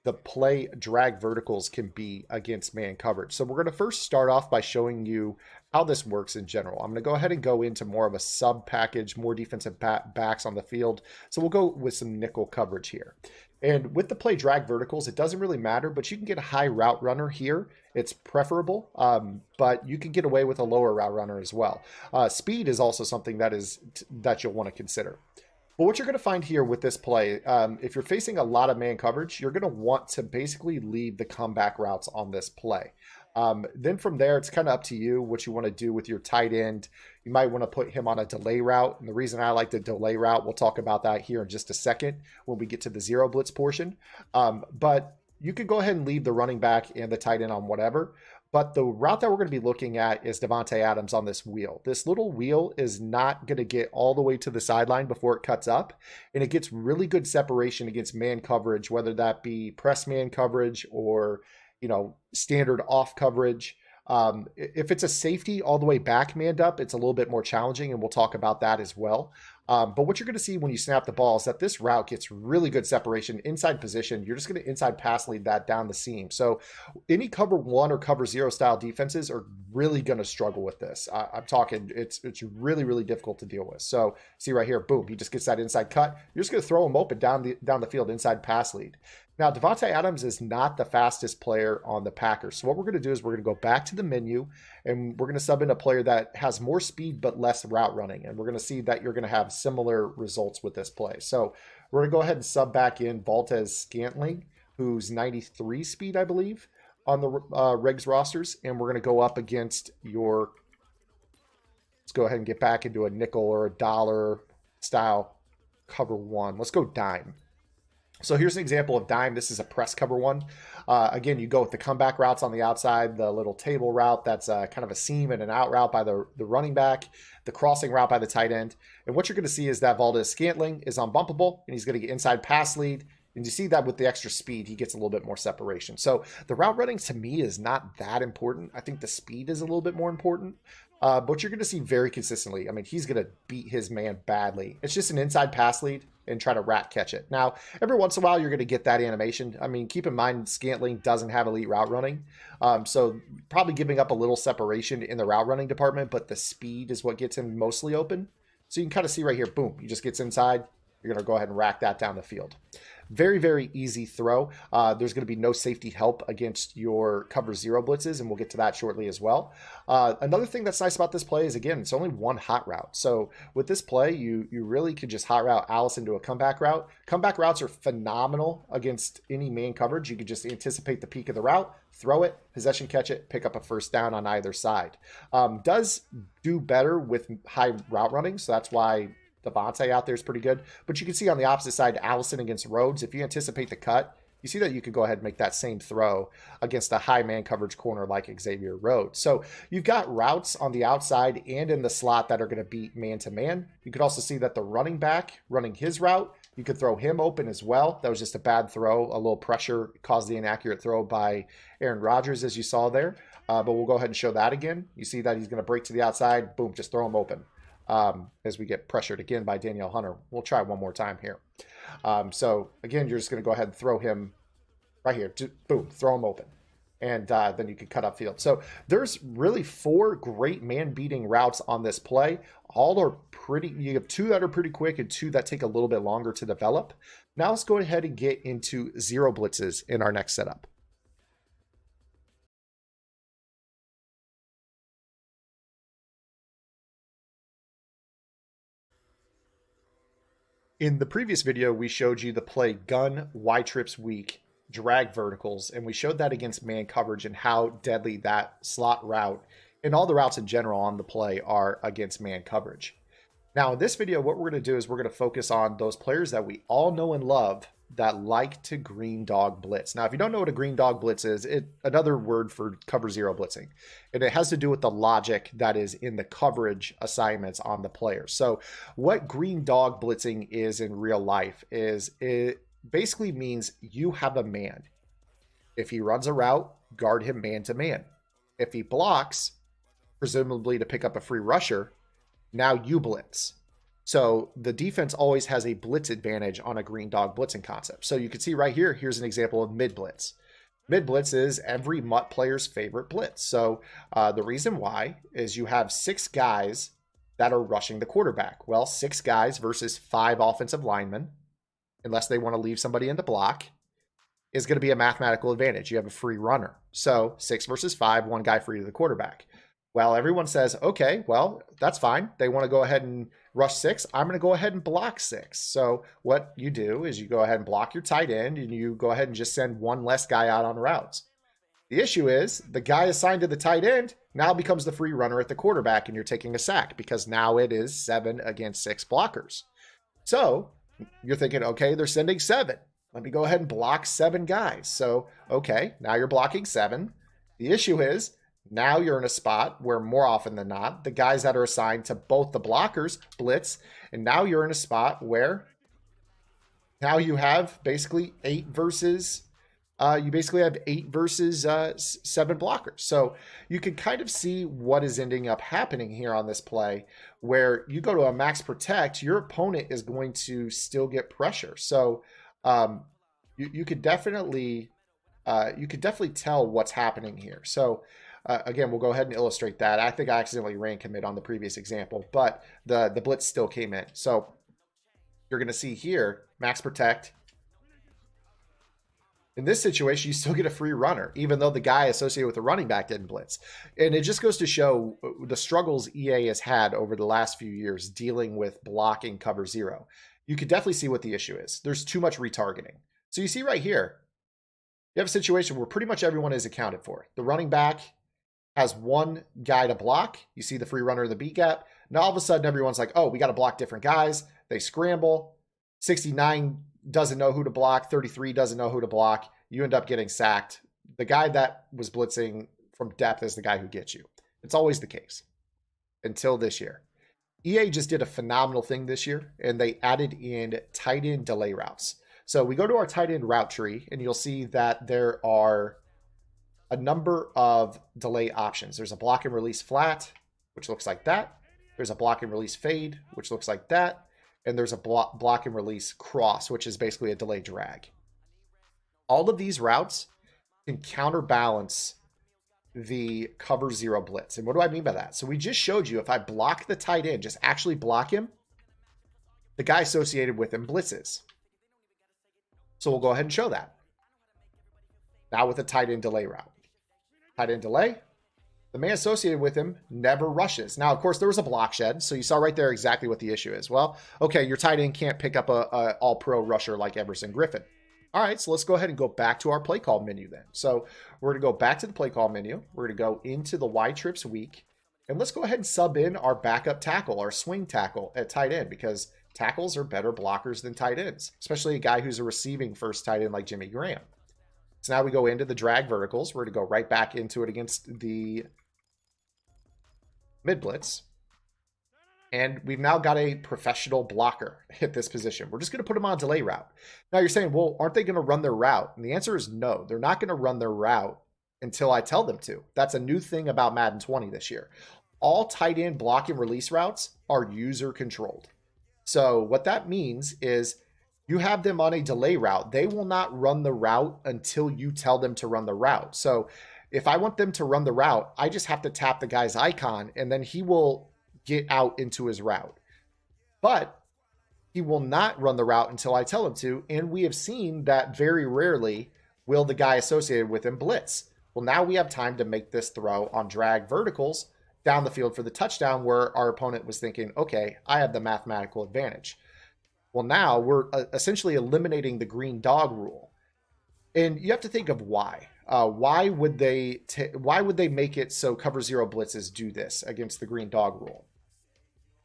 the play drag verticals can be against man coverage. So we're going to first start off by showing you how this works in general. I'm going to go ahead and go into more of a sub package, more defensive backs on the field. So we'll go with some nickel coverage here. And with the play drag verticals, it doesn't really matter, but you can get a high route runner here. It's preferable, but you can get away with a lower route runner as well. Speed is also something that you'll want to consider. But what you're going to find here with this play, if you're facing a lot of man coverage, you're going to want to basically leave the comeback routes on this play. Then from there, it's kind of up to you what you want to do with your tight end. You might want to put him on a delay route. And the reason I like the delay route, we'll talk about that here in just a second when we get to the 0 blitz portion. But you could go ahead and leave the running back and the tight end on whatever. But the route that we're going to be looking at is Davante Adams on this wheel. This little wheel is not going to get all the way to the sideline before it cuts up. And it gets really good separation against man coverage, whether that be press man coverage or standard off coverage. If it's a safety all the way back manned up, it's a little bit more challenging, and we'll talk about that as well. But what you're going to see when you snap the ball is that this route gets really good separation inside position. You're just going to inside pass lead that down the seam. So any cover 1 or cover 0 style defenses are really going to struggle with this. I'm talking, it's really, really difficult to deal with. So see right here, boom, he just gets that inside cut. You're just going to throw him open down the field inside pass lead. Now, Devontae Adams is not the fastest player on the Packers. So what we're going to do is we're going to go back to the menu and we're going to sub in a player that has more speed but less route running. And we're going to see that you're going to have similar results with this play. So we're going to go ahead and sub back in Valdez Scantling, who's 93 speed, I believe, on the Regs rosters. And we're going to go up against your, let's go ahead and get back into a nickel or a dollar style cover one. Let's go dime. So here's an example of dime. This is a press cover one. Again, you go with the comeback routes on the outside, the little table route that's kind of a seam and an out route by the running back, the crossing route by the tight end. And what you're going to see is that Valdez Scantling is unbumpable, and he's going to get inside pass lead. And you see that with the extra speed, he gets a little bit more separation. So the route running to me is not that important. I think the speed is a little bit more important. But you're going to see very consistently. I mean, he's going to beat his man badly. It's just an inside pass lead and try to rat catch it. Now, every once in a while, you're going to get that animation. I mean, keep in mind, Scantling doesn't have elite route running. So probably giving up a little separation in the route running department, but the speed is what gets him mostly open. So you can kind of see right here, boom, he just gets inside. You're going to go ahead and rack that down the field. Very, very easy throw. There's going to be no safety help against your cover zero blitzes, and we'll get to that shortly as well. Another thing that's nice about this play is, again, it's only one hot route. So with this play, you really could just hot route Allison to a comeback route. Comeback routes are phenomenal against any man coverage. You could just anticipate the peak of the route, throw it, possession catch it, pick up a first down on either side. Does do better with high route running, so that's why Devontae out there is pretty good. But you can see on the opposite side, Allison against Rhodes, if you anticipate the cut, you see that you could go ahead and make that same throw against a high man coverage corner like Xavier Rhodes. So you've got routes on the outside and in the slot that are going to beat man-to-man. You could also see that the running back running his route, you could throw him open as well. That was just a bad throw. A little pressure caused the inaccurate throw by Aaron Rodgers, as you saw there. But we'll go ahead and show that again. You see that he's going to break to the outside. Boom, just throw him open. As we get pressured again by Danielle Hunter. We'll try one more time here. So again, you're just going to go ahead and throw him right here. Boom, throw him open. And then you can cut upfield. So there's really 4 great man-beating routes on this play. All are pretty, you have 2 that are pretty quick and 2 that take a little bit longer to develop. Now let's go ahead and get into zero blitzes in our next setup. In the previous video, we showed you the play gun, Y-trips weak, drag verticals, and we showed that against man coverage and how deadly that slot route and all the routes in general on the play are against man coverage. Now, in this video, what we're going to do is we're going to focus on those players that we all know and love that like to green dog blitz. Now, if you don't know what a green dog blitz is, it's another word for cover zero blitzing. And it has to do with the logic that is in the coverage assignments on the player. So what green dog blitzing is in real life is it basically means you have a man. If he runs a route, guard him man to man. If he blocks, presumably to pick up a free rusher, now you blitz. So the defense always has a blitz advantage on a green dog blitzing concept. So you can see right here, here's an example of mid blitz. Mid blitz is every MUT player's favorite blitz. So the reason why is you have 6 guys that are rushing the quarterback. Well, 6 guys versus 5 offensive linemen, unless they want to leave somebody in the block, is going to be a mathematical advantage. You have a free runner. So 6 versus 5, 1 guy free to the quarterback. Well, everyone says, okay, well, that's fine. They want to go ahead and rush 6. I'm going to go ahead and block 6. So what you do is you go ahead and block your tight end and you go ahead and just send 1 less guy out on routes. The issue is the guy assigned to the tight end now becomes the free runner at the quarterback and you're taking a sack because now it is 7 against 6 blockers. So you're thinking, okay, they're sending 7. Let me go ahead and block 7 guys. So, okay, now you're blocking 7. The issue is now you're in a spot where more often than not, the guys that are assigned to both the blockers blitz. And now you're in a spot where now you have basically 8 versus 7 blockers. So you can kind of see what is ending up happening here on this play where you go to a max protect, your opponent is going to still get pressure. So you could definitely tell what's happening here. So again, we'll go ahead and illustrate that. I think I accidentally ran commit on the previous example, but the blitz still came in. So you're going to see here, max protect. In this situation, you still get a free runner, even though the guy associated with the running back didn't blitz. And it just goes to show the struggles EA has had over the last few years dealing with blocking cover zero. You could definitely see what the issue is. There's too much retargeting. So you see right here, you have a situation where pretty much everyone is accounted for. The running back has one guy to block. You see the free runner in the B gap. Now all of a sudden everyone's like, oh, we got to block different guys. They scramble. 69 doesn't know who to block. 33 doesn't know who to block. You end up getting sacked. The guy that was blitzing from depth is the guy who gets you. It's always the case until this year. EA just did a phenomenal thing this year, and they added in tight end delay routes. So we go to our tight end route tree, and you'll see that there are a number of delay options. There's a block and release flat, which looks like that. There's a block and release fade, which looks like that. And there's a block and release cross, which is basically a delay drag. All of these routes can counterbalance the cover zero blitz. And what do I mean by that? So we just showed you if I block the tight end, just actually block him, the guy associated with him blitzes. So we'll go ahead and show that. Now with a tight end delay route. Tight end delay, the man associated with him never rushes. Now, of course, there was a block shed, so you saw right there exactly what the issue is. Well, okay, your tight end can't pick up a all-pro rusher like Everson Griffin. All right, so let's go ahead and go back to our play call menu then. So we're going to go back to the play call menu. We're going to go into the Y trips week, and let's go ahead and sub in our backup tackle, our swing tackle at tight end, because tackles are better blockers than tight ends, especially a guy who's a receiving first tight end like Jimmy Graham. So now we go into the drag verticals. We're going to go right back into it against the mid blitz. And we've now got a professional blocker at this position. We're just going to put him on a delay route. Now you're saying, well, aren't they going to run their route? And the answer is no. They're not going to run their route until I tell them to. That's a new thing about Madden 20 this year. All tight end block and release routes are user controlled. So what that means is you have them on a delay route. They will not run the route until you tell them to run the route. So if I want them to run the route, I just have to tap the guy's icon and then he will get out into his route. But he will not run the route until I tell him to. And we have seen that very rarely will the guy associated with him blitz. Well, now we have time to make this throw on drag verticals down the field for the touchdown where our opponent was thinking, okay, I have the mathematical advantage. Well, now we're essentially eliminating the green dog rule. And you have to think of why. Why would they make it so cover zero blitzes do this against the green dog rule?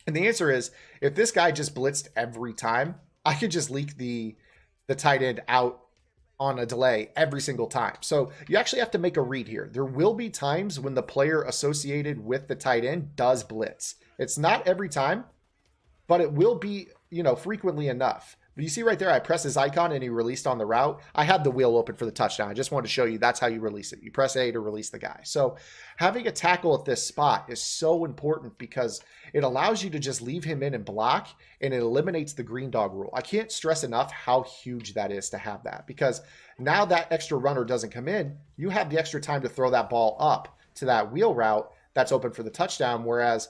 And the answer is, if this guy just blitzed every time, I could just leak the tight end out on a delay every single time. So you actually have to make a read here. There will be times when the player associated with the tight end does blitz. It's not every time, but it will be, frequently enough. But you see right there, I press his icon and he released on the route. I had the wheel open for the touchdown. I just wanted to show you that's how you release it. You press A to release the guy. So having a tackle at this spot is so important because it allows you to just leave him in and block, and it eliminates the green dog rule. I can't stress enough how huge that is to have that, because now that extra runner doesn't come in, you have the extra time to throw that ball up to that wheel route that's open for the touchdown, whereas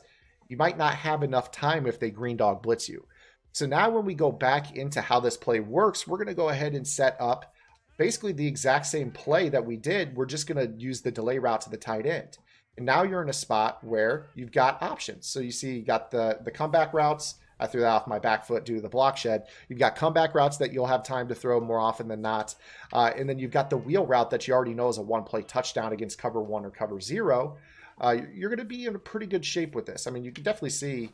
you might not have enough time if they green dog blitz you. So now when we go back into how this play works, we're going to go ahead and set up basically the exact same play that we did. We're just going to use the delay route to the tight end. And now you're in a spot where you've got options. So you see you got the comeback routes. I threw that off my back foot due to the block shed. You've got comeback routes that you'll have time to throw more often than not. And then you've got the wheel route that you already know is a one-play touchdown against cover one or cover zero. You're going to be in a pretty good shape with this. I mean, you can definitely see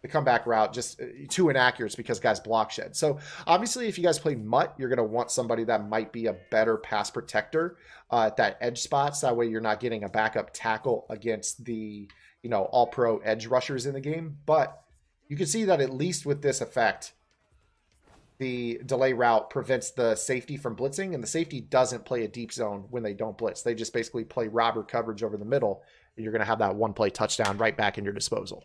the comeback route just too inaccurate because guys block shed. So obviously if you guys play MUT, you're going to want somebody that might be a better pass protector at that edge spot. So that way you're not getting a backup tackle against the, all pro edge rushers in the game. But you can see that at least with this effect, the delay route prevents the safety from blitzing, and the safety doesn't play a deep zone when they don't blitz. They just basically play robber coverage over the middle, and you're going to have that one play touchdown right back in your disposal.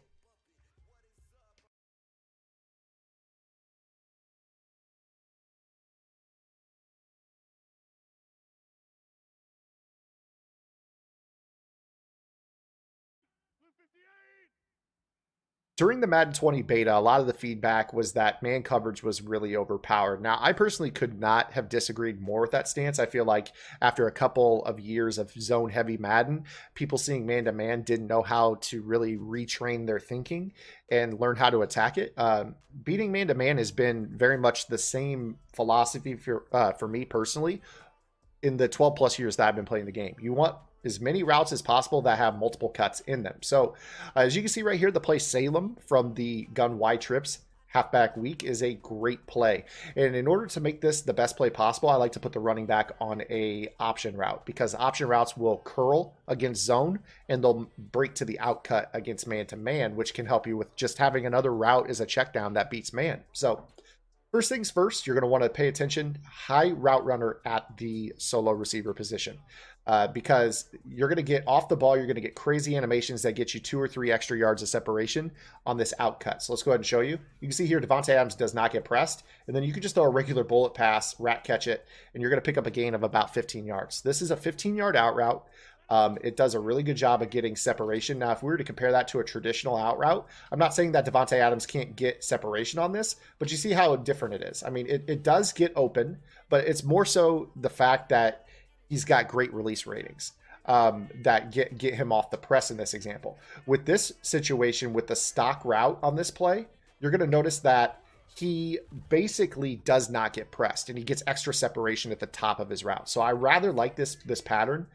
During the Madden 20 beta, a lot of the feedback was that man coverage was really overpowered. Now, I personally could not have disagreed more with that stance. I feel like after a couple of years of zone heavy Madden, people seeing man to man didn't know how to really retrain their thinking and learn how to attack it. Beating man to man has been very much the same philosophy for me personally in the 12 plus years that I've been playing the game. You want as many routes as possible that have multiple cuts in them. So as you can see right here, the play Salem from the gun Y trips halfback week is a great play. And in order to make this the best play possible, I like to put the running back on a option route, because option routes will curl against zone and they'll break to the outcut against man to man, which can help you with just having another route as a check down that beats man. So first things first, you're going to want to pay attention, high route runner at the solo receiver position, because you're going to get off the ball. You're going to get crazy animations that get you 2 or 3 extra yards of separation on this outcut. So let's go ahead and show you. You can see here, Davante Adams does not get pressed. And then you can just throw a regular bullet pass, rat catch it, and you're going to pick up a gain of about 15 yards. This is a 15-yard out route. It does a really good job of getting separation. Now, if we were to compare that to a traditional out route, I'm not saying that Davante Adams can't get separation on this, but you see how different it is. I mean, it does get open, but it's more so the fact that he's got great release ratings that get him off the press in this example. With this situation, with the stock route on this play, you're going to notice that he basically does not get pressed, and he gets extra separation at the top of his route. So I rather like this pattern,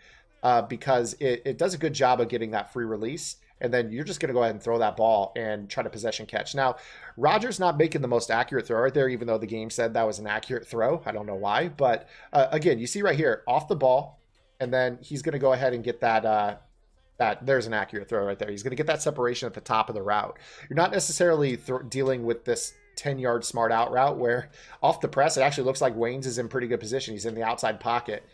because it does a good job of getting that free release. And then you're just going to go ahead and throw that ball and try to possession catch. Now, Rodgers not making the most accurate throw right there, even though the game said that was an accurate throw. I don't know why. But again, you see right here, off the ball. And then he's going to go ahead and get that, there's an accurate throw right there. He's going to get that separation at the top of the route. You're not necessarily dealing with this 10-yard smart out route where off the press, it actually looks like Waynes is in pretty good position. He's in the outside pocket.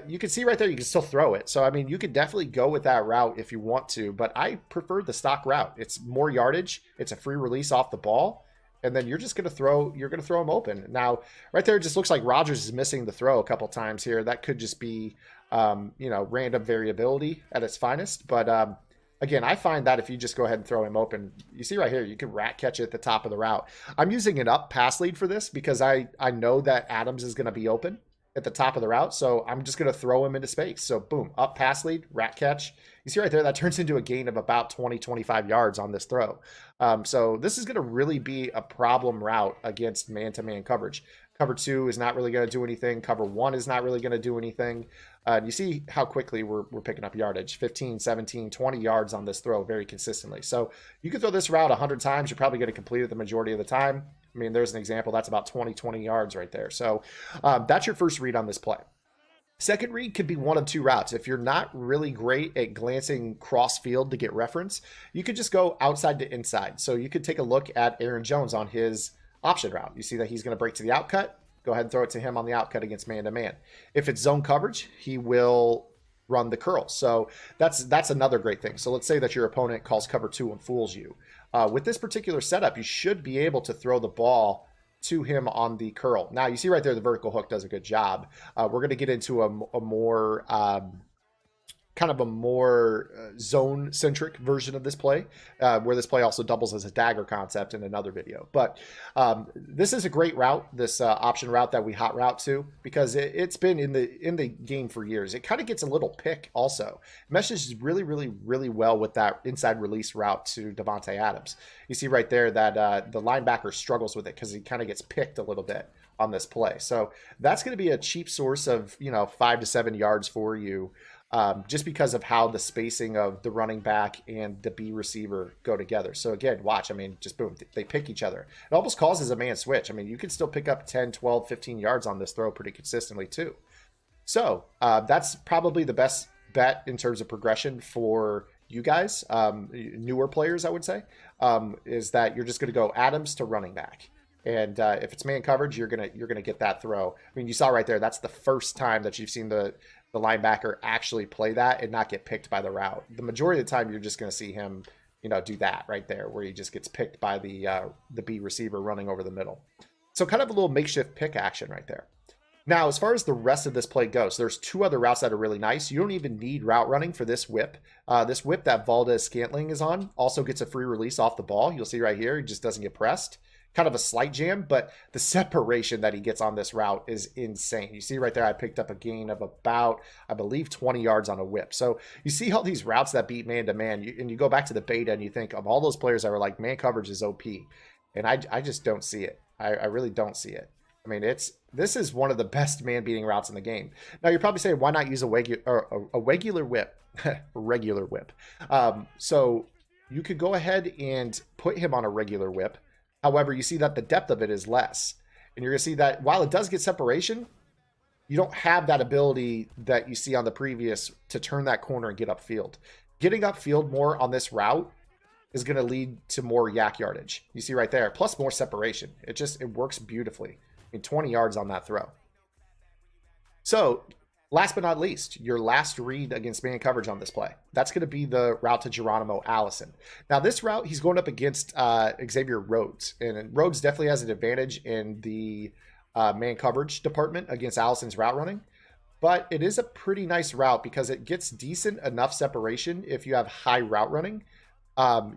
You can see right there, you can still throw it. So, I mean, you could definitely go with that route if you want to, but I prefer the stock route. It's more yardage. It's a free release off the ball. And then you're just going to throw, them open. Now, right there, it just looks like Rodgers is missing the throw a couple times here. That could just be, random variability at its finest. But, again, I find that if you just go ahead and throw him open, you see right here, you can rat catch it at the top of the route. I'm using an up pass lead for this because I know that Adams is going to be open at the top of the route. So I'm just going to throw him into space. So boom, up pass lead, rat catch. You see right there, that turns into a gain of about 20, 25 yards on this throw. So this is going to really be a problem route against man-to-man coverage. Cover 2 is not really going to do anything. Cover 1 is not really going to do anything. You see how quickly we're picking up yardage, 15, 17, 20 yards on this throw very consistently. So you can throw this route 100 times. You're probably going to complete it the majority of the time. I mean, there's an example. That's about 20 yards right there. So that's your first read on this play. Second read could be one of 2 routes. If you're not really great at glancing cross field to get reference, you could just go outside to inside. So you could take a look at Aaron Jones on his option route. You see that he's going to break to the outcut. Go ahead and throw it to him on the outcut against man-to-man. If it's zone coverage, he will run the curl. So that's another great thing. So let's say that your opponent calls cover 2 and fools you. With this particular setup, you should be able to throw the ball to him on the curl. Now, you see right there, the vertical hook does a good job. We're going to get into a more zone-centric version of this play, where this play also doubles as a dagger concept in another video. But this is a great route, this option route that we hot route to, because it's been in the game for years. It kind of gets a little pick also. It meshes really, really, really well with that inside release route to Davante Adams. You see right there that the linebacker struggles with it because he kind of gets picked a little bit on this play. So that's going to be a cheap source of 5 to 7 yards for you. Just because of how the spacing of the running back and the B receiver go together. So again, watch, I mean, just boom, they pick each other. It almost causes a man switch. I mean, you can still pick up 10, 12, 15 yards on this throw pretty consistently too. So that's probably the best bet in terms of progression for you guys, newer players, I would say, is that you're just going to go Adams to running back. And if it's man coverage, you're gonna get that throw. I mean, you saw right there, that's the first time that you've seen the linebacker actually play that and not get picked by the route. The majority of the time, you're just going to see him, do that right there, where he just gets picked by the B receiver running over the middle. So kind of a little makeshift pick action right there. Now, as far as the rest of this play goes, there's two other routes that are really nice. You don't even need route running for this whip. This whip that Valdez Scantling is on also gets a free release off the ball. You'll see right here, he just doesn't get pressed. Kind of a slight jam, but the separation that he gets on this route is insane. You see right there, I picked up a gain of about, I believe, 20 yards on a whip. So you see all these routes that beat man-to-man, and you go back to the beta and you think of all those players that were like, man coverage is OP. And I just don't see it. I really don't see it. I mean, this is one of the best man-beating routes in the game. Now, you're probably saying, why not use a regular whip? Regular whip. So you could go ahead and put him on a regular whip. However, you see that the depth of it is less. And you're going to see that while it does get separation, you don't have that ability that you see on the previous to turn that corner and get upfield. Getting upfield more on this route is going to lead to more yak yardage. You see right there, plus more separation. It works beautifully. I mean, 20 yards on that throw. So, last but not least, your last read against man coverage on this play. That's going to be the route to Geronimo Allison. Now, this route, he's going up against Xavier Rhodes. And Rhodes definitely has an advantage in the man coverage department against Allison's route running. But it is a pretty nice route because it gets decent enough separation if you have high route running.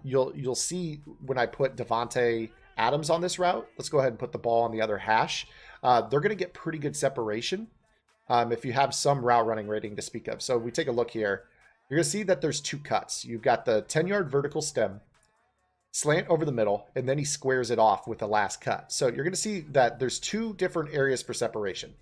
You'll see when I put Devontae Adams on this route. Let's go ahead and put the ball on the other hash. They're going to get pretty good separation if you have some route running rating to speak of. So we take a look here. You're going to see that there's two cuts. You've got the 10-yard vertical stem, slant over the middle, and then he squares it off with the last cut. So you're going to see that there's two different areas for separation.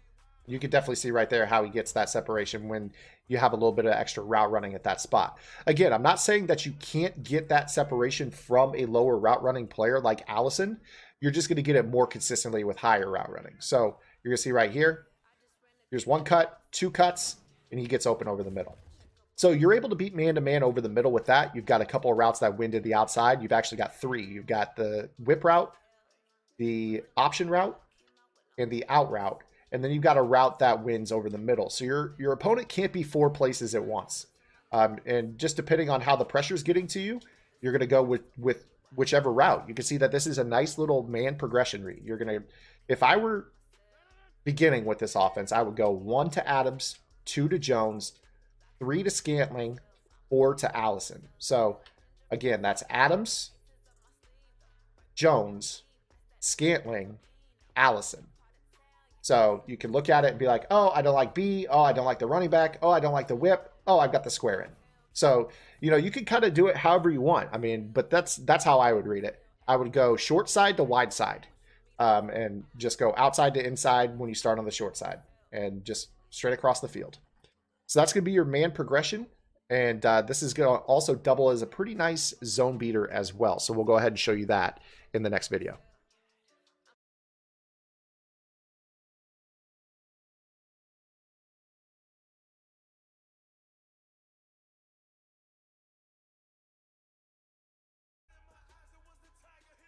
You can definitely see right there how he gets that separation when you have a little bit of extra route running at that spot. Again, I'm not saying that you can't get that separation from a lower route running player like Allison. You're just going to get it more consistently with higher route running. So you're going to see right here, here's one cut, two cuts, and he gets open over the middle. So you're able to beat man-to-man over the middle with that. You've got a couple of routes that win to the outside. You've actually got three. You've got the whip route, the option route, and the out route. And then you've got a route that wins over the middle. So your opponent can't be four places at once. And just depending on how the pressure is getting to you, you're going to go with whichever route. You can see that this is a nice little man progression read. You're going to, if I were beginning with this offense, I would go 1 to Adams, 2 to Jones, 3 to Scantling, 4 to Allison. So again, that's Adams, Jones, Scantling, Allison. So you can look at it and be like, oh, I don't like B. Oh, I don't like the running back. Oh, I don't like the whip. Oh, I've got the square in. So, you can kind of do it however you want. I mean, but that's how I would read it. I would go short side to wide side and just go outside to inside when you start on the short side and just straight across the field. So that's going to be your man progression. And this is going to also double as a pretty nice zone beater as well. So we'll go ahead and show you that in the next video.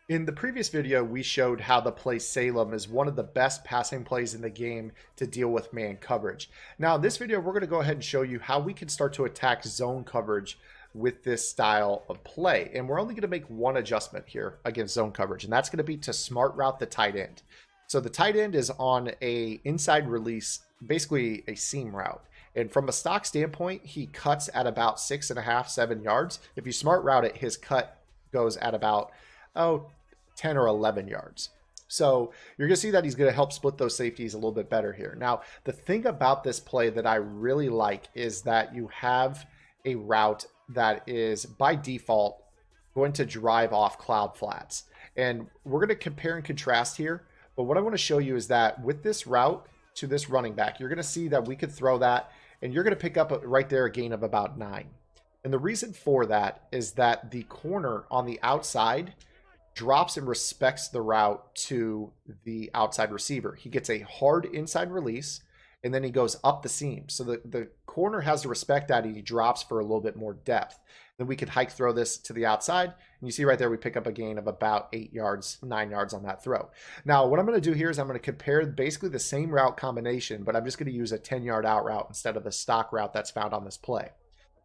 In the previous video, we showed how the play Salem is one of the best passing plays in the game to deal with man coverage. Now, in this video, we're going to go ahead and show you how we can start to attack zone coverage with this style of play. And we're only going to make one adjustment here against zone coverage, and that's going to be to smart route the tight end. So the tight end is on a inside release, basically a seam route. And from a stock standpoint, he cuts at about 6.5, 7 yards. If you smart route it, his cut goes at about 10 or 11 yards. So you're going to see that he's going to help split those safeties a little bit better here. Now, the thing about this play that I really like is that you have a route that is by default going to drive off cloud flats. And we're going to compare and contrast here. But what I want to show you is that with this route to this running back, you're going to see that we could throw that and you're going to pick up right there a gain of about 9. And the reason for that is that the corner on the outside drops and respects the route to the outside receiver. He gets a hard inside release, and then he goes up the seam. So the corner has to respect that, and he drops for a little bit more depth. Then we could hike throw this to the outside, and you see right there we pick up a gain of about 8 yards, 9 yards on that throw. Now, what I'm going to do here is I'm going to compare basically the same route combination, but I'm just going to use a 10-yard out route instead of the stock route that's found on this play.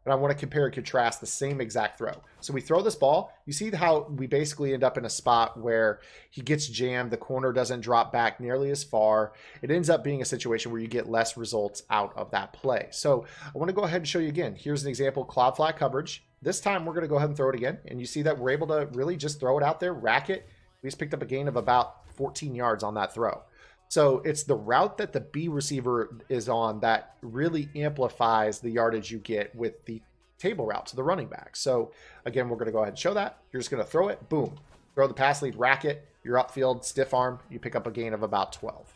and I want to compare and contrast the same exact throw. So we throw this ball. You see how we basically end up in a spot where he gets jammed. The corner doesn't drop back nearly as far. It ends up being a situation where you get less results out of that play. So I want to go ahead and show you again. Here's an example, cloud flat coverage. This time we're going to go ahead and throw it again. And you see that we're able to really just throw it out there, rack it. We just picked up a gain of about 14 yards on that throw. So it's the route that the B receiver is on that really amplifies the yardage you get with the table route to the running back. So again, we're going to go ahead and show that. You're just going to throw it, boom, throw the pass lead, rack it, you're upfield, stiff arm, you pick up a gain of about 12.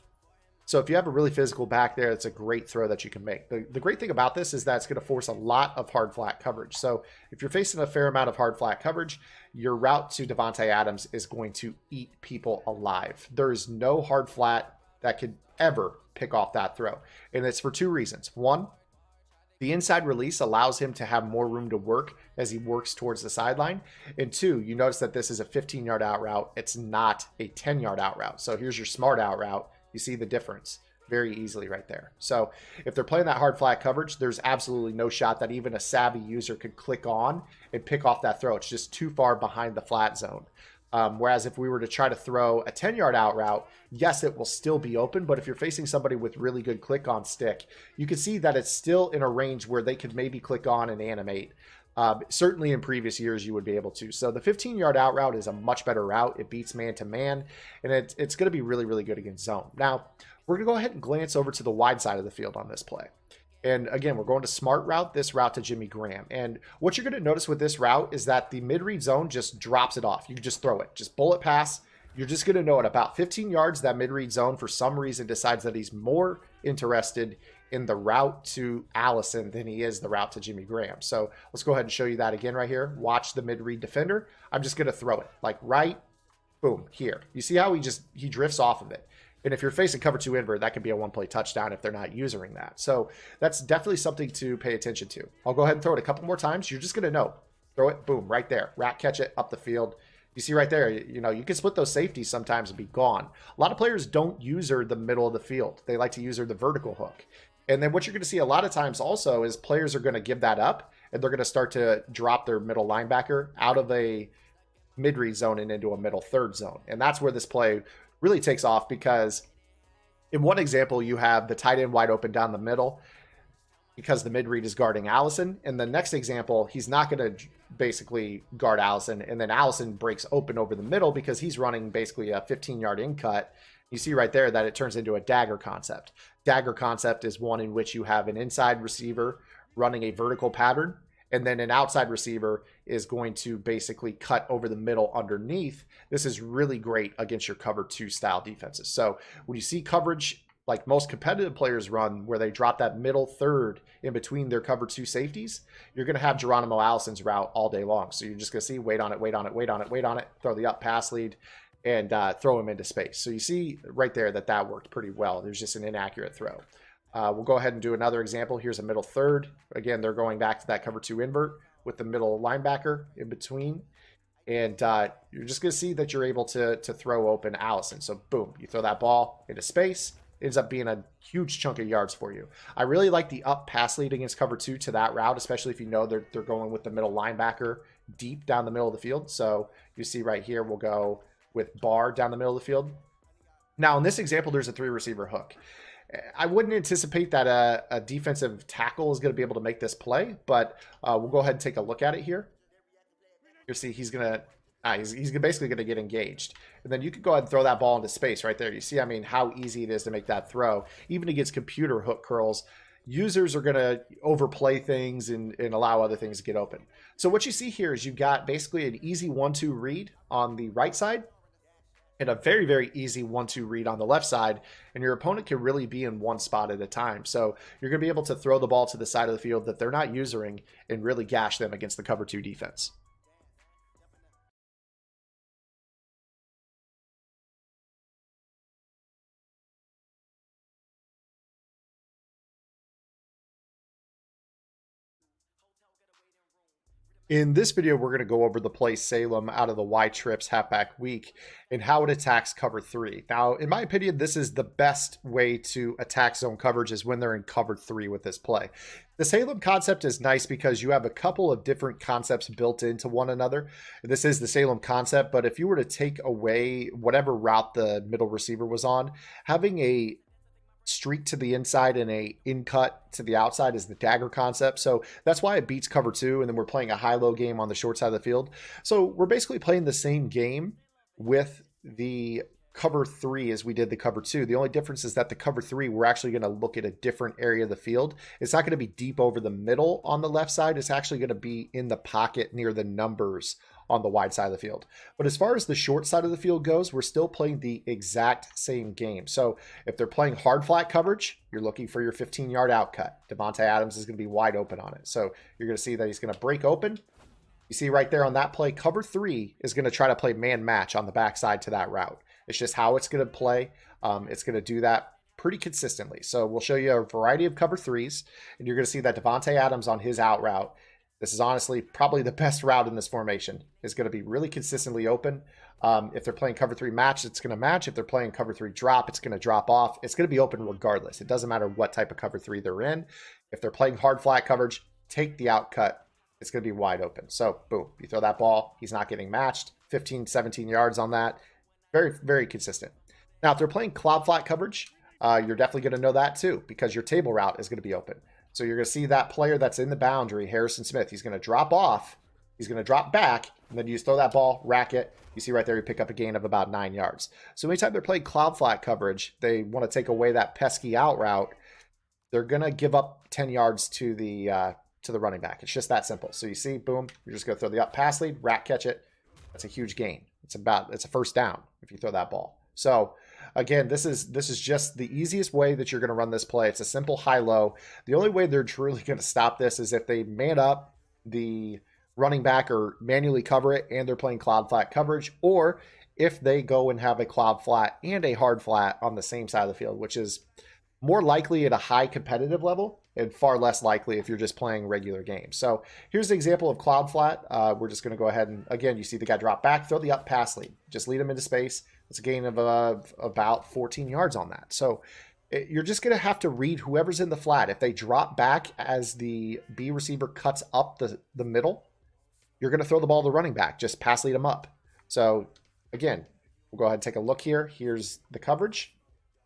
So if you have a really physical back there, it's a great throw that you can make. The great thing about this is that it's going to force a lot of hard flat coverage. So if you're facing a fair amount of hard flat coverage, your route to Devontae Adams is going to eat people alive. There is no hard flat that could ever pick off that throw. And it's for two reasons. One, the inside release allows him to have more room to work as he works towards the sideline. And two, you notice that this is a 15-yard out route. It's not a 10-yard out route. So here's your smart out route. You see the difference very easily right there. So if they're playing that hard flat coverage, there's absolutely no shot that even a savvy user could click on and pick off that throw. It's just too far behind the flat zone. Whereas if we were to try to throw a 10-yard out route, yes, it will still be open. But if you're facing somebody with really good click on stick, you can see that it's still in a range where they could maybe click on and animate. Certainly in previous years, you would be able to. So the 15-yard out route is a much better route. It beats man-to-man, and it's going to be really, really good against zone. Now, we're going to go ahead and glance over to the wide side of the field on this play. And again, we're going to smart route, this route to Jimmy Graham. And what you're going to notice with this route is that the mid-read zone just drops it off. You just throw it, just bullet pass. You're just going to know at about 15 yards, that mid-read zone for some reason decides that he's more interested in the route to Allison than he is the route to Jimmy Graham. So let's go ahead and show you that again right here. Watch the mid-read defender. I'm just going to throw it like right, boom, here. You see how he drifts off of it. And if you're facing cover two invert, that could be a one-play touchdown if they're not using that. So that's definitely something to pay attention to. I'll go ahead and throw it a couple more times. You're just going to know. Throw it, boom, right there. Rack catch it up the field. You see right there, you know, you can split those safeties sometimes and be gone. A lot of players don't use the middle of the field. They like to use the vertical hook. And then what you're going to see a lot of times also is players are going to give that up, and they're going to start to drop their middle linebacker out of a mid-read zone and into a middle third zone. And that's where this play really takes off, because in one example, you have the tight end wide open down the middle because the mid-read is guarding Allison. In the next example, he's not going to basically guard Allison, and then Allison breaks open over the middle because he's running basically a 15-yard in cut. You see right there that it turns into a dagger concept. Dagger concept is one in which you have an inside receiver running a vertical pattern, and then an outside receiver is going to basically cut over the middle underneath. This is really great against your cover two style defenses. So when you see coverage like most competitive players run, where they drop that middle third in between their cover two safeties, you're going to have Geronimo Allison's route all day long. So you're just going to see wait on it, wait on it, wait on it, wait on it, throw the up pass lead, and throw him into space. So you see right there that worked pretty well. There's just an inaccurate throw. We'll go ahead and do another example. Here's a middle third. Again, they're going back to that cover two invert with the middle linebacker in between. And you're just going to see that you're able to throw open Allison. So boom, you throw that ball into space. It ends up being a huge chunk of yards for you. I really like the up pass lead against cover two to that route, especially if you know they're going with the middle linebacker deep down the middle of the field. So you see right here, we'll go with bar down the middle of the field. Now in this example, there's a three receiver hook. I wouldn't anticipate that a defensive tackle is going to be able to make this play, but we'll go ahead and take a look at it here. You'll see he's basically going to get engaged. And then you could go ahead and throw that ball into space right there. You see, I mean, how easy it is to make that throw. Even against computer hook curls, users are going to overplay things and allow other things to get open. So what you see here is you've got basically an easy 1-2 read on the right side and a very, very easy 1-2 read on the left side. And your opponent can really be in one spot at a time. So you're going to be able to throw the ball to the side of the field that they're not using and really gash them against the cover two defense. In this video, we're going to go over the play Salem out of the Y Trips halfback week and how it attacks cover 3. Now, in my opinion, this is the best way to attack zone coverage is when they're in cover 3 with this play. The Salem concept is nice because you have a couple of different concepts built into one another. This is the Salem concept, but if you were to take away whatever route the middle receiver was on, having a streak to the inside and a in cut to the outside is the dagger concept. So that's why it beats cover 2. And then we're playing a high-low game on the short side of the field. So we're basically playing the same game with the cover 3 as we did the cover 2. The only difference is that the cover 3, we're actually going to look at a different area of the field. It's not going to be deep over the middle on the left side. It's actually going to be in the pocket near the numbers on the wide side of the field. But as far as the short side of the field goes, we're still playing the exact same game. So if they're playing hard flat coverage, you're looking for your 15-yard out cut. Devontae Adams is going to be wide open on it. So you're going to see that he's going to break open. You see right there on that play, cover 3 is going to try to play man match on the backside to that route. It's just how it's going to play. It's going to do that pretty consistently. So we'll show you a variety of cover 3s, and you're going to see that Devontae Adams on his out route, this is honestly probably the best route in this formation, is going to be really consistently open. If they're playing cover 3 match, it's going to match. If they're playing cover 3 drop, it's going to drop off. It's going to be open regardless. It doesn't matter what type of cover 3 they're in. If they're playing hard flat coverage, take the out cut. It's going to be wide open. So boom, you throw that ball, he's not getting matched. 15, 17 yards on that. Very, very consistent. Now, if they're playing cloud flat coverage, you're definitely going to know that too, because your table route is going to be open. So you're going to see that player that's in the boundary, Harrison Smith, he's going to drop off, he's going to drop back, and then you just throw that ball, rack it. You see right there, you pick up a gain of about 9 yards. So anytime they're playing cloud flat coverage, they want to take away that pesky out route, they're going to give up 10 yards to the running back. It's just that simple. So you see, boom, you're just going to throw the up pass lead, rack catch it. That's a huge gain. It's a first down if you throw that ball. So again, this is just the easiest way that you're going to run this play. It's a simple high-low. The only way they're truly going to stop this is if they man up the running back or manually cover it and they're playing cloud flat coverage, or if they go and have a cloud flat and a hard flat on the same side of the field, which is more likely at a high competitive level and far less likely if you're just playing regular games. So here's an example of cloud flat. We're just going to go ahead and, again, you see the guy drop back, throw the up pass lead. Just lead him into space. It's a gain of about 14 yards on that. So you're just going to have to read whoever's in the flat. If they drop back as the B receiver cuts up the middle, you're going to throw the ball to the running back. Just pass lead him up. So again, we'll go ahead and take a look here. Here's the coverage.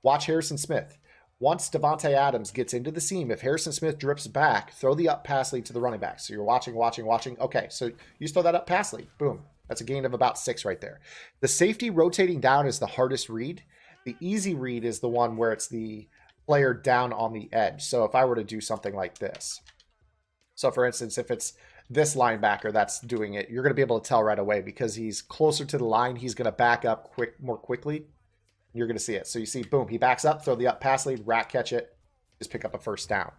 Watch Harrison Smith. Once Devontae Adams gets into the seam, if Harrison Smith drips back, throw the up pass lead to the running back. So you're watching. Okay, so you just throw that up pass lead. Boom. That's a gain of about 6 right there. The safety rotating down is the hardest read. The easy read is the one where it's the player down on the edge. So if I were to do something like this. So for instance, if it's this linebacker that's doing it, you're going to be able to tell right away because he's closer to the line. He's going to back up more quickly. You're going to see it. So you see, boom, he backs up, throw the up pass lead, rack catch it, just pick up a first down.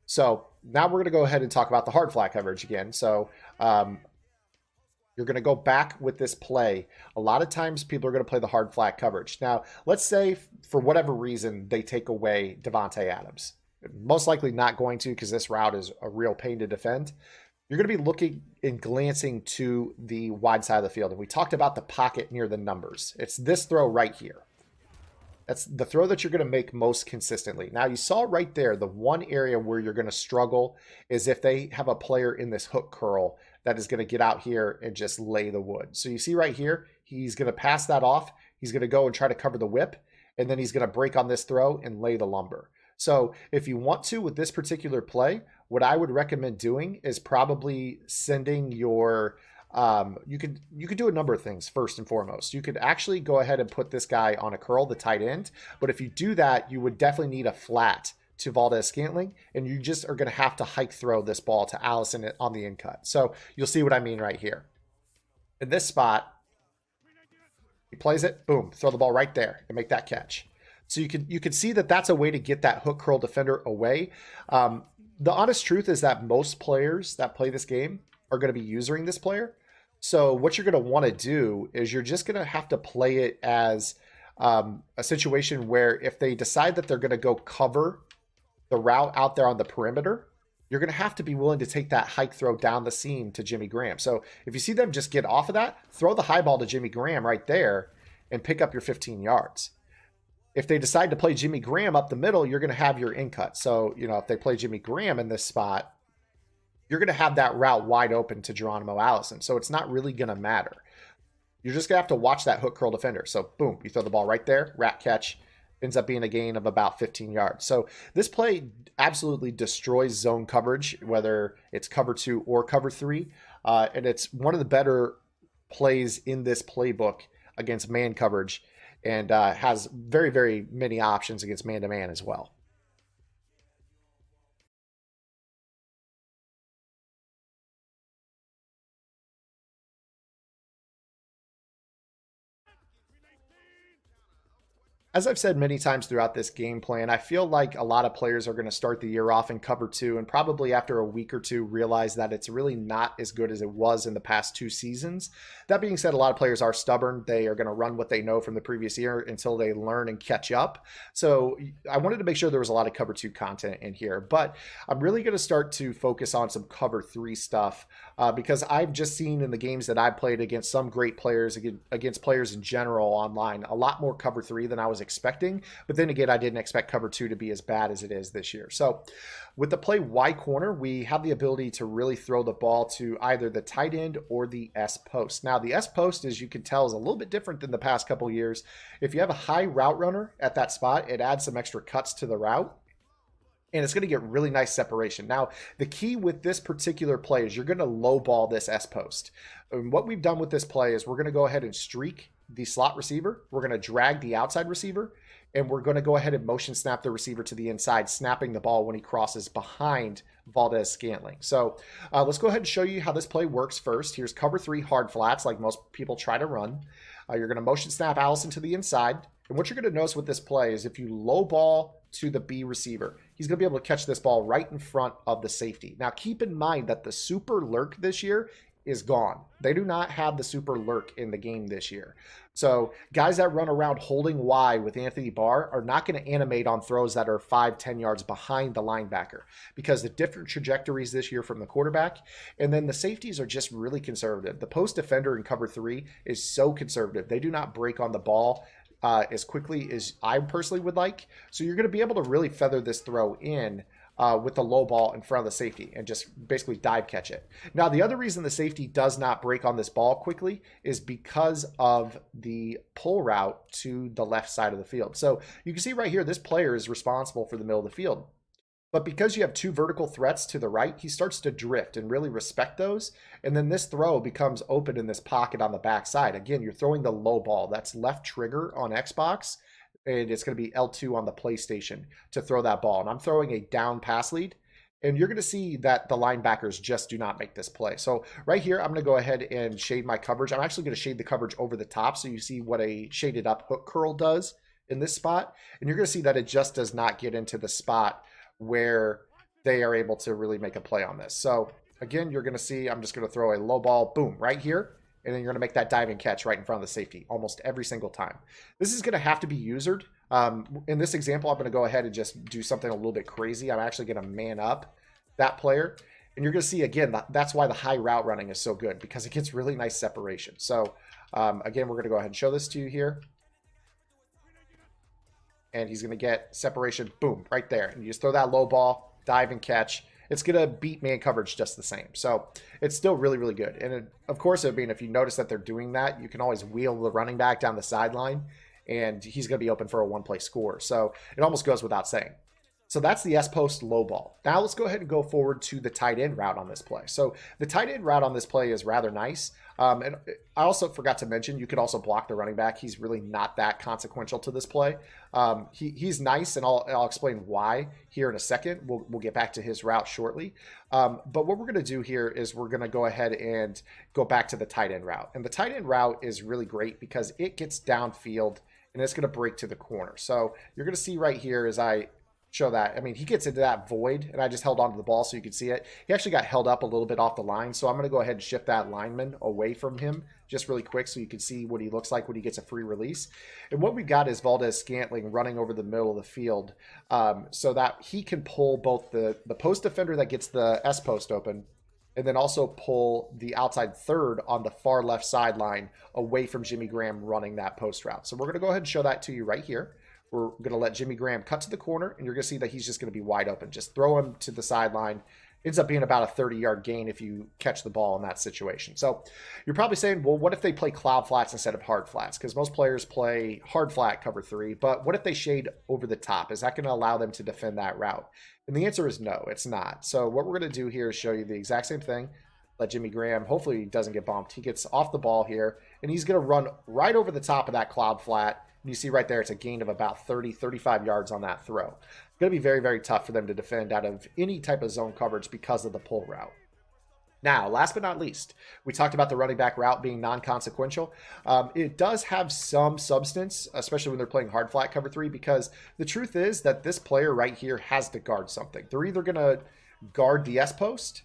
So now we're going to go ahead and talk about the hard flat coverage again. So you're going to go back with this play. A lot of times people are going to play the hard flat coverage. Now, let's say for whatever reason, they take away Devontae Adams. Most likely not going to because this route is a real pain to defend. You're going to be looking and glancing to the wide side of the field. And we talked about the pocket near the numbers. It's this throw right here. That's the throw that you're going to make most consistently. Now, you saw right there, the one area where you're going to struggle is if they have a player in this hook curl that is going to get out here and just lay the wood. So you see right here, he's going to pass that off. He's going to go and try to cover the whip, and then he's going to break on this throw and lay the lumber. So if you want to, with this particular play, what I would recommend doing is probably sending your, you could do a number of things first and foremost. You could actually go ahead and put this guy on a curl, the tight end. But if you do that, you would definitely need a flat to Valdez-Scantling, and you just are going to have to hike throw this ball to Allison on the in cut. So you'll see what I mean right here. In this spot, he plays it, boom, throw the ball right there and make that catch. So you can see that that's a way to get that hook curl defender away. The honest truth is that most players that play this game are going to be using this player. So what you're going to want to do is you're just going to have to play it as a situation where if they decide that they're going to go cover the route out there on the perimeter, you're going to have to be willing to take that hike throw down the seam to Jimmy Graham. So if you see them just get off of that, throw the high ball to Jimmy Graham right there and pick up your 15 yards. If they decide to play Jimmy Graham up the middle, you're going to have your in cut. So, if they play Jimmy Graham in this spot, you're going to have that route wide open to Geronimo Allison. So it's not really going to matter. You're just going to have to watch that hook curl defender. So boom, you throw the ball right there, rat catch, ends up being a gain of about 15 yards. So this play absolutely destroys zone coverage, whether it's cover 2 or cover 3. And it's one of the better plays in this playbook against man coverage, and has very, very many options against man-to-man as well. As I've said many times throughout this game plan, I feel like a lot of players are going to start the year off in cover 2 and probably after a week or two realize that it's really not as good as it was in the past 2 seasons. That being said, a lot of players are stubborn. They are going to run what they know from the previous year until they learn and catch up. So I wanted to make sure there was a lot of cover 2 content in here, but I'm really going to start to focus on some cover 3 stuff because I've just seen in the games that I've played against some great players, against players in general online, a lot more cover 3 than I was expecting. But then again, I didn't expect cover 2 to be as bad as it is this year. So with the play Y corner, we have the ability to really throw the ball to either the tight end or the S post. Now the S post, as you can tell, is a little bit different than the past couple years. If you have a high route runner at that spot, it adds some extra cuts to the route, and it's going to get really nice separation. Now, the key with this particular play is you're going to low ball this S post. And what we've done with this play is we're going to go ahead and streak the slot receiver. We're going to drag the outside receiver, and we're going to go ahead and motion snap the receiver to the inside, snapping the ball when he crosses behind Valdez-Scantling. So let's go ahead and show you how this play works first. Here's cover 3 hard flats like most people try to run. You're going to motion snap Allison to the inside. And what you're going to notice with this play is if you low ball to the B receiver, he's going to be able to catch this ball right in front of the safety. Now, keep in mind that the super lurk this year is gone. They do not have the super lurk in the game this year. So guys that run around holding Y with Anthony Barr are not going to animate on throws that are 5-10 yards behind the linebacker because the different trajectories this year from the quarterback. And then the safeties are just really conservative. The post defender in cover 3 is so conservative. They do not break on the ball as quickly as I personally would like. So you're going to be able to really feather this throw in with the low ball in front of the safety and just basically dive catch it. Now, the other reason the safety does not break on this ball quickly is because of the pull route to the left side of the field. So you can see right here, this player is responsible for the middle of the field. But because you have 2 vertical threats to the right, he starts to drift and really respect those. And then this throw becomes open in this pocket on the backside. Again, you're throwing the low ball. That's left trigger on Xbox. And it's going to be L2 on the PlayStation to throw that ball. And I'm throwing a down pass lead. And you're going to see that the linebackers just do not make this play. So right here, I'm going to go ahead and shade my coverage. I'm actually going to shade the coverage over the top so you see what a shaded up hook curl does in this spot. And you're going to see that it just does not get into the spot where they are able to really make a play on this. So again, you're going to see I'm just going to throw a low ball, boom, right here. And then you're going to make that diving catch right in front of the safety almost every single time. This is going to have to be usered. In this example, I'm going to go ahead and just do something a little bit crazy. I'm actually going to man up that player. And you're going to see, again, that's why the high route running is so good, because it gets really nice separation. So again, we're going to go ahead and show this to you here. And he's going to get separation, boom, right there. And you just throw that low ball, dive and catch. It's going to beat man coverage just the same. So it's still really, really good. And of course, I mean, if you notice that they're doing that, you can always wheel the running back down the sideline, and he's going to be open for a one-play score. So it almost goes without saying. So that's the S-post low ball. Now let's go ahead and go forward to the tight end route on this play. So the tight end route on this play is rather nice. And I also forgot to mention, you could also block the running back. He's really not that consequential to this play. He's nice, and I'll explain why here in a second. We'll get back to his route shortly. But what we're going to do here is we're going to go ahead and go back to the tight end route. And the tight end route is really great because it gets downfield, and it's going to break to the corner. So you're going to see right here as I show that. I mean, he gets into that void, and I just held onto the ball so you could see it. He actually got held up a little bit off the line, so I'm going to go ahead and shift that lineman away from him just really quick so you can see what he looks like when he gets a free release. And what we've got is Valdez-Scantling running over the middle of the field so that he can pull both the post defender that gets the S post open, and then also pull the outside third on the far left sideline away from Jimmy Graham running that post route. So we're going to go ahead and show that to you right here. We're going to let Jimmy Graham cut to the corner, and you're going to see that he's just going to be wide open. Just throw him to the sideline. Ends up being about a 30-yard gain if you catch the ball in that situation. So you're probably saying, well, what if they play cloud flats instead of hard flats? Because most players play hard flat cover 3, but what if they shade over the top? Is that going to allow them to defend that route? And the answer is no, it's not. So what we're going to do here is show you the exact same thing. Let Jimmy Graham, hopefully he doesn't get bumped. He gets off the ball here, and he's going to run right over the top of that cloud flat. You see right there, it's a gain of about 30, 35 yards on that throw. It's going to be very, very tough for them to defend out of any type of zone coverage because of the pull route. Now, last but not least, we talked about the running back route being non-consequential. It does have some substance, especially when they're playing hard flat cover 3, because the truth is that this player right here has to guard something. They're either going to guard the S post,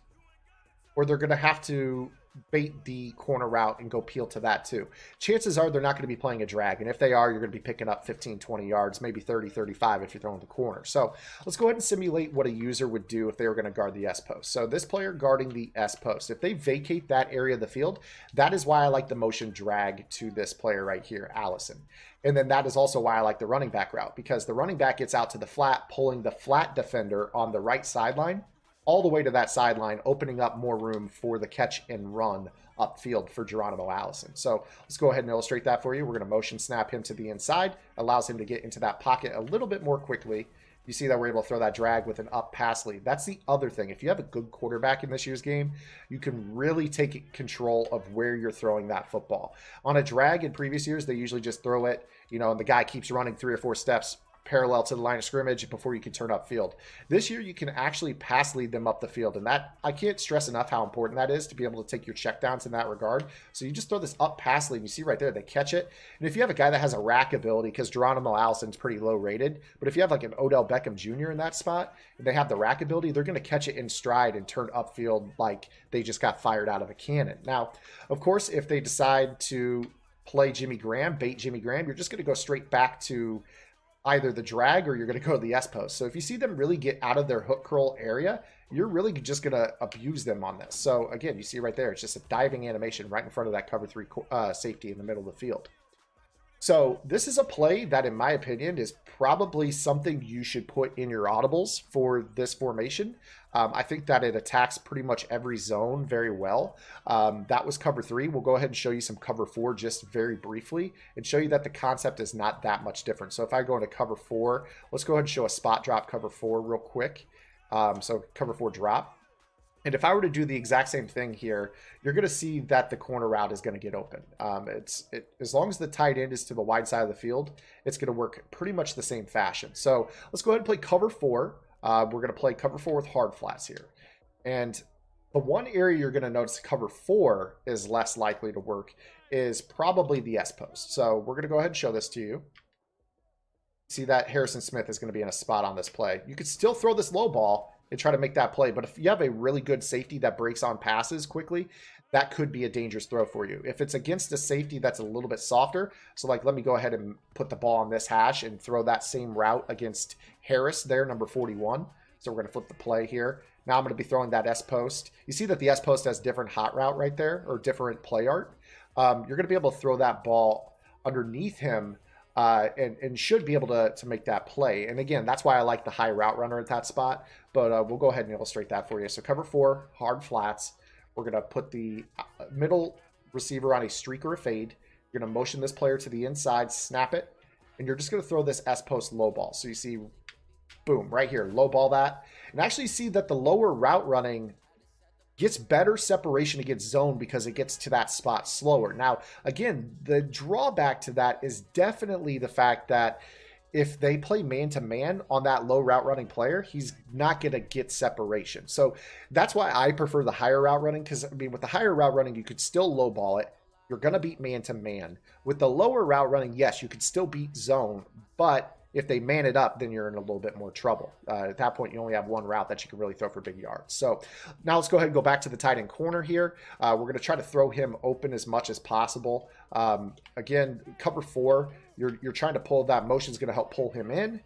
or they're going to have to bait the corner route and go peel to that too. Chances are they're not going to be playing a drag, and if they are, you're going to be picking up 15, 20 yards, maybe 30, 35 if you're throwing the corner. So let's go ahead and simulate what a user would do if they were going to guard the S post. So this player guarding the S post, if they vacate that area of the field, that is why I like the motion drag to this player right here, Allison. And then that is also why I like the running back route, because the running back gets out to the flat, pulling the flat defender on the right sideline all the way to that sideline, opening up more room for the catch and run upfield for Geronimo Allison. So let's go ahead and illustrate that for you. We're going to motion snap him to the inside, allows him to get into that pocket a little bit more quickly. You see that we're able to throw that drag with an up pass lead. That's the other thing. If you have a good quarterback in this year's game, you can really take control of where you're throwing that football. On a drag in previous years, they usually just throw it, and the guy keeps running 3 or 4 steps parallel to the line of scrimmage before you can turn upfield. This year, you can actually pass lead them up the field, and that, I can't stress enough how important that is to be able to take your checkdowns in that regard. So you just throw this up pass lead, and you see right there, they catch it. And if you have a guy that has a rack ability, because Geronimo Allison's pretty low rated, but if you have like an Odell Beckham Jr. in that spot, and they have the rack ability, they're going to catch it in stride and turn upfield like they just got fired out of a cannon. Now, of course, if they decide to play Jimmy Graham, bait Jimmy Graham, you're just going to go straight back to either the drag or you're going to go to the S post. So if you see them really get out of their hook curl area, you're really just going to abuse them on this. So again, you see right there, it's just a diving animation right in front of that cover 3 safety in the middle of the field. So this is a play that, in my opinion, is probably something you should put in your audibles for this formation. I think that it attacks pretty much every zone very well. That was cover 3. We'll go ahead and show you some cover 4 just very briefly and show you that the concept is not that much different. So if I go into cover 4, let's go ahead and show a spot drop cover 4 real quick. So cover 4 drop. And if I were to do the exact same thing here, you're going to see that the corner route is going to get open. As long as the tight end is to the wide side of the field, it's going to work pretty much the same fashion. So let's go ahead and play cover 4. We're going to play cover 4 with hard flats here. And the one area you're going to notice cover 4 is less likely to work is probably the S post. So we're going to go ahead and show this to you. See that Harrison Smith is going to be in a spot on this play. You could still throw this low ball and try to make that play. But if you have a really good safety that breaks on passes quickly, that could be a dangerous throw for you. If it's against a safety that's a little bit softer, so like let me go ahead and put the ball on this hash and throw that same route against Harris there, number 41. So we're going to flip the play here. Now I'm going to be throwing that S post. You see that the S post has different hot route right there, or different play art. You're going to be able to throw that ball underneath him and should be able to make that play. And again, that's why I like the high route runner at that spot. But we'll go ahead and illustrate that for you. So cover 4, hard flats. We're going to put the middle receiver on a streak or a fade. You're going to motion this player to the inside, snap it, and you're just going to throw this S post low ball. So you see, boom, right here, low ball that. And actually see that the lower route running gets better separation against zone because it gets to that spot slower. Now, again, the drawback to that is definitely the fact that if they play man-to-man on that low route running player, he's not going to get separation. So that's why I prefer the higher route running, because I mean, with the higher route running, you could still low ball it. You're going to beat man-to-man. With the lower route running, yes, you could still beat zone, but If they man it up, then you're in a little bit more trouble. At that point, you only have one route that you can really throw for big yards. So now let's go ahead and go back to the tight end corner here. We're going to try to throw him open as much as possible. Again, cover 4, you're trying to pull that motion is going to help pull him in.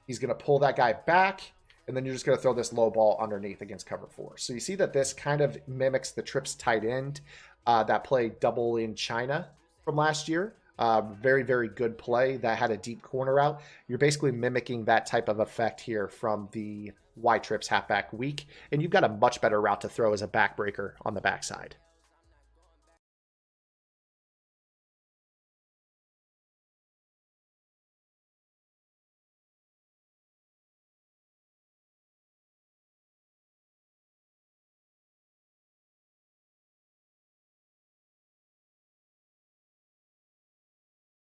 He's going to pull that guy back, and then you're just going to throw this low ball underneath against cover 4. So you see that this kind of mimics the trips tight end that played double in China from last year. Very, very good play that had a deep corner out. You're basically mimicking that type of effect here from the Y trips halfback weak, and you've got a much better route to throw as a backbreaker on the backside.